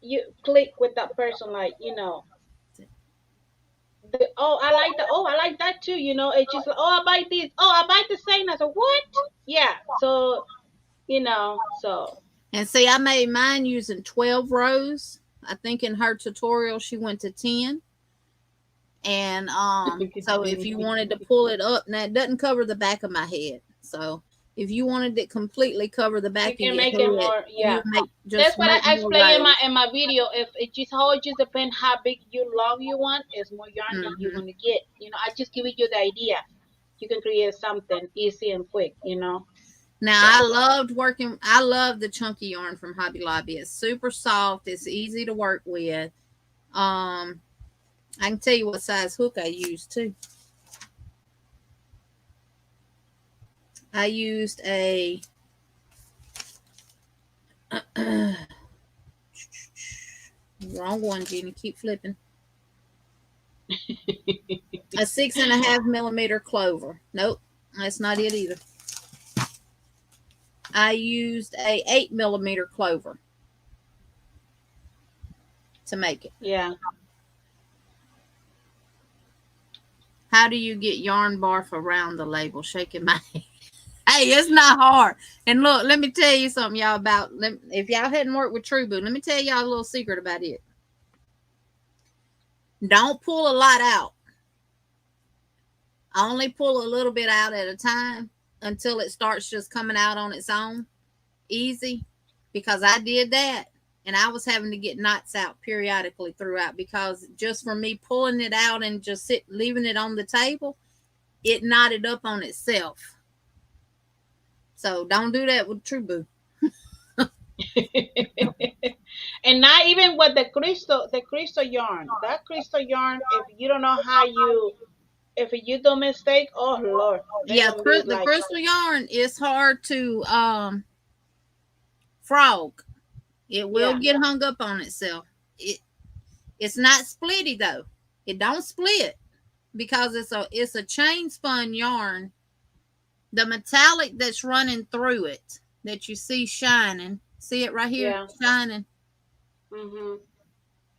you click with that person, like, I like that. Oh, I like that too. It's just like, oh, I buy this. Oh, I buy the same. I said, what? Yeah. So, so And see, I made mine using 12 rows. I think in her tutorial she went to 10. And so if you wanted to pull it up, now it doesn't cover the back of my head. So if you wanted it completely cover the back you of can your make it head, more. you Yeah. make That's just what make I more explain in my rows. video. If it just depends how big you long you want, is more yarn that you're Hmm. gonna get. I just giving you the idea. You can create something easy and quick. Now I So loved working. I love the chunky yarn from Hobby Lobby. It's super soft. It's easy to work with. Um, I can tell you what size hook I used too. I used a wrong one, Jenny. Keep flipping. A 6.5 millimeter Clover. Nope, that's not it either. I used a 8 millimeter Clover to make it. yeah. How do you get yarn barf around the label? Shaking my head. Hey, it's not hard. And look, let me tell you something, y'all, about if y'all hadn't worked with True Boo, let me tell y'all a little secret about it. Don't pull a lot out. Only pull a little bit out at a time until it starts just coming out on its own. Easy. Because I did that and I was having to get knots out periodically throughout because just for me pulling it out and just leaving it on the table, it knotted up on itself. So don't do that with True Boo. And not even with the crystal yarn. That crystal yarn, if you don't know if you do mistake, oh Lord, they're Yeah, gonna be the like, crystal yarn is hard to frog. It will yeah, get hung up on itself. It's not splitty though. It don't split because it's a chain spun yarn. The metallic that's running through it that you see shining, see it right here yeah, shining. mhm,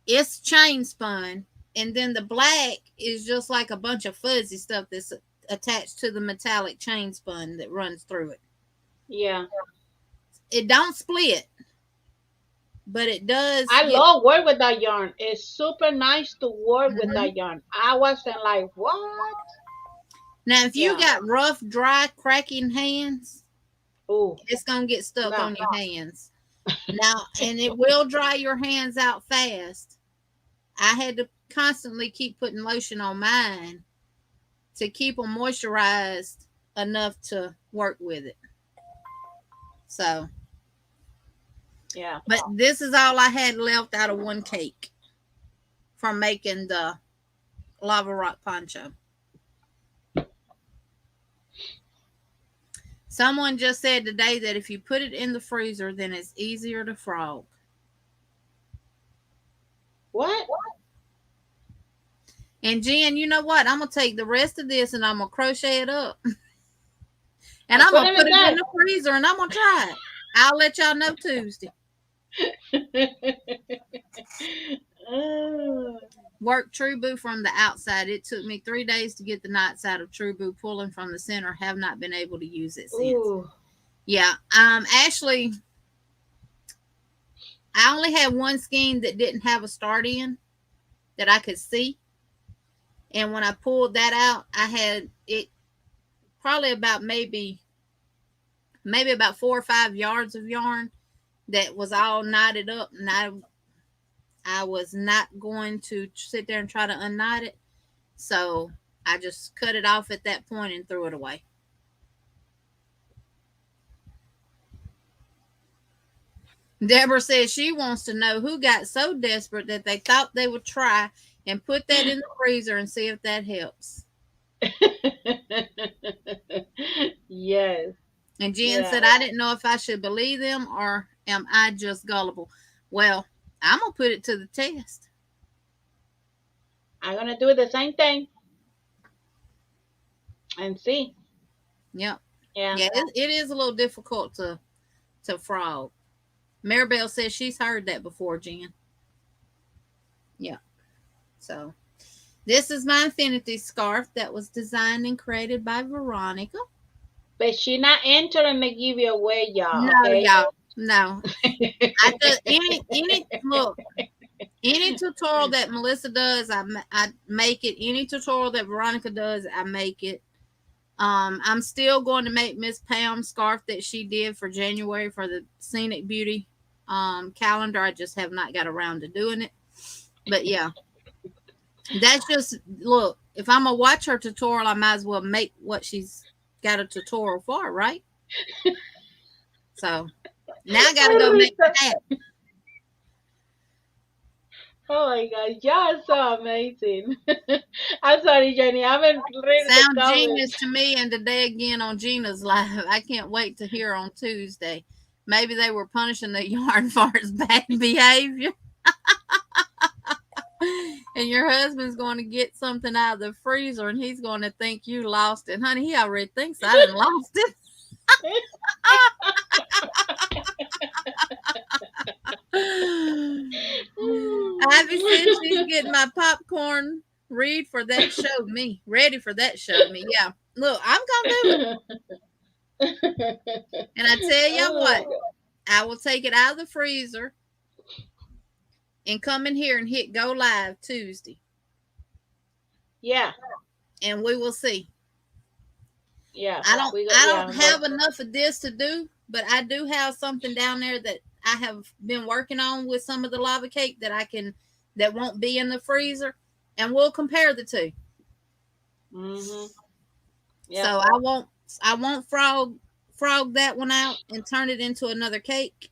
It's chain spun, and then the black is just like a bunch of fuzzy stuff that's attached to the metallic chain spun that runs through it. yeah. It don't split, but it does I get. love work with that yarn. It's super nice to work with Mhm. that yarn. I wasn't like, what? Now, if you Yeah. got rough, dry, cracking hands, Oh, it's gonna get stuck no. on your hands. Now, and it will dry your hands out fast. I had to constantly keep putting lotion on mine to keep them moisturized enough to work with it. So, Yeah. but this is all I had left out of one cake from making the lava rock poncho. Someone just said today that if you put it in the freezer, then it's easier to frog. What? And Jen, you know what? I'm gonna take the rest of this and I'm gonna crochet it up, and And I'm put gonna it put in it in there. the freezer and I'm gonna try it. I'll let y'all know Tuesday. Oh, Work True Boo from the outside. It took me 3 days to get the knots out of True Boo pulling from the center. Have not been able to use it since. ooh, Yeah. Actually, I only had one skein that didn't have a start in that I could see. And when I pulled that out, I had it probably about maybe about 4 or 5 yards of yarn that was all knotted up, and I was not going to sit there and try to unknot it. So I just cut it off at that point and threw it away. Deborah says she wants to know who got so desperate that they thought they would try and put that in the freezer and see if that helps. Yes, And Jen yeah. said, I didn't know if I should believe them or am I just gullible. Well, I'm going to put it to the test. I'm gonna do the same thing and see. Yep. Yeah. Yeah, it is a little difficult to frog. Maribel says she's heard that before, Jen. Yeah. So this is my infinity scarf that was designed and created by Veronica. But she not entering to give you away, y'all. No, Okay. y'all. No. I just any look, any tutorial that Melissa does, I make it. Any tutorial that Veronica does, I make it. I'm still going to make Miss Pam's scarf that she did for January for the Scenic Beauty calendar. I just have not got around to doing it. But yeah, that's just look. If I'm gonna watch her tutorial, I might as well make what she's got a tutorial for, right? So now I got to go make Rita. that. Oh my gosh, y'all are so amazing. I'm sorry, Jenny. I haven't read the Sound comments. genius to me, and today again on Gina's live. I can't wait to hear on Tuesday. Maybe they were punishing the yarn for its bad behavior. And your husband's going to get something out of the freezer and he's going to think you lost it. Honey, he already thinks I done lost it. Ivy says she's getting my popcorn read for that show me. Ready for that show me. Yeah. Look, I'm going to do it. And I tell you what, Oh, I will take it out of the freezer and come in here and hit go live Tuesday. yeah, And we will see. yeah. I Yeah, don't have enough of this to do, but I do have something down there that I have been working on with some of the lava cake that won't be in the freezer, and we'll compare the two. Mhm. Yeah. So I won't frog that one out and turn it into another cake.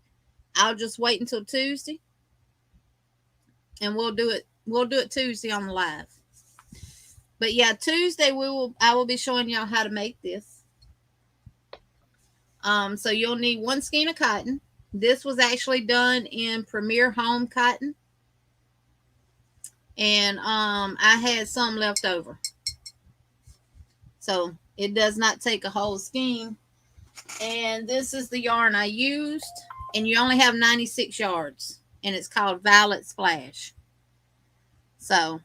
I'll just wait until Tuesday, and we'll do it. We'll do it Tuesday on the live. But yeah, Tuesday I will be showing y'all how to make this. So you'll need one skein of cotton. This was actually done in Premier Home Cotton, and I had some left over, so it does not take a whole skein. And this is the yarn I used, and you only have 96 yards, and it's called Violet Splash. So,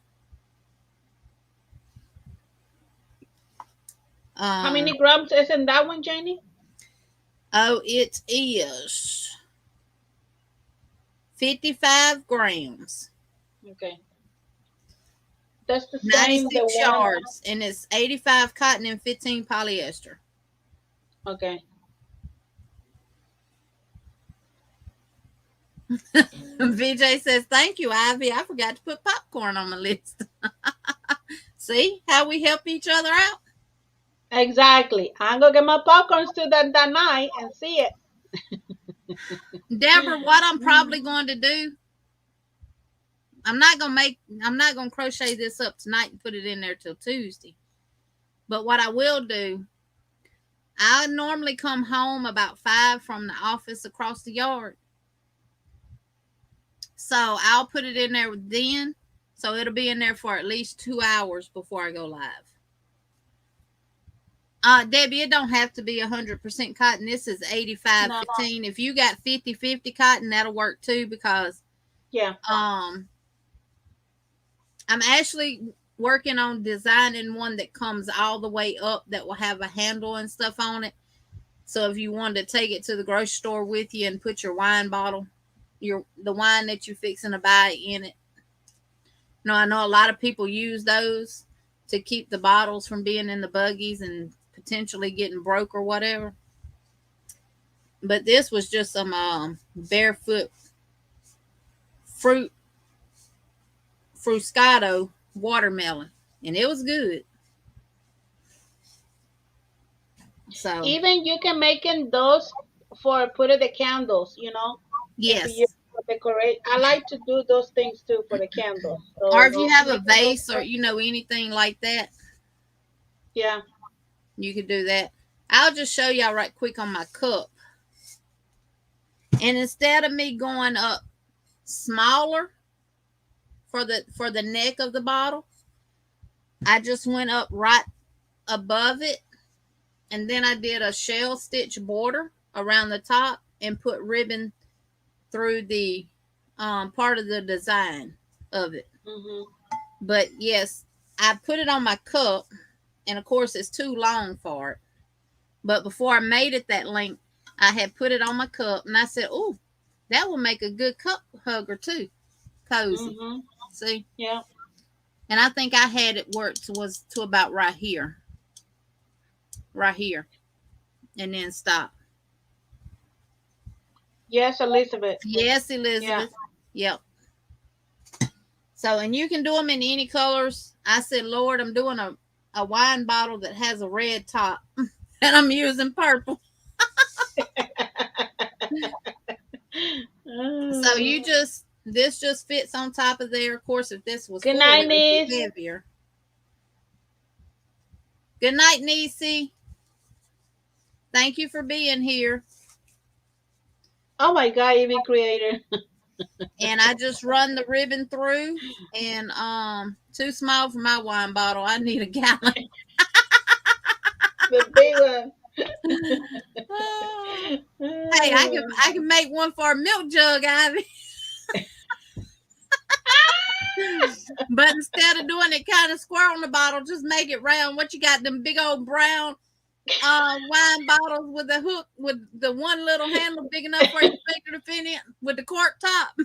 How many grams is in that one, Jenny? oh, it is 55 grams. Okay. That's the same. The 96 one. yards, and it's 85 cotton and 15 polyester. Okay. VJ says, thank you, Ivy. I forgot to put popcorn on my list. See how we help each other out? Exactly. I'm gonna get my popcorn still that night and see it. Deborah, what I'm probably going to do, I'm not gonna crochet this up tonight and put it in there till Tuesday. But what I will do, I normally come home about 5 from the office across the yard. So I'll put it in there then. So it'll be in there for at least 2 hours before I go live. Debbie, it don't have to be 100% cotton. This is 85-15. If you got 50-50 cotton, that'll work too, because Yeah. I'm actually working on designing one that comes all the way up that will have a handle and stuff on it. So if you wanted to take it to the grocery store with you and put your wine bottle, the wine that you're fixing to buy in it. No, I know a lot of people use those to keep the bottles from being in the buggies and potentially getting broke or whatever. But this was just some barefoot fruscato watermelon, and it was good. So even you can make in those for putting the candles. and be able Yes. to decorate. I like to do those things too for the candles. Or So if you have a make a little vase or stuff. anything like that, Yeah. you could do that. I'll just show y'all right quick on my cup. And instead of me going up smaller for the neck of the bottle, I just went up right above it, and then I did a shell stitch border around the top and put ribbon through the part of the design of it. Mhm. But yes, I put it on my cup, and of course it's too long for it. But before I made it that length, I had put it on my cup, and I said, "Oh, that will make a good cup hugger too, cozy." Mhm. See, Yeah. and I think I had it worked was to about right here, and then stop. Yes, Elizabeth. Yes, Yeah. Elizabeth. Yep. So, and you can do them in any colors. I said, Lord, I'm doing a wine bottle that has a red top, and I'm using purple. So you Mm. just this just fits on top of there. Of course, if this was Good full, night, it would be niece. heavier. Good night, Niecy. Thank you for being here. Oh my God, Evie Creator. And I just run the ribbon through, and too small for my wine bottle. I need a gallon. The big one. Hey, Mm. I can make one for a milk jug, Ivy. But instead of doing it kind of square on the bottle, just make it round. What you got? Them big old brown wine bottles with the hook with the one little handle big enough for your finger to fit in with the cork top.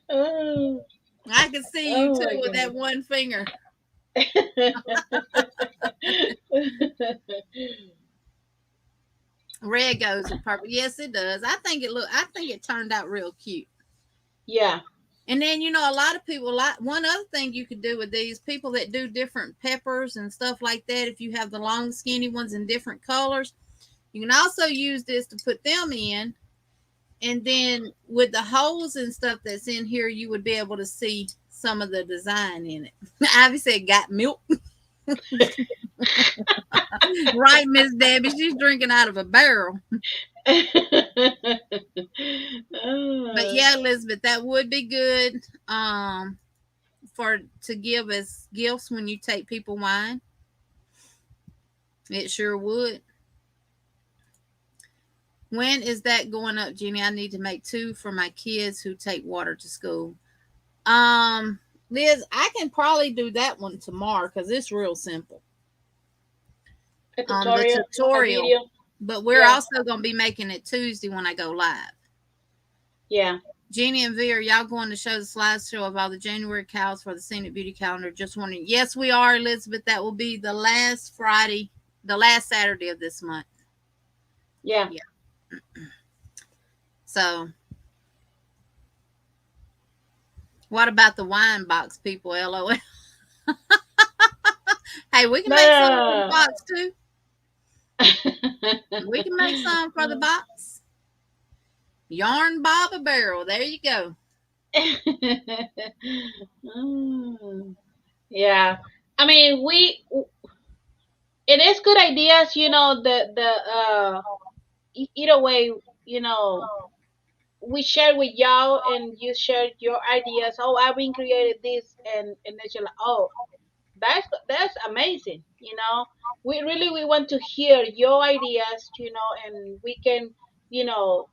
Oh, I can see you oh too my with that goodness. one finger. Red goes with purple. Yes, it does. I think it turned out real cute. Yeah. And then a lot of people like one other thing you could do with these people that do different peppers and stuff like that. If you have the long skinny ones in different colors, you can also use this to put them in. And then with the holes and stuff that's in here, you would be able to see some of the design in it. Ivy said, "Got milk." Right, Miss Debbie. She's drinking out of a barrel. But Oh, yeah, Elizabeth, that would be good for to give as gifts when you take people wine. It sure would. When is that going up, Jenny? I need to make two for my kids who take water to school. Um, Liz, I can probably do that one tomorrow because it's real simple. a The tutorial, a tutorial, video. but we're Yeah. also going to be making it Tuesday when I go live. Yeah. Jeannie and V, are y'all going to show the slideshow of all the January cows for the Scenic Beauty Calendar? Just wondering. Yes, we are, Elizabeth. That will be the last Friday, the last Saturday of this month. Yeah. Yeah. So, what about the wine box people? LOL. Hey, we can make some for the No. box too. We can make some for the box. Yarn Bob a barrel. There you go. Mm. Yeah. I mean, it is good ideas, either way, you know, we share with y'all and you share your ideas. Oh, I've been created this, and then you're like, oh, that's amazing. We want to hear your ideas, and we can, you know,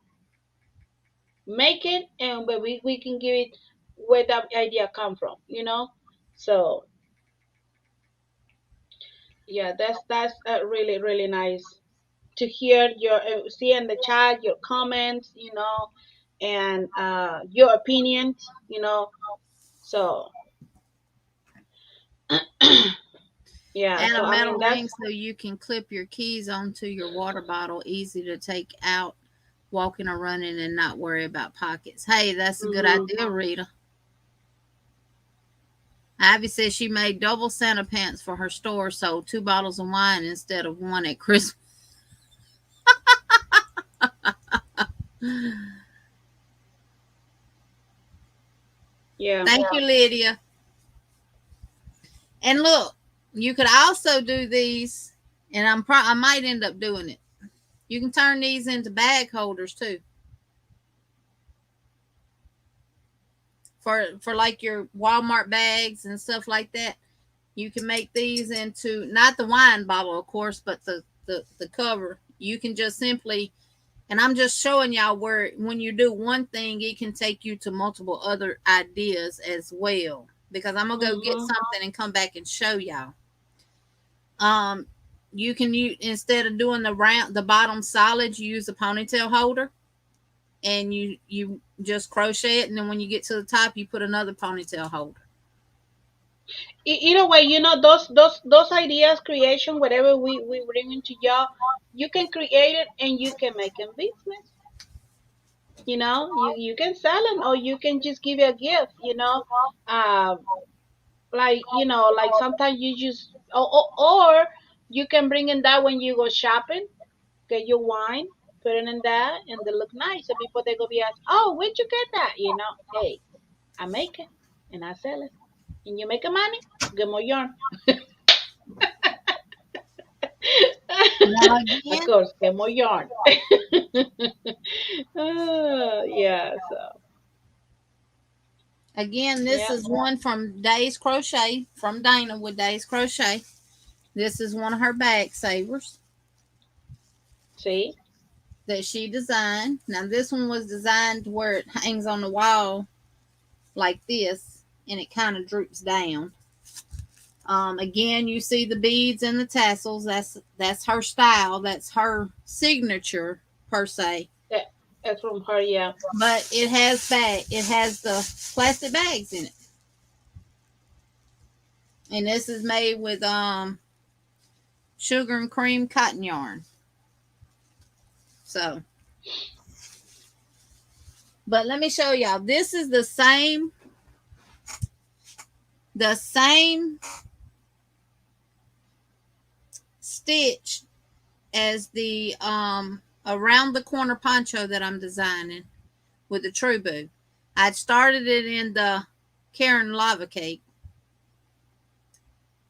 make it, and but we can give it where that idea come from. So yeah, that's really really nice to hear your see in the chat your comments, and your opinions, so yeah, Add so a I mean metal that's ring so you can clip your keys onto your water bottle. Easy to take out walking or running and not worry about pockets. Hey, that's a good hmm idea, Rita. Ivy says she made double Santa pants for her store, sold two bottles of wine instead of one at Christmas. Yeah. Thank you, Lydia. And look, you could also do these, and I might end up doing it. You can turn these into bag holders too, for like your Walmart bags and stuff like that. You can make these into, not the wine bottle, of course, but the cover. You can just simply, and I'm just showing y'all where when you do one thing, it can take you to multiple other ideas as well. Because I'm gonna go get Mhm. something and come back and show y'all. Um, you can use, instead of doing the bottom solid, you use a ponytail holder, and you just crochet it, and then when you get to the top, you put another ponytail holder. Either way, those ideas, creation, whatever we bring into y'all, you can create it and you can make a business. You can sell it or you can just give it a gift. Um, like sometimes you just or you can bring in that when you go shopping, get your wine, put it in that, and they look nice. So people they go be asked, "Oh, where'd you get that?" Hey, I make it and I sell it, and you make a money, get more yarn. Now Of again, course, get more yarn. Yeah. So this yeah. is one from Days Crochet, from Dana with Days Crochet. This is one of her bag savers See. that she designed. Now this one was designed where it hangs on the wall like this, and it kind of droops down. Again, you see the beads and the tassels. That's her style. That's her signature per se. That, that's from her. Yeah. But it has bag. It has the plastic bags in it, and this is made with sugar and cream cotton yarn. So, but let me show y'all. This is the same stitch as the around the corner poncho that I'm designing with the True Boo. I'd started it in the Karen lava cake,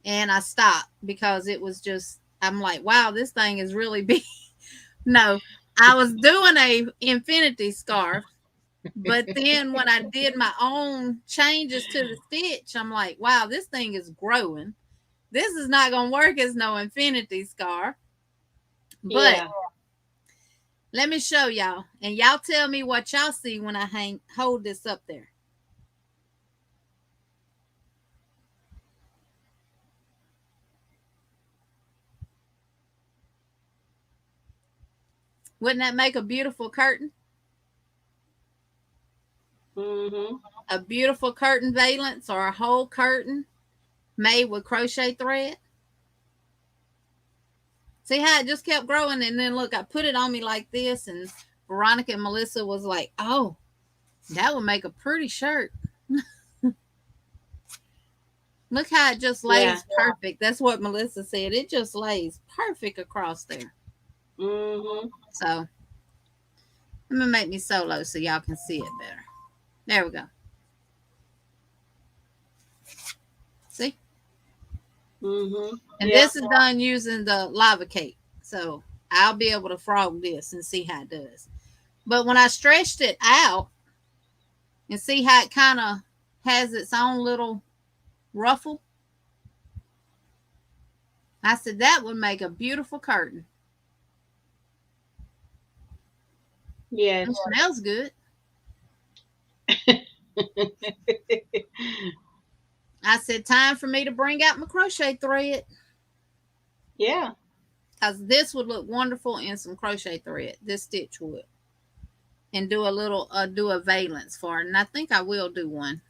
and I stopped because it was just, I'm like, wow, this thing is really big. No, I was doing a infinity scarf, but then when I did my own changes to the stitch, I'm like, wow, this thing is growing. This is not gonna work as no infinity scarf. But Yeah. let me show y'all, and y'all tell me what y'all see when I hold this up there. Wouldn't that make a beautiful curtain? Mhm. A beautiful curtain valance or a whole curtain made with crochet thread. See how it just kept growing, and then look, I put it on me like this, and Veronica and Melissa was like, "Oh, that would make a pretty shirt." Look how it just Yeah. lays perfect. That's what Melissa said. It just lays perfect across there. Mhm. So I'm gonna make me solo so y'all can see it better. There we go. See? Mhm. And Yeah. this is done using the lava cake. So I'll be able to frog this and see how it does. But when I stretched it out and see how it kind of has its own little ruffle, I said that would make a beautiful curtain. It Yes. smells good. I said, time for me to bring out my crochet thread Yeah. because this would look wonderful in some crochet thread. This stitch would. And do a little, do a valance for it. And I think I will do one.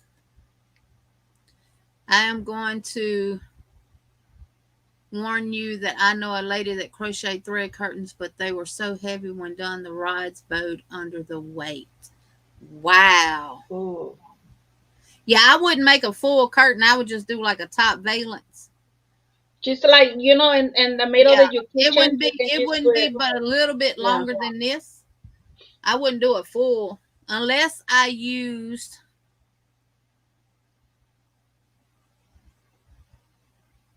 I am going to warn you that I know a lady that crocheted thread curtains, but they were so heavy when done, the rods bowed under the weight. Wow. Ooh. Yeah, I wouldn't make a full curtain. I would just do like a top valance. Just like in the middle Yeah, of your it kitchen, wouldn't be you can it just wouldn't put be it. but a little bit Yeah. longer than this. I wouldn't do it full unless I used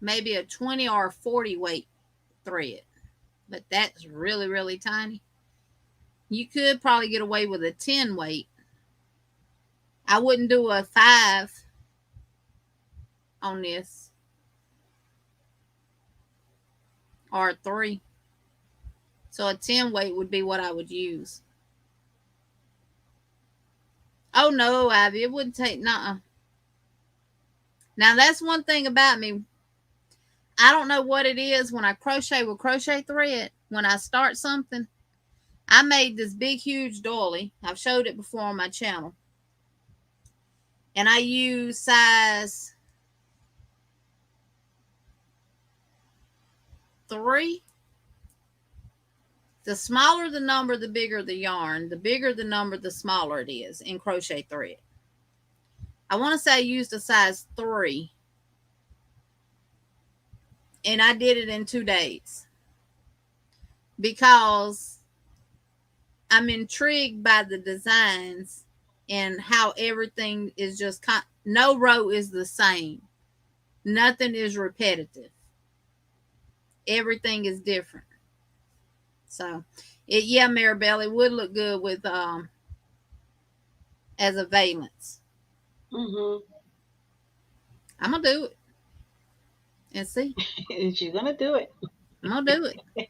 maybe a 20 or a 40 weight thread, but that's really, really tiny. You could probably get away with a 10 weight. I wouldn't do a 5 on this or a 3. So a 10 weight would be what I would use. Oh no, Ivy, it wouldn't take. Nuh. Now that's one thing about me. I don't know what it is when I crochet with crochet thread. When I start something, I made this big, huge doily. I've showed it before on my channel, and I use size 3. The smaller the number, the bigger the yarn. The bigger the number, the smaller it is in crochet thread. I want to say I used a size 3, and I did it in 2 days because I'm intrigued by the designs and how everything is just no row is the same. Nothing is repetitive. Everything is different. So, yeah, Maribel, it would look good with as a valence. Mhm. I'm gonna do it and see. She's gonna do it. I'm gonna do it.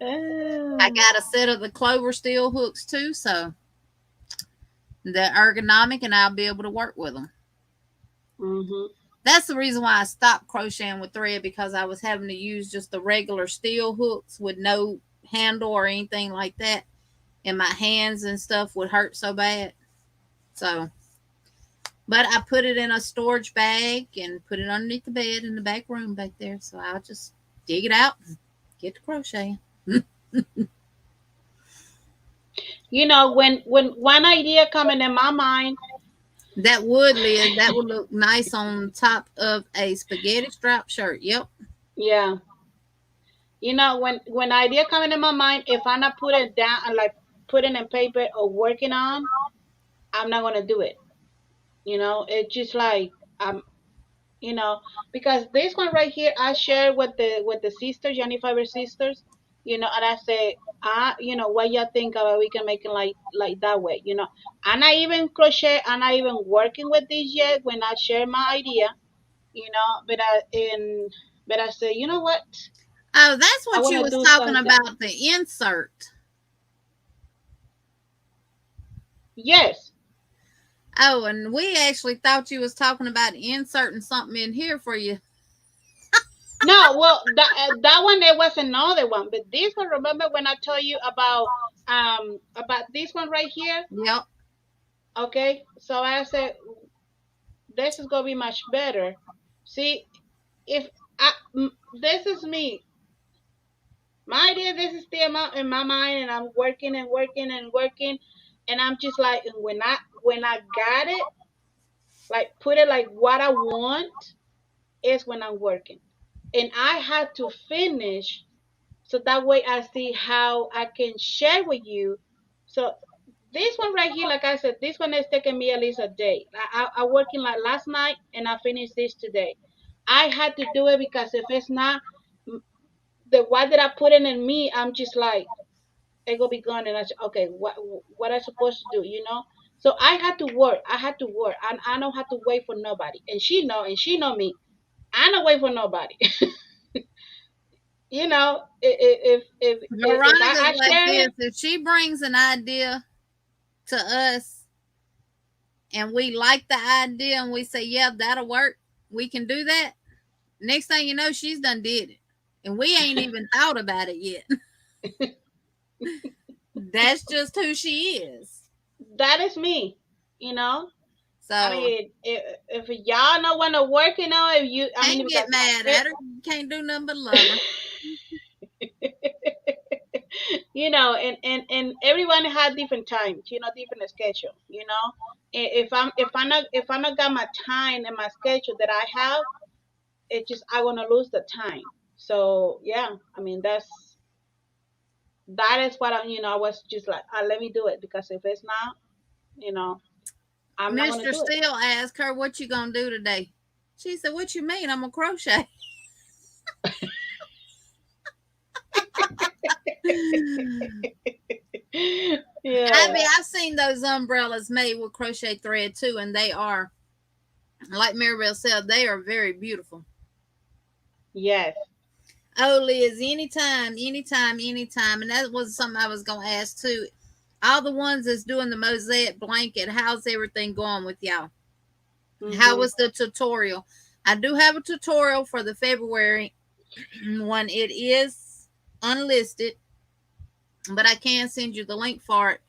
I Oh. got a set of the Clover steel hooks too, so they're ergonomic and I'll be able to work with them. Mhm. That's the reason why I stopped crocheting with thread, because I was having to use just the regular steel hooks with no handle or anything like that, and my hands and stuff would hurt so bad. So, but I put it in a storage bag and put it underneath the bed in the back room back there. So I'll just dig it out and get to crocheting. You know, when one idea coming in my mind, That would, Liz, that would look nice on top of a spaghetti strap shirt. Yep. yeah. You know, when idea coming in my mind, if I'm not put it down and like putting in paper or working on, I'm not gonna do it. You know, it's just like you know, because this one right here I share with the sisters, Johnny Fiber sisters, you know, and I say, you know, what y'all think about we can make it like that way, you know. I'm not even crochet, I'm not even working with this yet when I share my idea, you know, but I say, you know what? Oh, that's I what you wanna was do talking something. about, the insert. Yes. Oh, and we actually thought you was talking about inserting something in here for you. No, well, that one there was another one, but this one, remember when I told you about this one right here? Yep. Okay, so I said this is gonna be much better. See, if this is me, my idea, this is the amount in my mind, and I'm working and working and working, and I'm just like, and when I got it, like put it like what I want is when I'm working, and I had to finish so that way I see how I can share with you. So this one right here, like I said, this one is taking me at least a day. I working like last night and I finished this today. I had to do it because if it's not the what that I put in me, I'm just like it gonna be gone, and I say, okay, what I supposed to do, you know? So I had to work. I had to work. I don't have to wait for nobody, and she know me. I don't wait for nobody. You know, if Veronica's I like share this. it. If she brings an idea to us and we like the idea and we say, yeah, that'll work, we can do that. Next thing you know, she's done did it. And we ain't even thought about it yet. That's just who she is. That is me, you know. I So mean, if y'all know when to work, you know, if you, I mean, can't get because mad at her. Can't do nothing but love her. you know, and everyone had different times, you know, different schedule, you know. If I'm not got my time and my schedule that I have, it just I want to lose the time. So yeah, I mean that is what I was just like, let me do it, because if it's not, you know, I'm not gonna Mr. do it. Steele asked her, "What you gonna do today?" She said, "What you mean? I'm gonna crochet." Yeah. I've seen those umbrellas made with crochet thread too, and they are, like Maribel said, they are very beautiful. Yes. Oh, Liz, anytime, anytime, anytime. And that was something I was going to ask too. All the ones that's doing the mosaic blanket, how's everything going with y'all? How Mhm. was the tutorial? I do have a tutorial for the February one. It is unlisted, but I can send you the link for it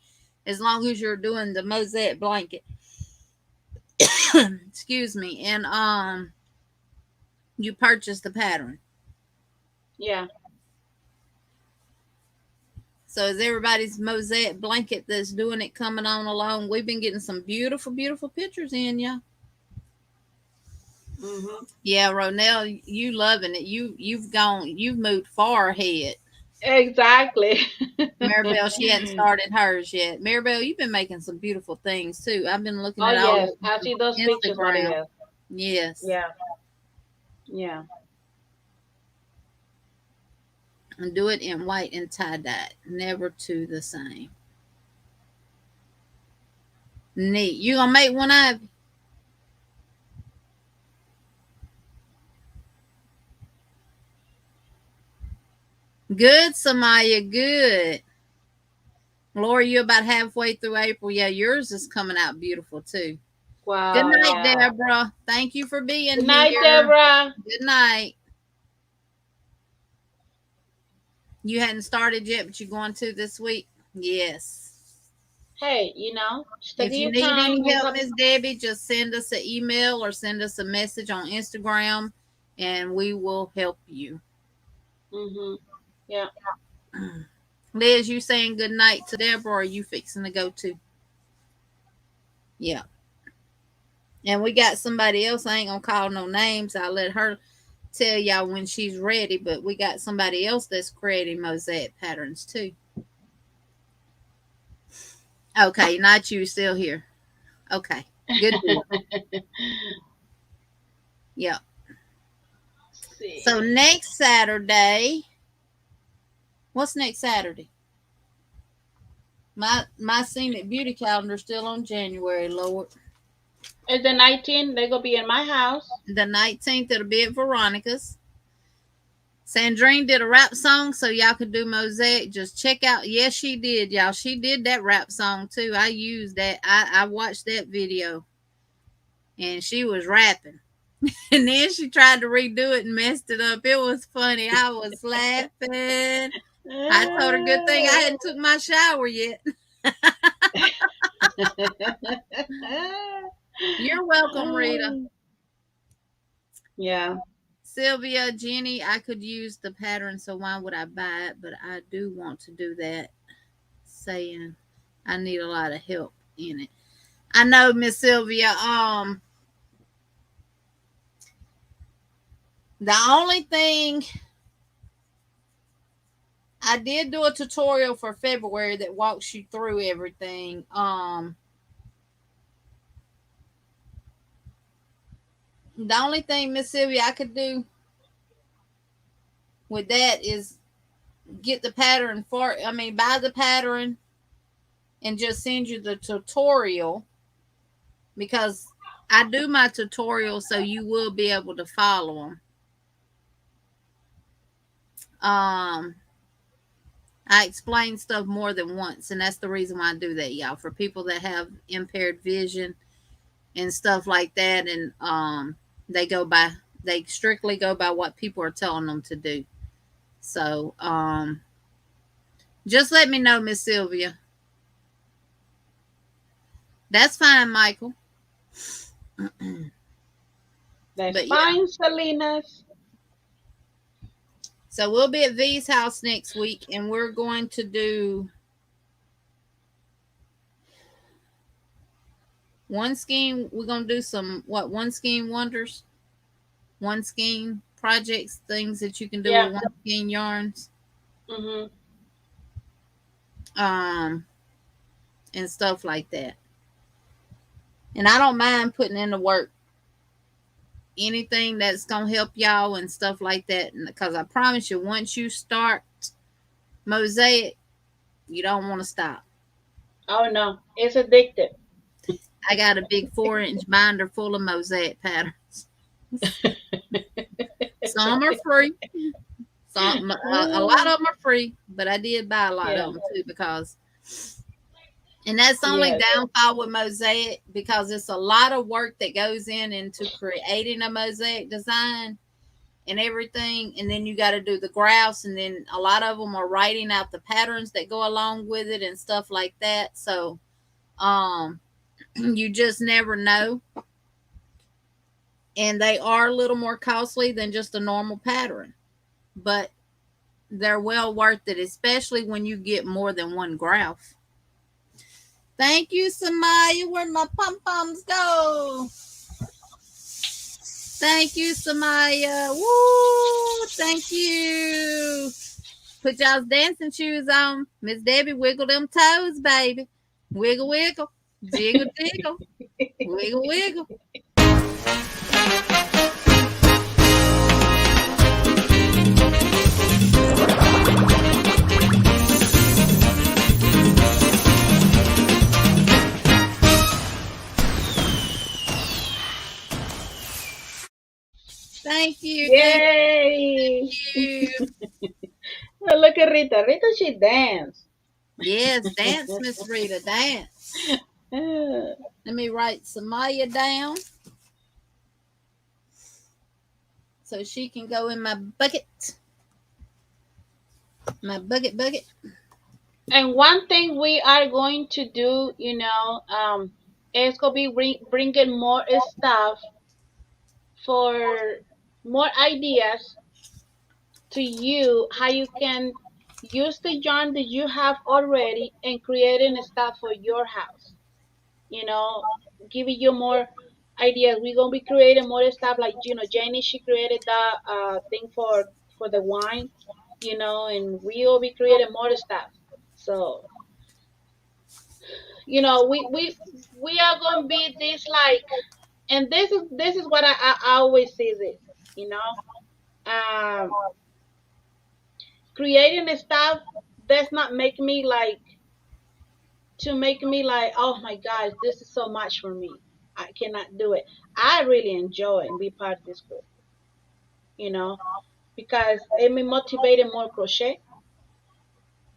as long as you're doing the mosaic blanket. Excuse me. And you purchase the pattern. Yeah. So is everybody's mosaic blanket that's doing it coming on along? We've been getting some beautiful, beautiful pictures in, y'all. Mhm. Yeah, Ronell, you loving it. You've moved far ahead. Exactly. Maribel, she hadn't started hers yet. Maribel, you've been making some beautiful things too. I've been looking Oh at all yes, of I see those pictures, Instagram. Maria. Yes. Yeah. Yeah. And do it in white and tie dye. Never two the same. Neat. You gonna make one of good, Samaya, good. Laura, you about halfway through April. Yeah, yours is coming out beautiful too. Good Wow. night, Yeah. Deborah. Thank you for being Good night, here. Deborah. Good night. You hadn't started yet, but you're going to this week? Yes. Hey, If study you your need time. any You help, come. Miss Debbie, just send us an email or send us a message on Instagram and we will help you. Mhm. Yeah. Liz, you saying good night to Deborah or are you fixing to go to? Yeah. And we got somebody else. I ain't gonna call no names. I'll let her tell y'all when she's ready, but we got somebody else that's creating mosaic patterns too. Okay, not you, still here. Okay, good deal. Yeah. So See. next Saturday, what's next Saturday? My scenic beauty calendar still on January, Lord. It's the 19th. They gonna be in my house. The 19th it'll be at Veronica's. Sandrine did a rap song, so y'all could do mosaic. Just check out. Yes, she did, y'all. She did that rap song too. I used that. I watched that video, and she was rapping. And then she tried to redo it and messed it up. It was funny. I was laughing. I told her good thing I hadn't took my shower yet. You're welcome, Rita. Yeah. Sylvia, Jenny, I could use the pattern, so why would I buy it? But I do want to do that, saying I need a lot of help in it. I know, Miss Sylvia. The only thing I did do a tutorial for February that walks you through everything. The only thing, Miss Sylvia, I could do with that is get the pattern for. I mean, buy the pattern and just send you the tutorial because I do my tutorials so you will be able to follow them. I explain stuff more than once, and that's the reason why I do that, y'all. For people that have impaired vision and stuff like that, and they go by they strictly go by what people are telling them to do. So just let me know, Miss Sylvia. That's fine, Michael. That's But yeah, fine, Salinas. so we'll be at V's house next week, and we're going to do one scheme. We're gonna do some one scheme wonders, one scheme projects, things that you can do Yeah. with one scheme yarns. Mhm. um, and stuff like that. And I don't mind putting in the work, anything that's gonna help y'all and stuff like that. Because I promise you, once you start mosaic, you don't want to stop. Oh no, it's addictive. I got a big 4-inch binder full of mosaic patterns. Some are free. Some a lot of them are free, but I did buy a lot Yeah. of them too because, and that's the only Yes. downfall with mosaic because it's a lot of work that goes into creating a mosaic design and everything, and then you got to do the graphs, and then a lot of them are writing out the patterns that go along with it and stuff like that. So, um, you just never know, and they are a little more costly than just a normal pattern, but they're well worth it, especially when you get more than one graph. Thank you, Samaya. Where'd my pom poms go? Thank you, Samaya. Woo! Thank you. Put y'all's dancing shoes on. Miss Debbie, wiggle them toes, baby. Wiggle, wiggle. Jiggle, jiggle. Wiggle, wiggle. Thank you. Thank Yay! you. Oh, look at Rita. Rita, she dance. Yes, dance, Miss Rita, dance. Ah, Let me write Samaya down so she can go in my bucket. My bucket, bucket. and one thing we are going to do, is gonna be bringing more stuff for more ideas to you how you can use the yarn that you have already and creating stuff for your house. You know, giving you more ideas. We're gonna be creating more stuff like Jenny. She created that thing for the wine. And we'll be creating more stuff. So we are gonna be this like, and this is what I always say this. You know, creating stuff does not make me like oh my gosh, this is so much for me. I cannot do it. I really enjoy and be part of this group, you know, because it me motivated more crochet,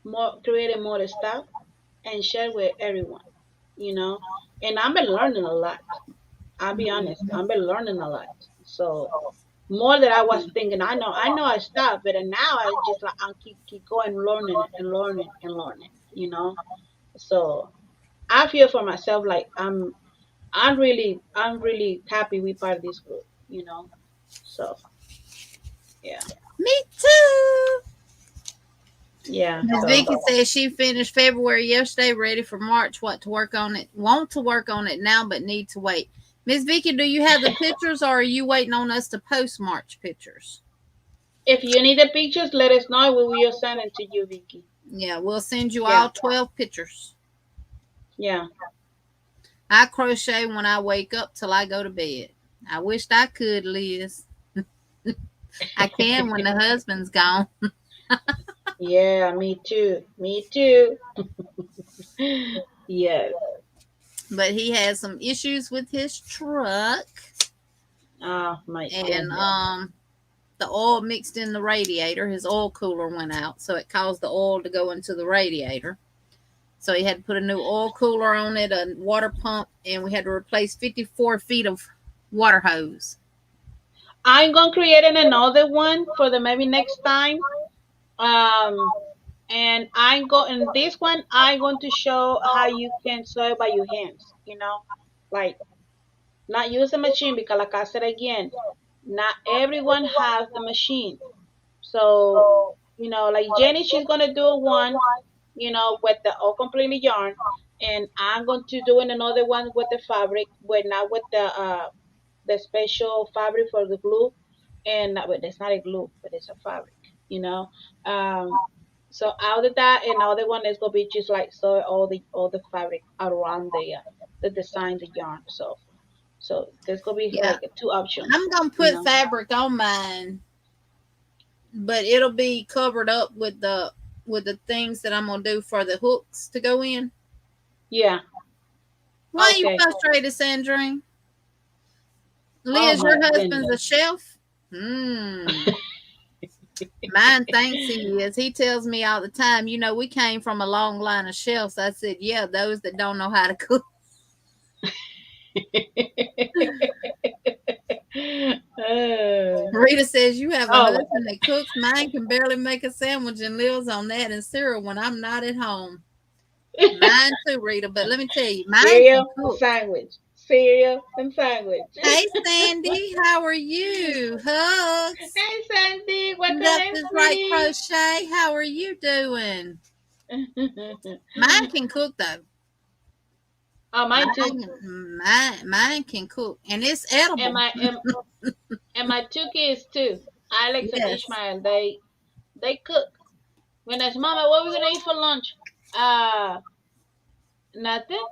more creating more stuff and share with everyone, you know. And I've been learning a lot. I'll be honest, I've been learning a lot. So more than I was thinking. I know I stopped, but now I just like I keep going learning and learning and learning, you know. So I feel for myself like I'm really happy we part of this group, you know. So yeah. Me too. Yeah. Miss So Vicky says she finished February yesterday, ready for March. What to work on it? Want to work on it now, but need to wait. Miss Vicky, do you have the pictures, or are you waiting on us to post March pictures? if you need the pictures, let us know. We will send it to you, Vicky. Yeah, we'll send you Yeah. all 12 pictures. Yeah. I crochet when I wake up till I go to bed. I wished I could, Liz. I can when the husband's gone, Yeah, me too. Me too. Yes. but he has some issues with his truck, Oh my and goodness. the oil mixed in the radiator. His oil cooler went out, so it caused the oil to go into the radiator. So he had to put a new oil cooler on it, a water pump, and we had to replace 54 feet of water hose. I'm gonna create another one for the maybe next time. Um, and in this one I'm going to show how you can sew by your hands. Like not use a machine because, like I said again, not everyone has the machine. So like Jenny, she's gonna do one, with the all completely yarn, and I'm going to do another one with the fabric, but not with the special fabric for the glue, and not, but it's not a glue, but it's a fabric. You know, um, So out of that, another one is gonna be just like sew all the fabric around the design, the yarn. So there's gonna be Yeah, like two options, I'm gonna you put know. fabric on mine, but it'll be covered up with the things that I'm gonna do for the hooks to go in. Yeah. Why are you Okay. frustrated, Sandrine? Oh Liz, my your husband's goodness. a chef? Hmm. Mine thinks he is. He tells me all the time, you know, we came from a long line of chefs. I said, yeah, those that don't know how to cook. Uh, Rita says, you have a oh, husband that cooks. Mine can barely make a sandwich and lives on that and syrup when I'm not at home. Mine too, Rita. But let me tell you, mine can cereal and cook. sandwich. Cereal and sandwich. Hey, Sandy, how are you? Hugs. Hey Sandy, welcome Left in, is right sweetie. crochet. How are you doing? Mine can cook though. Oh, mine too. Mine can cook, and it's And edible. my and, and my two kids too. Alex and Yes. Ishmael, they cook. When I say, Mama, what are we gonna eat for lunch? Nothing.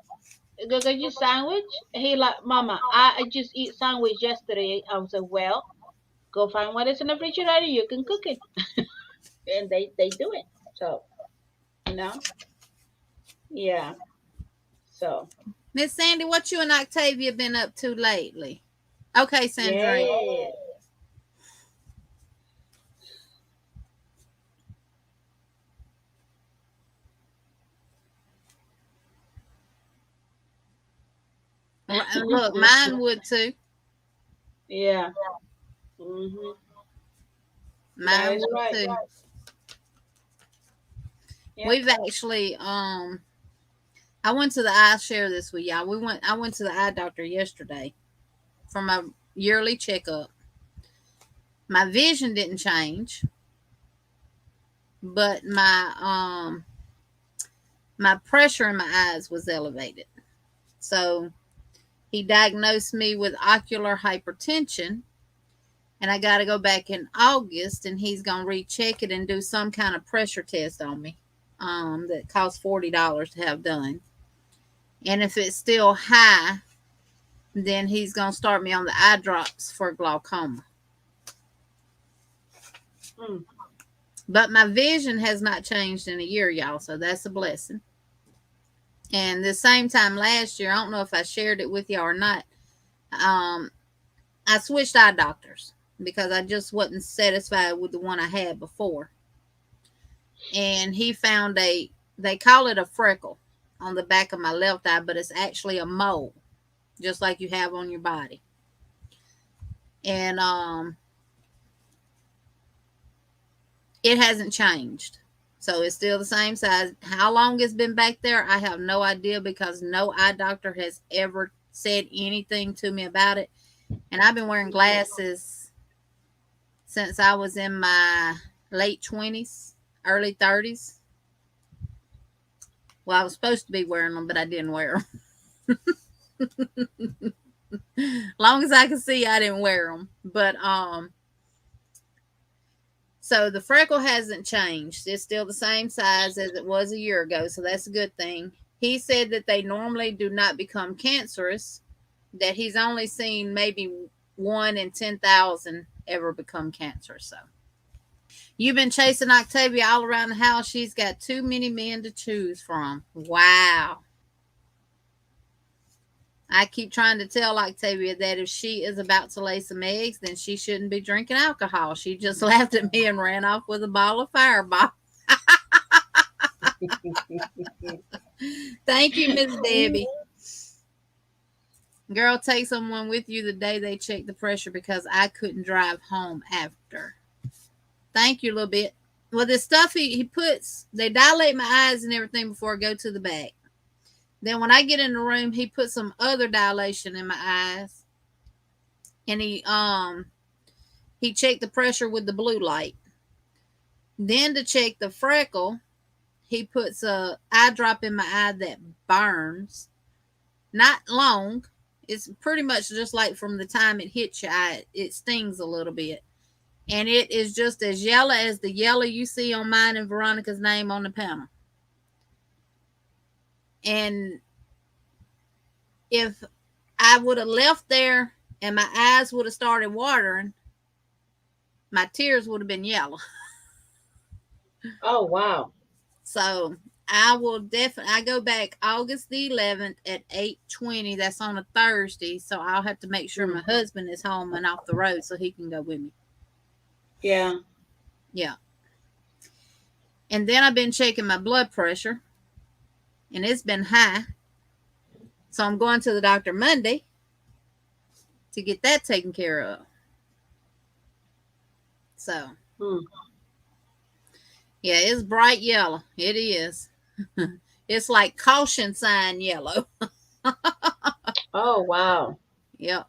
Go get you sandwich. He like, Mama, I just eat sandwich yesterday. I was like, well, go find what is in the refrigerator. You can cook it, and they do it. So you know, yeah. So Miss Sandy, what you and Octavia been up to lately? Okay, Sandrine. yeah. Look, mine would too. Yeah. Mhm. That Mine is would right. too. Yep. We've actually I went to the eye share this with y'all. I went to the eye doctor yesterday for my yearly checkup. My vision didn't change, but my pressure in my eyes was elevated. So he diagnosed me with ocular hypertension, and I got to go back in August, and he's going to recheck it and do some kind of pressure test on me. That costs $40 to have done. And if it's still high, then he's going to start me on the eye drops for glaucoma. Mm. But my vision has not changed in a year, y'all, so that's a blessing. And the same time last year, I don't know if I shared it with y'all or not, um, I switched eye doctors because I just wasn't satisfied with the one I had before. And he found they call it a freckle on the back of my left eye, but it's actually a mole, just like you have on your body. And it hasn't changed. So it's still the same size. How long it's been back there, I have no idea because no eye doctor has ever said anything to me about it. And I've been wearing glasses since I was in my late 20s, early 30s. Well, I was supposed to be wearing them, but I didn't wear them. Long as I could see, I didn't wear them. But so the freckle hasn't changed. It's still the same size as it was a year ago, so that's a good thing. He said that they normally do not become cancerous, that he's only seen maybe 1 in 10,000 ever become cancerous. So you've been chasing Octavia all around the house. She's got too many men to choose from. Wow. I keep trying to tell Octavia that if she is about to lay some eggs, then she shouldn't be drinking alcohol. She just laughed at me and ran off with a bottle of Fireball. Thank you, Miss Debbie. Girl, take someone with you the day they check the pressure because I couldn't drive home after. Thank you a little bit. Well, the stuff he puts, they dilate my eyes and everything before I go to the back. Then when I get in the room, he puts some other dilation in my eyes. And he checked the pressure with the blue light. Then to check the freckle, he puts a eye drop in my eye that burns. Not long. It's pretty much just like from the time it hits your eye, it stings a little bit. and it is just as yellow as the yellow you see on mine and Veronica's name on the panel. And if I would have left there and my eyes would have started watering, my tears would have been yellow. Oh, wow. So I will definitely. I go back August the 11th at 8:20. That's on a Thursday, so I'll have to make sure Mm. my husband is home and off the road so he can go with me. Yeah. Yeah. And then I've been checking my blood pressure, and it's been high. So I'm going to the doctor Monday to get that taken care of. So Mm. yeah, it's bright yellow. It is. It's like caution sign yellow. Oh, wow. Yep.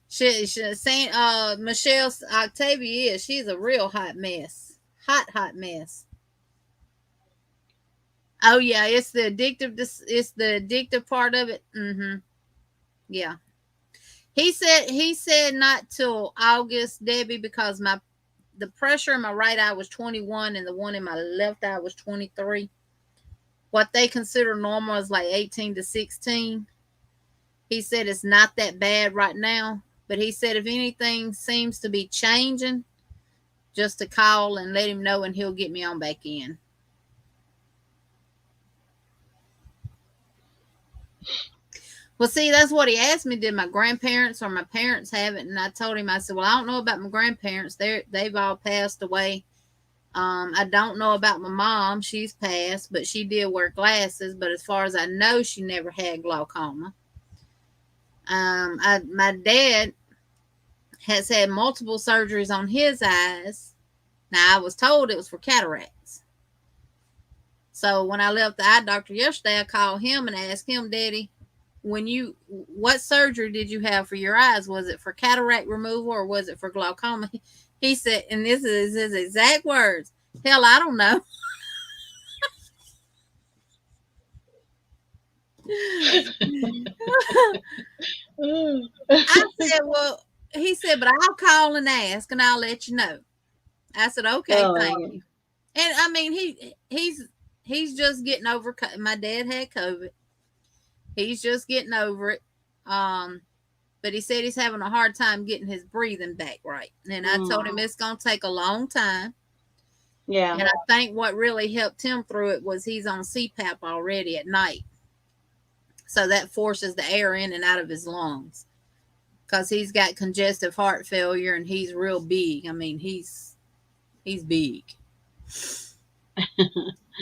Saint Michelle Octavia is. She's a real hot mess. Hot mess. Oh yeah, it's the addictive. It's the addictive part of it. Mm-hmm. Yeah. He said not till August, Debbie, because the pressure in my right eye was 21 and the one in my left eye was 23. What they consider normal is like 18 to 16. He said it's not that bad right now, but he said if anything seems to be changing, just to call and let him know and he'll get me on back in. Well, see, that's what he asked me. Did my grandparents or my parents have it? And I told him, I said, well, I don't know about my grandparents. They've all passed away. I don't know about my mom. She's passed, but she did wear glasses. But as far as I know, she never had glaucoma. My dad has had multiple surgeries on his eyes. Now, I was told it was for cataracts. So when I left the eye doctor yesterday, I called him and asked him, Daddy, what surgery did you have for your eyes? Was it for cataract removal or was it for glaucoma? He said, and this is his exact words, hell, I don't know. I said, well, he said, but I'll call and ask and I'll let you know. I said, okay, Oh, thank my you. And I mean, he's just getting over. My dad had COVID. He's just getting over it. But he said he's having a hard time getting his breathing back right. And I God. told him it's going to take a long time. Yeah. And I think what really helped him through it was he's on CPAP already at night. So that forces the air in and out of his lungs. Because he's got congestive heart failure and he's real big. I mean, he's big.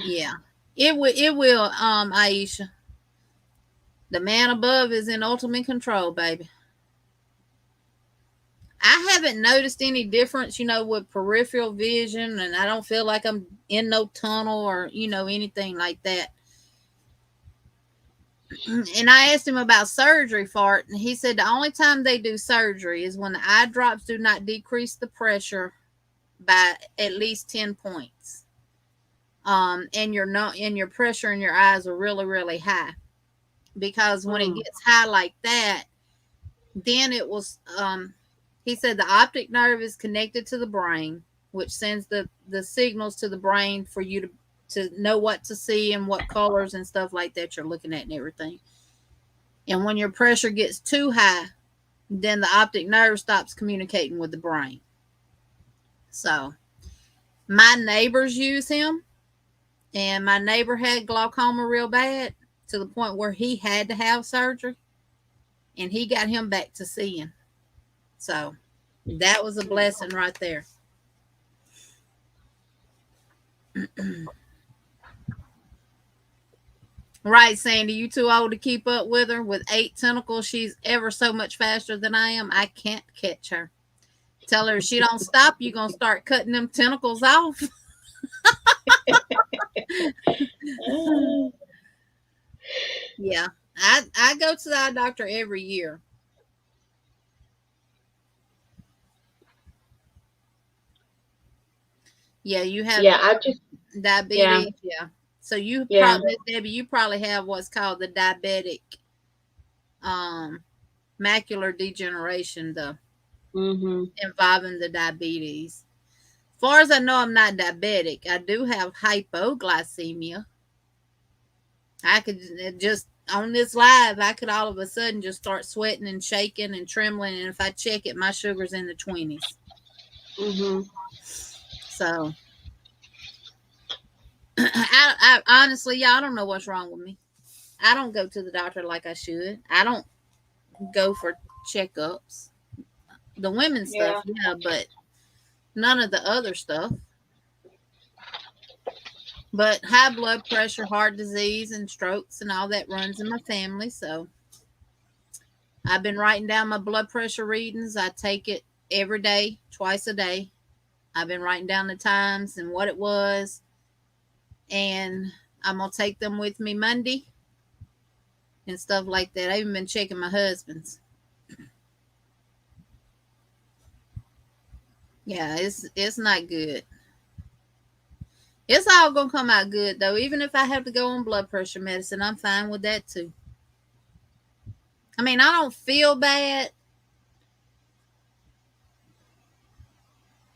Yeah. It will, Aisha. The man above is in ultimate control, baby. I haven't noticed any difference, with peripheral vision, and I don't feel like I'm in no tunnel or, anything like that. And I asked him about surgery for it, and he said the only time they do surgery is when the eye drops do not decrease the pressure by at least 10 points. And your pressure in your eyes are really, really high. Because when it gets high like that, then it was he said the optic nerve is connected to the brain, which sends the signals to the brain for you to know what to see and what colors and stuff like that you're looking at and everything. And when your pressure gets too high, then the optic nerve stops communicating with the brain. So my neighbors use him, and my neighbor had glaucoma real bad to the point where he had to have surgery, and he got him back to seeing. So that was a blessing right there. Right, Sandy, you too old to keep up with her. With 8 tentacles, she's ever so much faster than I am. I can't catch her. Tell her if she don't stop, you're going to start cutting them tentacles off. Yeah, I go to the eye doctor every year. Yeah, you have Yeah, I just, yeah, diabetes. Yeah. So you yeah. probably, Debbie, you probably have what's called the diabetic um, macular degeneration, though. Mhm. involving the diabetes. As far as I know, I'm not diabetic. I do have hypoglycemia. I could just on this live, I could all of a sudden just start sweating and shaking and trembling, and if I check it, my sugar's in the 20s. Mhm. So I honestly, y'all, I don't know what's wrong with me. I don't go to the doctor like I should. I don't go for checkups. The women's stuff, Yeah. yeah, but none of the other stuff. But high blood pressure, heart disease, and strokes and all that runs in my family. So I've been writing down my blood pressure readings. I take it every day, twice a day. I've been writing down the times and what it was. And I'm going to take them with me Monday and stuff like that. I've even been checking my husband's. Yeah, it's not good. It's all gonna come out good though. Even if I have to go on blood pressure medicine, I'm fine with that too. I mean, I don't feel bad.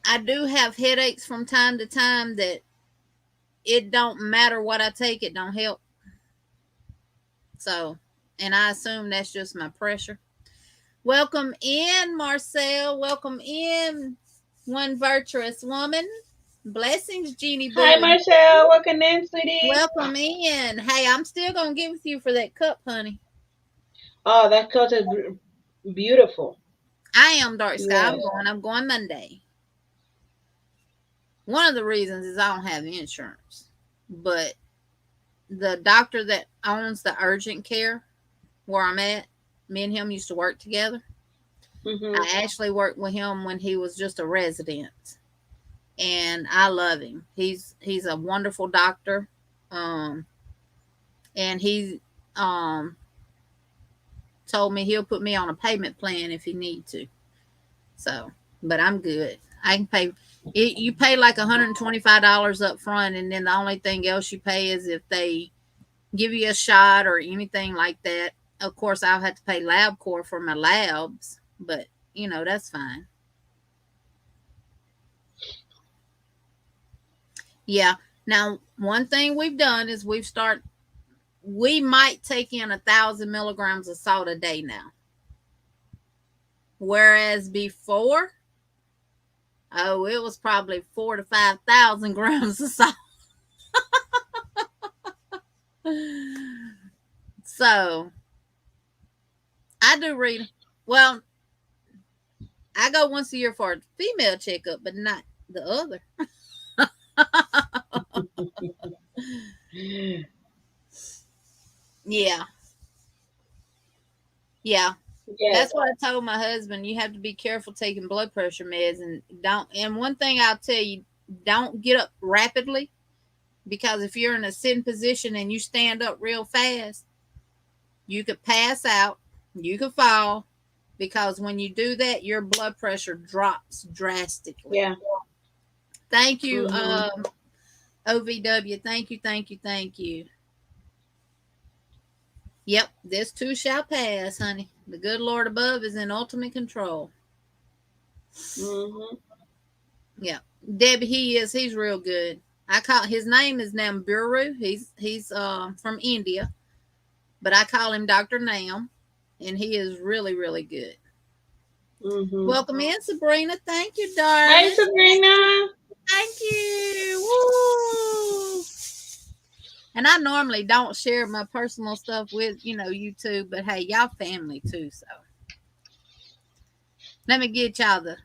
I do have headaches from time to time that it don't matter what I take, it don't help. So, and I assume that's just my pressure. Welcome in, Marcel. Welcome in, one virtuous woman. Blessings, Jeannie Hi, Boo. And Marcel. Welcome in, sweetie. welcome in. Hey, I'm still gonna get with you for that cup, honey. Oh, that coat is beautiful. I am dark sky. Yes. I'm going Monday. One of the reasons is I don't have insurance, but the doctor that owns the urgent care where I'm at, me and him used to work together. Mhm. I actually worked with him when he was just a resident, and I love him. He's a wonderful doctor, um, and he um, told me he'll put me on a payment plan if he need to. So, but I'm good. I can pay. You pay like $125 up front, and then the only thing else you pay is if they give you a shot or anything like that. Of course, I'll have to pay LabCorp for my labs, but that's fine. Yeah. Now, one thing we've done is we might take in 1,000 milligrams of salt a day now. Whereas before, oh, it was probably 4 to 5,000 grams of salt. So I do read. Well, I go once a year for a female checkup, but not the other. Yeah. Yeah. Yes. That's what I told my husband. You have to be careful taking blood pressure meds, and don't. And one thing I'll tell you, don't get up rapidly, because if you're in a sitting position and you stand up real fast, you could pass out, you could fall, because when you do that, your blood pressure drops drastically. Yeah. Thank you, Mhm. OVW. Thank you, thank you, thank you. Yep, this too shall pass, honey. The good Lord above is in ultimate control. Mhm. Yeah, Debbie, he's real good. I call his name is Namburu. He's from India, but I call him Dr. Nam, and he is really really good. Mhm. Welcome in, Sabrina. Thank you, Hi, darling. Sabrina. Thank you. Woo! And I normally don't share my personal stuff with YouTube, but hey, y'all family too. So let me get y'all the.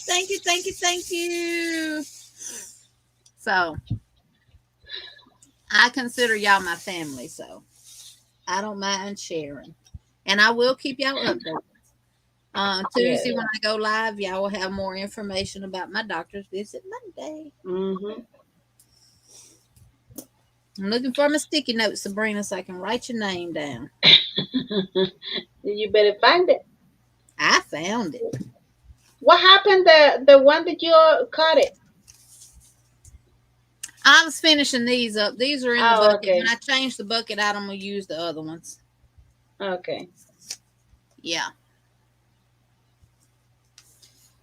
Thank you, thank you, thank you. So I consider y'all my family, so I don't mind sharing. And I will keep y'all updated. Yes. Tuesday when I go live, y'all will have more information about my doctor's visit Monday. Mhm. I'm looking for my sticky notes, Sabrina, so I can write your name down. You better find it. I found it. What happened? The one that you cut it? I was finishing these up. These are in the Oh, bucket. When okay. I change the bucket out, I'm gonna use the other ones. Okay. Yeah.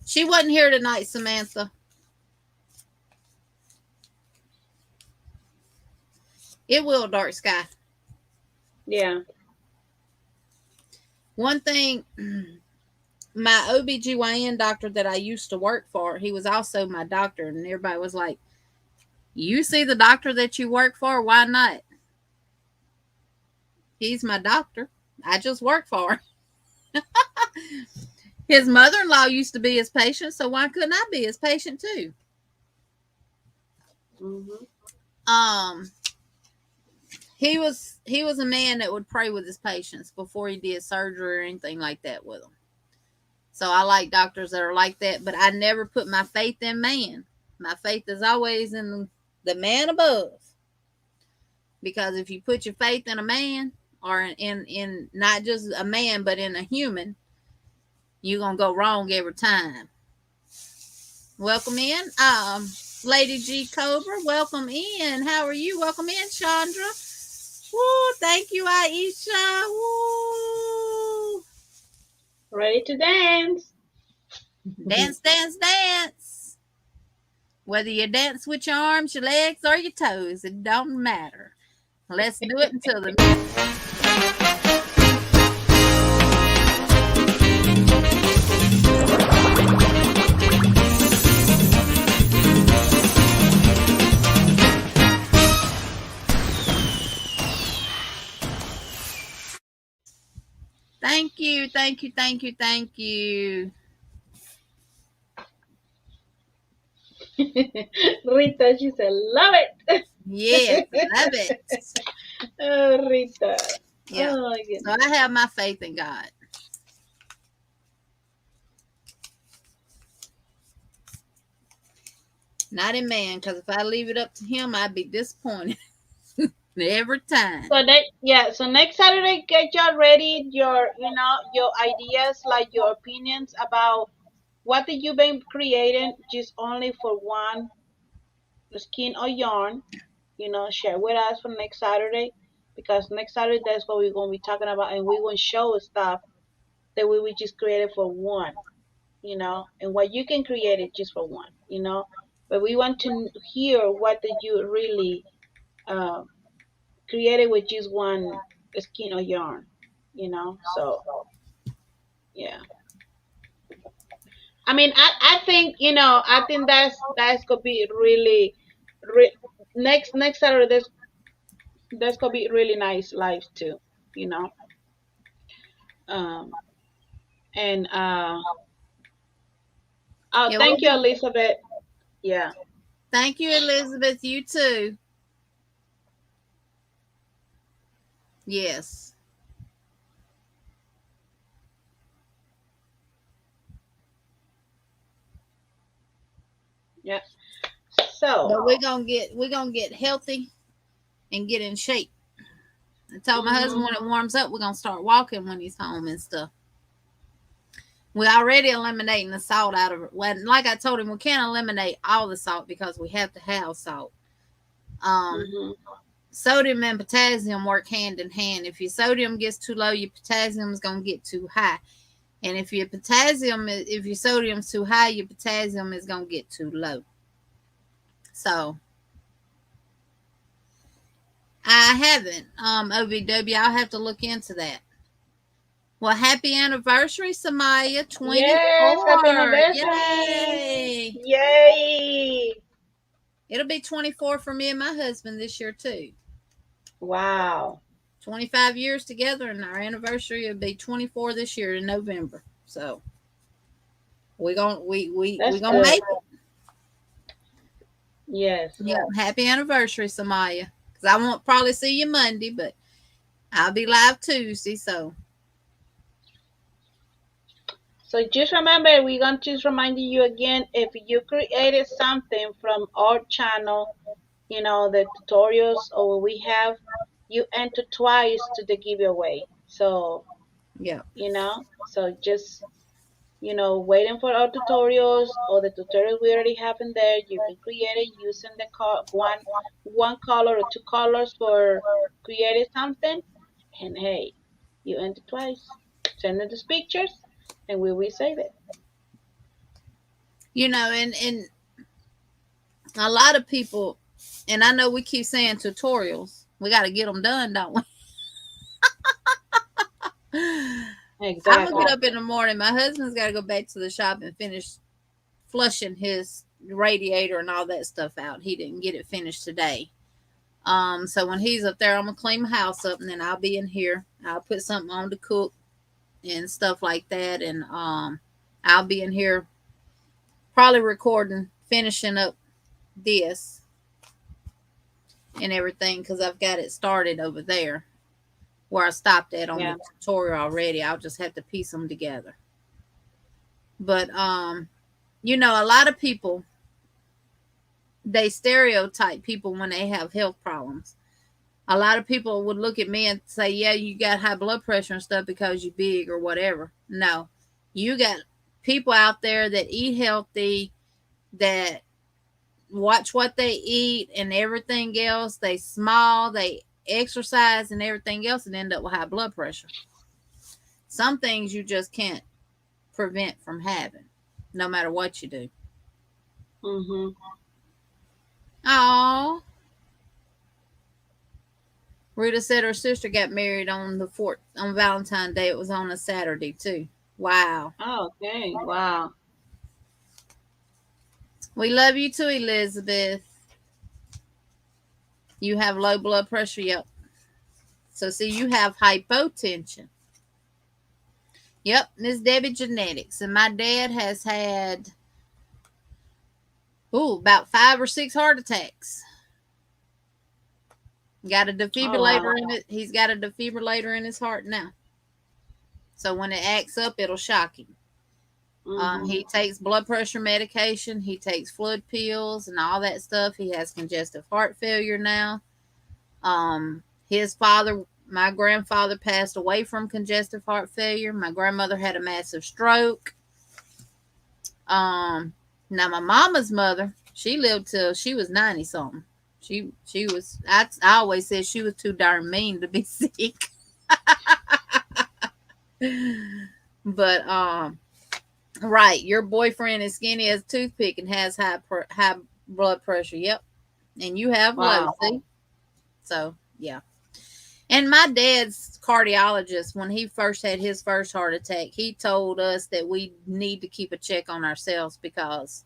She wasn't here tonight, Samantha. It will, dark sky. Yeah. One thing, my OBGYN doctor that I used to work for, he was also my doctor, and everybody was like, "You see the doctor that you work for? Why not?" He's my doctor. I just work for him. His mother-in-law used to be his patient, so why couldn't I be his patient too? Mhm. Um, he was a man that would pray with his patients before he did surgery or anything like that with them. So I like doctors that are like that, but I never put my faith in man. My faith is always in the man above. Because if you put your faith in a man or in not just a man but in a human, you're gonna go wrong every time. Welcome in. Lady G Cobra, welcome in. How are you? Welcome in, Chandra. Woo, thank you, Aisha. Woo. Ready to dance. Dance, dance, dance. Whether you dance with your arms, your legs, or your toes, it don't matter. Let's do it until the thank you, thank you, thank you, thank you. Rita, she said, love it. Yes, love it. Oh, Rita. Yeah. Oh, my So goodness. I have my faith in God. Not in man, because if I leave it up to him, I'd be disappointed every time. So so next Saturday, get y'all ready. Your ideas, like your opinions about what did you been creating, just only for one skin or yarn. Share with us for next Saturday, because next Saturday that's what we're gonna be talking about, and we're gonna show stuff that we just created for one. And what you can create it just for one. But we want to hear what did you really uh, created with just one skin or yarn. So yeah. I mean, I think I think that's gonna be really, next Saturday. That's gonna be really nice live too. You know, um, and oh, Yeah, we'll thank you, be. Elizabeth. Yeah, Thank you, Elizabeth. You too. Yes. yeah. So, But we're gonna get healthy and get in shape. I told my husband mhm, when it warms up, we're gonna start walking when he's home and stuff. We're already eliminating the salt out of it. Well, like I told him, we can't eliminate all the salt because we have to have salt. Um, mhm, Sodium and potassium work hand in hand. If your sodium gets too low, your potassium is gonna get too high. And if your sodium's too high, your potassium is gonna get too low. So I haven't. OVW, I'll have to look into that. Well, happy anniversary, Samaya. yes, happy 24. anniversary! Yay. Yay! It'll be 24 for me and my husband this year too. Wow, 25 years together, and our anniversary will be 24 this year in November. So we that's gonna good. make it. Yes. Yeah, happy anniversary, Samaya. Because I won't probably see you Monday, but I'll be live Tuesday. So So just remember, we're going to just remind you again, if you created something from our channel, the tutorials or what we have, you enter twice to the giveaway. So, Yeah. so just, waiting for our tutorials or the tutorials we already have in there. You can create it using the one color or two colors for creating something. And hey, you enter twice. Send us the pictures and we will save it. And a lot of people, and I know we keep saying tutorials. We got to get them done, don't we? I'm gonna get Exactly. up in the morning. My husband's got to go back to the shop and finish flushing his radiator and all that stuff out. He didn't get it finished today. So when he's up there, I'm gonna clean my house up, and then I'll be in here. I'll put something on to cook and stuff like that, and I'll be in here probably recording, finishing up this and everything because I've got it started over there where I stopped at on Yeah. the tutorial already. I'll just have to piece them together. But a lot of people, they stereotype people when they have health problems. A lot of people would look at me and say, yeah, you got high blood pressure and stuff because you're big or whatever. No, you got people out there that eat healthy, that watch what they eat and everything else. They small, they exercise and everything else and end up with high blood pressure. Some things you just can't prevent from having, no matter what you do. Mhm. Oh, Rita said her sister got married on on Valentine's Day. It was on a Saturday too. Wow. Oh, okay. Wow. We love you too, Elizabeth. You have low blood pressure. Yep. So see, you have hypotension. Yep, Miss Debbie genetics. And my dad has had about 5 or 6 heart attacks. Got a Oh, wow. defibrillator in it. He's got a defibrillator in his heart now. So when it acts up, it'll shock him. Mhm. He takes blood pressure medication. He takes fluid pills and all that stuff. He has congestive heart failure now. His father, my grandfather, passed away from congestive heart failure. My grandmother had a massive stroke. Now my mama's mother, she lived till she was 90 something. She was. I always said she was too darn mean to be sick. But right, your boyfriend is skinny as a toothpick and has high blood pressure. Yep, and you have low. Wow. See, so yeah. And my dad's cardiologist, when he first had his first heart attack, he told us that we need to keep a check on ourselves because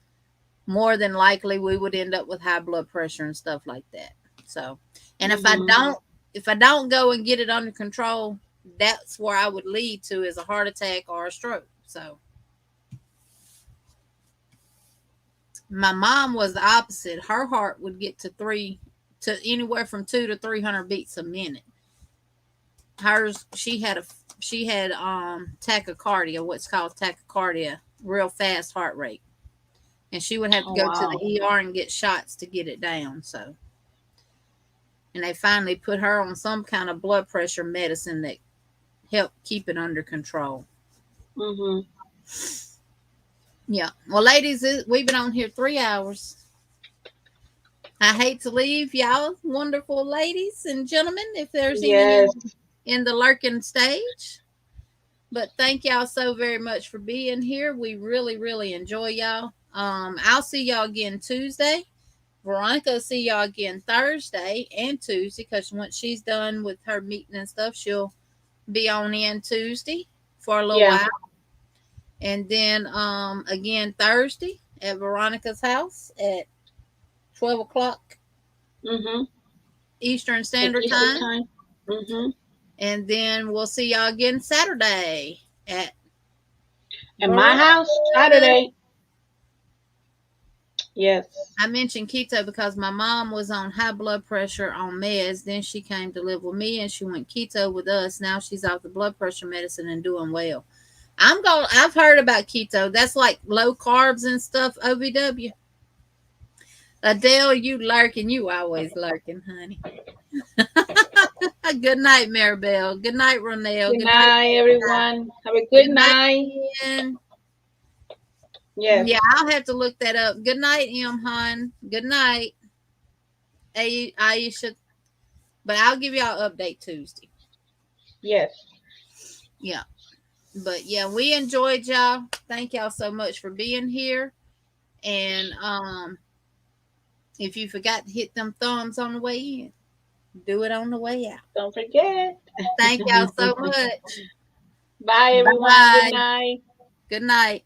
more than likely we would end up with high blood pressure and stuff like that. So, and Mhm. if I don't go and get it under control, that's where I would lead to is a heart attack or a stroke. So, my mom was the opposite. Her heart would get to anywhere from 200 to 300 beats a minute. Hers, she had tachycardia, what's called tachycardia, real fast heart rate, and she would have to Oh, go to wow. the ER and get shots to get it down. So, and they finally put her on some kind of blood pressure medicine that helped keep it under control. Mhm. Yeah. Well, ladies, we've been on here 3 hours. I hate to leave y'all, wonderful ladies and gentlemen, if there's any Yes. in the lurking stage. But thank y'all so very much for being here. We really, really enjoy y'all. I'll see y'all again Tuesday. Veronica will see y'all again Thursday and Tuesday because once she's done with her meeting and stuff, she'll be on in Tuesday for a little Yeah. while. And then again Thursday at Veronica's house at 12 o'clock Mhm. Eastern At Standard Easter Time. time. Mhm. And then we'll see y'all again Saturday at At my house Veronica. Saturday. Yes. I mentioned keto because my mom was on high blood pressure on meds. Then she came to live with me and she went keto with us. Now she's off the blood pressure medicine and doing well. I've heard about keto. That's like low carbs and stuff, OVW. Adele, you lurking. You always lurking, honey. Good night, Maribel. Good night, Ronelle. Good Good night. night, everyone. Have a good Good night, night. Ian. Yes, Yeah, I'll have to look that up. Good night, M. Hun. Good night, Aisha. But I'll give y'all an update Tuesday. yes. Yeah. But yeah, we enjoyed y'all. Thank y'all so much for being here. And if you forgot to hit them thumbs on the way in, do it on the way out. Don't forget. Thank y'all so much. Bye, everyone. Good Bye. night. Good night.